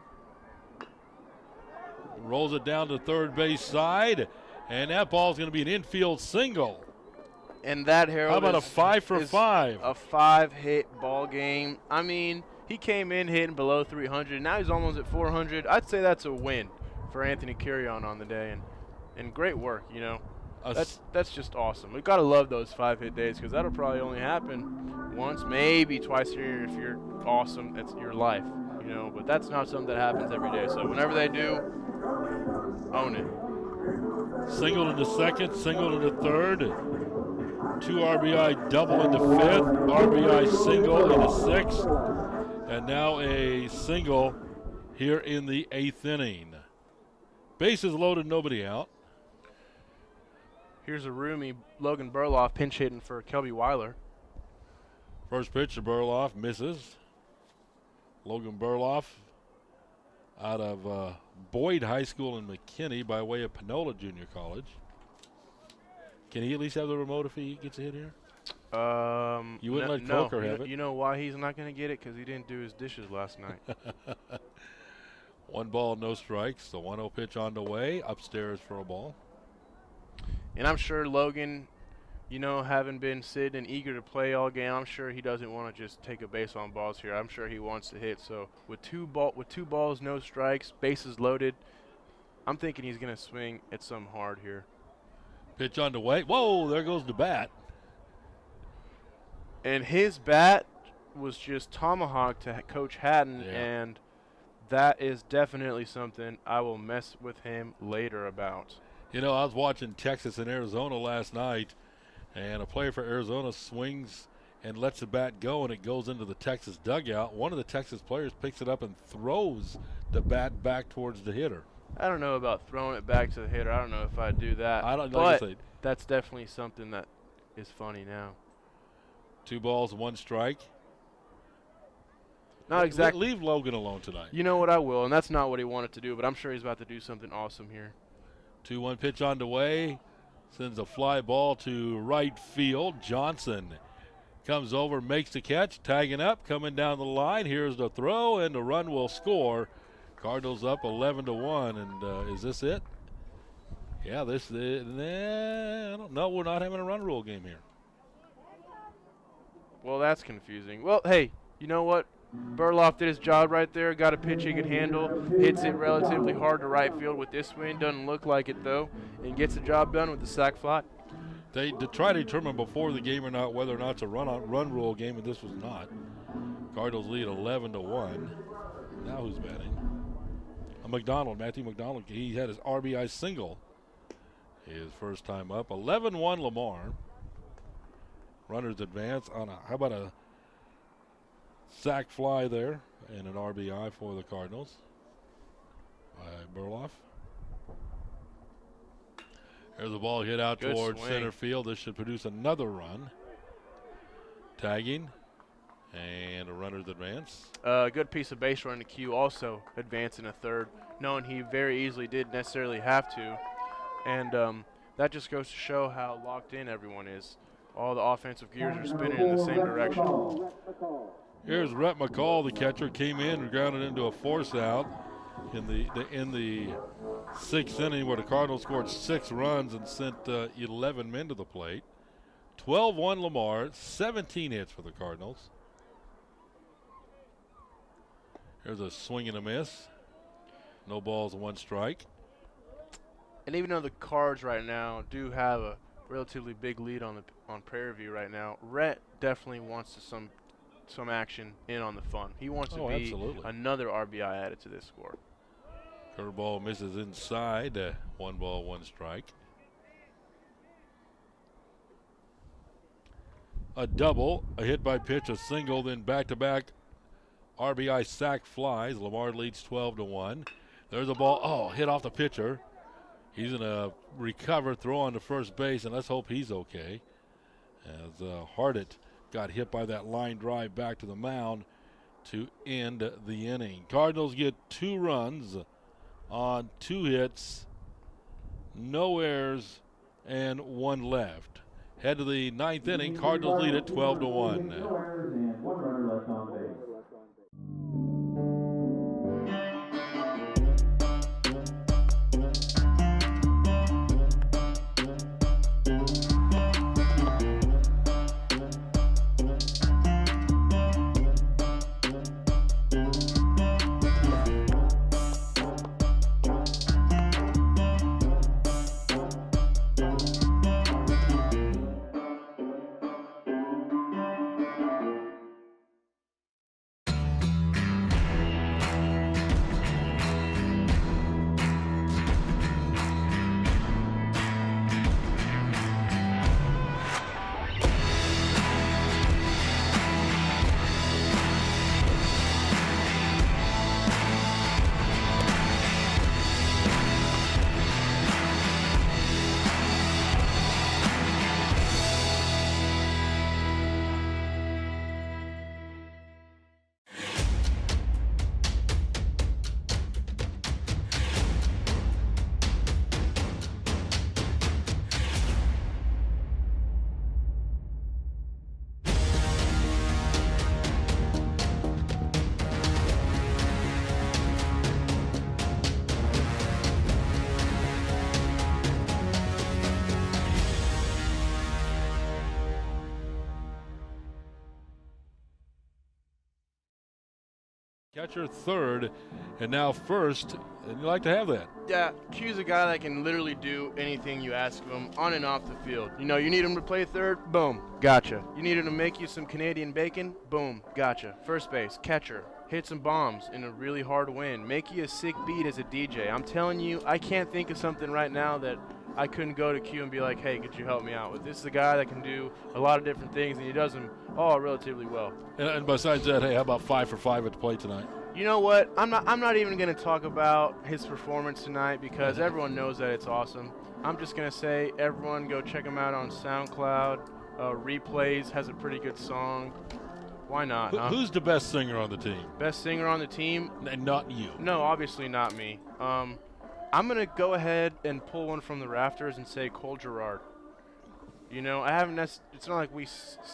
Rolls it down to third base side, and that ball's going to be an infield single. And that, Harold, how about a 5 for 5? A 5-hit ball game. I mean, he came in hitting below 300. Now he's almost at 400. I'd say that's a win for Anthony Carrion on the day, and great work, you know. That's just awesome. We've got to love those 5-hit days because that'll probably only happen once, maybe twice a year if you're awesome. That's your life, you know. But that's not something that happens every day. So whenever they do, own it. Single into second, single into third. 2 RBI double into fifth, RBI single into sixth, and now a single here in the 8th inning. Bases loaded, nobody out. Here's a roomy Logan Burloff pinch hitting for Kelby Weiler. First pitch to Burloff, misses. Logan Burloff out of Boyd High School in McKinney by way of Panola Junior College. Can he at least have the remote if he gets a hit here? You wouldn't let Coker have it. You know why he's not going to get it? Because he didn't do his dishes last night. 1 ball, no strikes. The 1-0 pitch on the way. Upstairs for a ball. And I'm sure Logan, you know, having been sitting and eager to play all game, I'm sure he doesn't want to just take a base on balls here. I'm sure he wants to hit. So with two balls, no strikes, bases loaded, I'm thinking he's going to swing at some hard here. Pitch on the way. Whoa, there goes the bat. And his bat was just tomahawk to Coach Hatton, and that is definitely something I will mess with him later about. You know, I was watching Texas and Arizona last night, and a player for Arizona swings and lets the bat go, and it goes into the Texas dugout. One of the Texas players picks it up and throws the bat back towards the hitter. I don't know about throwing it back to the hitter. I don't know if I'd do that. I don't know. But that's definitely something that is funny now. 2 balls, 1 strike. Not exactly. Leave Logan alone tonight. You know what, I will, and that's not what he wanted to do, but I'm sure he's about to do something awesome here. 2-1 pitch on the way. Sends a fly ball to right field. Johnson comes over, makes the catch, tagging up, coming down the line. Here's the throw, and the run will score. Cardinals up 11-1, and is this it? Yeah, this is. I don't know. We're not having a run rule game here. Well, that's confusing. Well, hey, you know what? Burloff did his job right there. Got a pitch he could handle. Hits it relatively hard to right field with this wind. Doesn't look like it, though. And gets the job done with the sac fly. They try to determine before the game or not whether or not it's a run rule game, and this was not. Cardinals lead 11-1. Now who's batting? Matthew McDonald. He had his RBI single his first time up. 11-1 Lamar. Runners advance on how about a sac fly there and an RBI for the Cardinals by Burloff. There's a ball hit out towards center field. This should produce another run. Tagging and a runner's advance. Good piece of base run to Q, also advancing a third, knowing he very easily didn't necessarily have to. And that just goes to show how locked in everyone is. All the offensive gears are spinning in the same direction. Here's Rhett McCall, the catcher, came in and grounded into a force out in the 6th inning, where the Cardinals scored 6 runs and sent 11 men to the plate. 12-1 Lamar, 17 hits for the Cardinals. Here's a swing and a miss. No balls, 1 strike. And even though the Cards right now do have a relatively big lead on Prairie View right now, Rhett definitely wants some action in on the fun. He wants to be another RBI added to this score. Curveball misses inside. 1 ball, 1 strike. A double, a hit by pitch, a single, then back-to-back RBI sac flies. Lamar leads 12-1. There's a ball, hit off the pitcher. He's going to recover, throw on to first base, and let's hope he's okay. As Hardit got hit by that line drive back to the mound to end the inning. Cardinals get 2 runs on 2 hits, no errors, and 1 left. Head to the ninth inning. Cardinals lead at 12-1. No errors and 1 runner left on base. Catcher third, and now first, and you like to have that. Yeah, Q's a guy that can literally do anything you ask of him on and off the field. You know, you need him to play third, boom, gotcha. You need him to make you some Canadian bacon, boom, gotcha. First base, catcher, hit some bombs in a really hard wind, make you a sick beat as a DJ. I'm telling you, I can't think of something right now that I couldn't go to Q and be like, hey, could you help me out with? This is a guy that can do a lot of different things, and he does them all relatively well. And besides that, hey, how about 5 for 5 at the plate tonight? You know what? I'm not even going to talk about his performance tonight because everyone knows that it's awesome. I'm just going to say everyone go check him out on SoundCloud. Replays has a pretty good song. Why not? Huh? Who's the best singer on the team? Best singer on the team? And not you. No, obviously not me. I'm going to go ahead and pull one from the rafters and say Cole Gerard. You know, it's not like we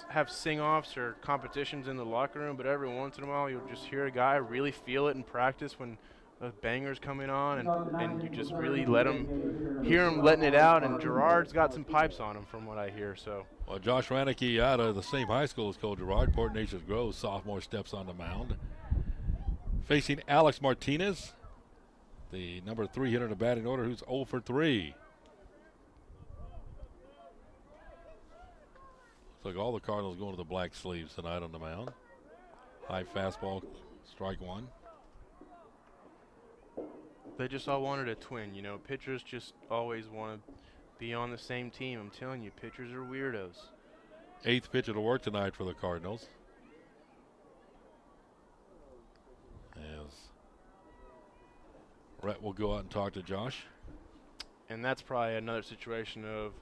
have sing-offs or competitions in the locker room, but every once in a while you'll just hear a guy really feel it in practice when a banger's coming on, and you just really hear him letting it out, and Gerard's got some pipes on him from what I hear. So. Well, Josh Raneke out of the same high school as Cole Gerard, Port Neches Grove, sophomore, steps on the mound. Facing Alex Martinez, the number 3 hitter in the batting order, who's 0 for 3. Looks like all the Cardinals going to the black sleeves tonight on the mound. High fastball, strike one. They just all wanted a twin, you know. Pitchers just always want to be on the same team. I'm telling you, pitchers are weirdos. 8th pitcher to work tonight for the Cardinals. As Rhett will go out and talk to Josh. And that's probably another situation of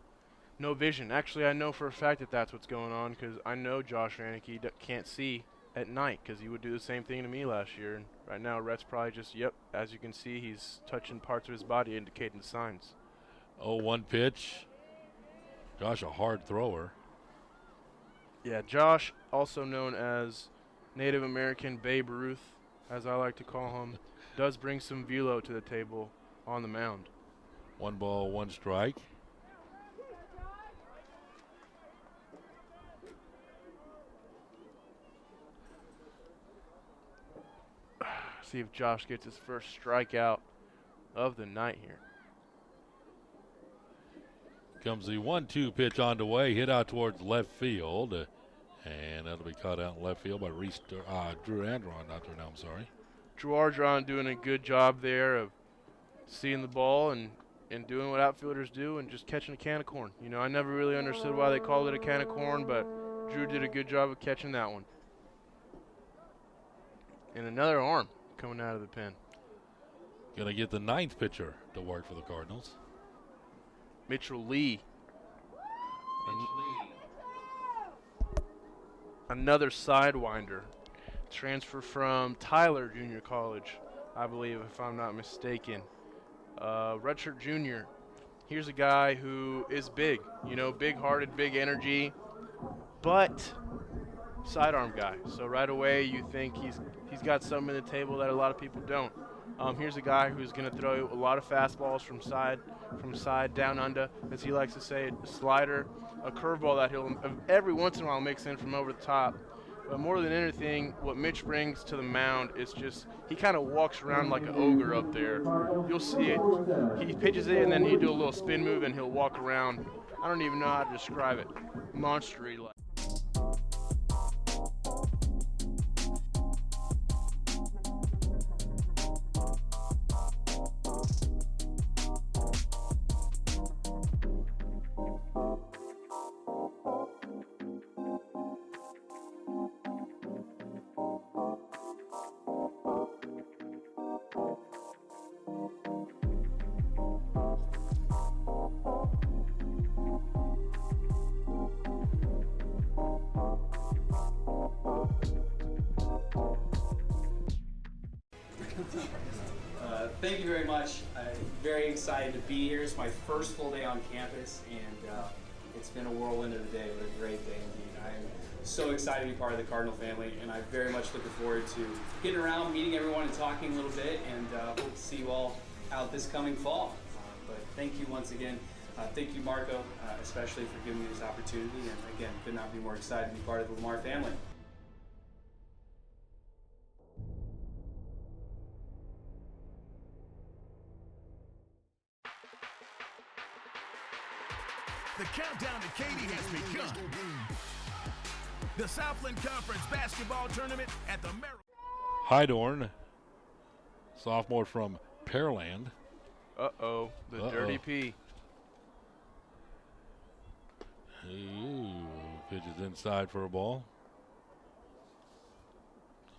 no vision. Actually, I know for a fact that that's what's going on because I know Josh Raneke can't see at night because he would do the same thing to me last year. And right now, Rhett's probably just, yep, as you can see, he's touching parts of his body indicating signs. 0-1 pitch. Josh, a hard thrower. Yeah, Josh, also known as Native American Babe Ruth, as I like to call him, does bring some velo to the table on the mound. 1 ball, 1 strike. See if Josh gets his first strikeout of the night here. Comes the 1-2 pitch on the way, hit out towards left field. And that'll be caught out in left field by Drew Andron. I'm sorry. Drew Andron doing a good job there of seeing the ball and doing what outfielders do and just catching a can of corn. You know, I never really understood why they called it a can of corn, but Drew did a good job of catching that one. And another arm coming out of the pen. Gonna get the 9th pitcher to work for the Cardinals. Mitchell Lee. Another sidewinder. Transfer from Tyler Junior College, I believe, if I'm not mistaken. Redshirt junior. here's a guy who is big, you know, big-hearted, big energy, but sidearm guy. So right away you think he's got something in the table that a lot of people don't. Here's a guy who's going to throw a lot of fastballs from side down under, as he likes to say, a slider, a curveball that he'll every once in a while mix in from over the top. But more than anything, what Mitch brings to the mound is just he kind of walks around like an ogre up there. You'll see it. He pitches it, and then he do a little spin move, and he'll walk around. I don't even know how to describe it. Monstery like. Thank you very much. I'm very excited to be here. It's my first full day on campus, and it's been a whirlwind of a day. What a great day indeed. I am so excited to be part of the Cardinal family, and I'm very much looking forward to getting around, meeting everyone, and talking a little bit, and hope to see you all out this coming fall. But thank you once again. Thank you, Marco, especially for giving me this opportunity, and again, could not be more excited to be part of the Lamar family. The countdown to Katy has begun. The Southland Conference basketball tournament at the Hydorn, sophomore from Pearland. Uh-oh, the dirty P. Ooh, pitches inside for a ball.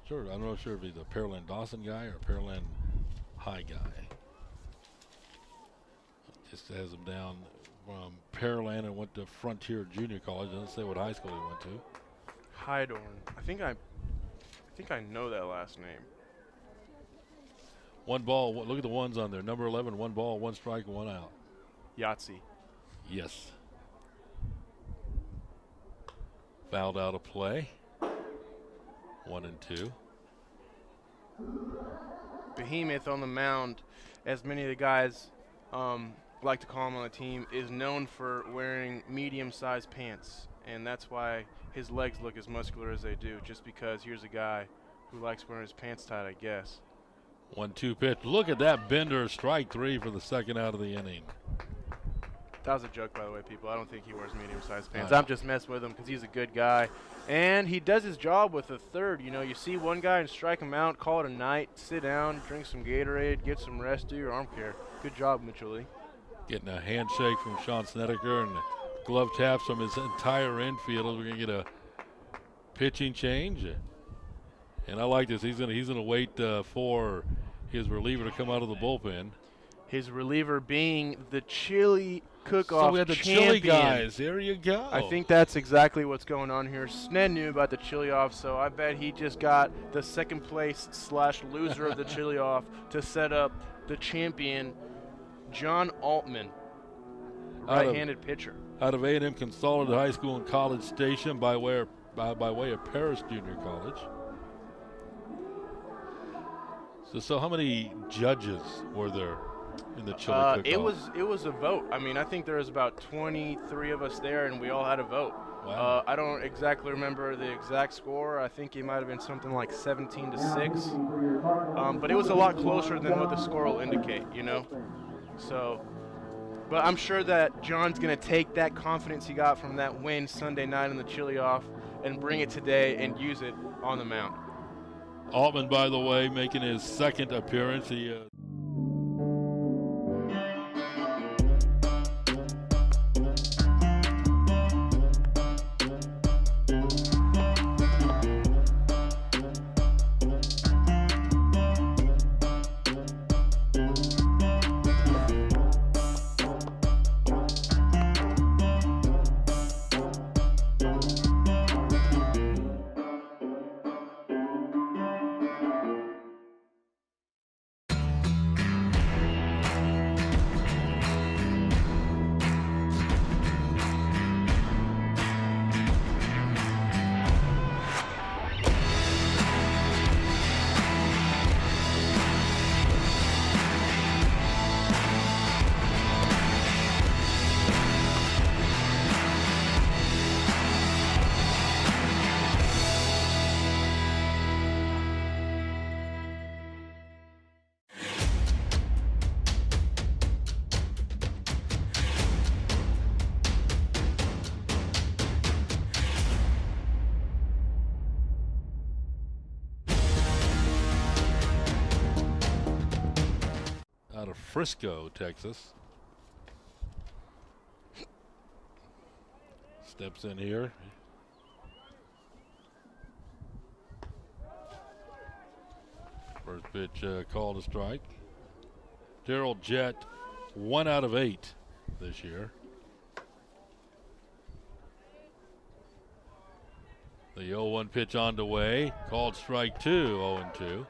Sure, I'm not sure if he's a Pearland Dawson guy or a Pearland High guy. Just has him down from Pearland and went to Frontier Junior College. Doesn't say what high school he went to. Hydorn. I think I know that last name. One ball. Look at the ones on there. Number 11. One ball, one strike, one out. Yahtzee. Yes. Fouled out of play. 1 and 2. Behemoth on the mound, as many of the guys like to call him on the team, is known for wearing medium-sized pants, and that's why his legs look as muscular as they do, just because here's a guy who likes wearing his pants tight, I guess. 1-2 pitch. Look at that bender. Strike 3 for the second out of the inning. That was a joke, by the way, people. I don't think he wears medium-sized pants. I'm just messing with him because he's a good guy. And he does his job with a third. You know, you see one guy and strike him out, call it a night, sit down, drink some Gatorade, get some rest, do your arm care. Good job, Mitchell Lee. Getting a handshake from Sean Snedeker and glove taps from his entire infield. We're going to get a pitching change. And I like this. He's gonna wait for his reliever to come out of the bullpen. His reliever being the chili cook-off So we had the champion. chili guys. There you go. I think that's exactly what's going on here. Sned knew about the chili off, so I bet he just got the second place / loser of the chili off to set up the champion, John Altman, right-handed pitcher. Out of A&M Consolidated High School and College Station by way of Paris Junior College. So how many judges were there in the chili cook-off? It was a vote. I mean, I think there was about 23 of us there, and we all had a vote. Wow. I don't exactly remember the exact score. I think it might have been something like 17-6. But it was a lot closer than what the score will indicate, you know? So, but I'm sure that John's going to take that confidence he got from that win Sunday night in the chili off and bring it today and use it on the mound. Altman, by the way, making his second appearance. He of Frisco, Texas. Steps in here. First pitch called a strike. Darrell Jett, 1 out of 8 this year. The 0-1 pitch on the way. Called strike 2, 0-2.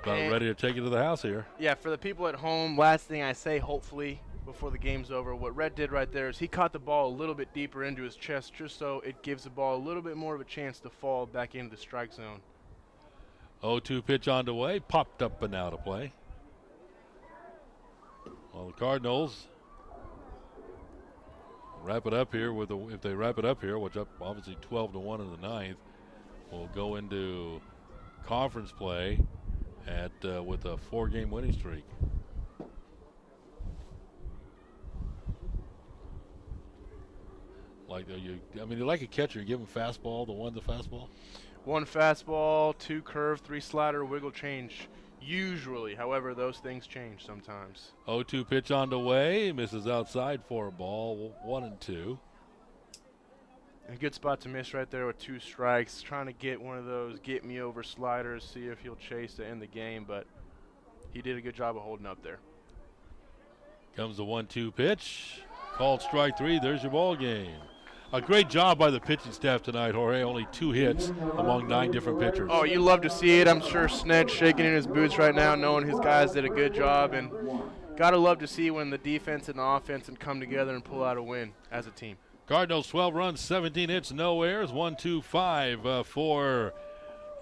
About ready to take it to the house here. Yeah, for the people at home, last thing I say, hopefully, before the game's over, what Red did right there is he caught the ball a little bit deeper into his chest just so it gives the ball a little bit more of a chance to fall back into the strike zone. 0-2 pitch on the way. Popped up and out of play. Well, the Cardinals wrap it up here with if they wrap it up here, which up obviously 12-1 in the ninth, will go into conference play at with a 4-game winning streak. Like you like a catcher, you give him fastball, the fastball. 1 fastball, 2 curve, 3 slider, wiggle change. Usually, however, those things change sometimes. 0-2 pitch on the way, misses outside for a ball, 1-2. A good spot to miss right there with 2 strikes. Trying to get one of those get me over sliders, see if he'll chase to end the game, but he did a good job of holding up there. Comes the 1-2 pitch, called strike 3. There's your ball game. A great job by the pitching staff tonight, Jorge. Only 2 hits among 9 different pitchers. Oh, you love to see it. I'm sure Sned's shaking in his boots right now, knowing his guys did a good job. And got to love to see when the defense and the offense can come together and pull out a win as a team. Cardinals 12 runs, 17 hits, no errors, 1-2-5 for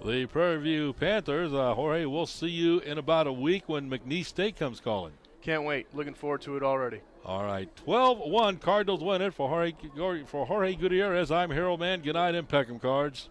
the Prairie View Panthers. Jorge, we'll see you in about a week when McNeese State comes calling. Can't wait. Looking forward to it already. All right, 12-1, Cardinals win it. For Jorge Gutierrez, I'm Harold Mann. Good night, and Peckham Cards.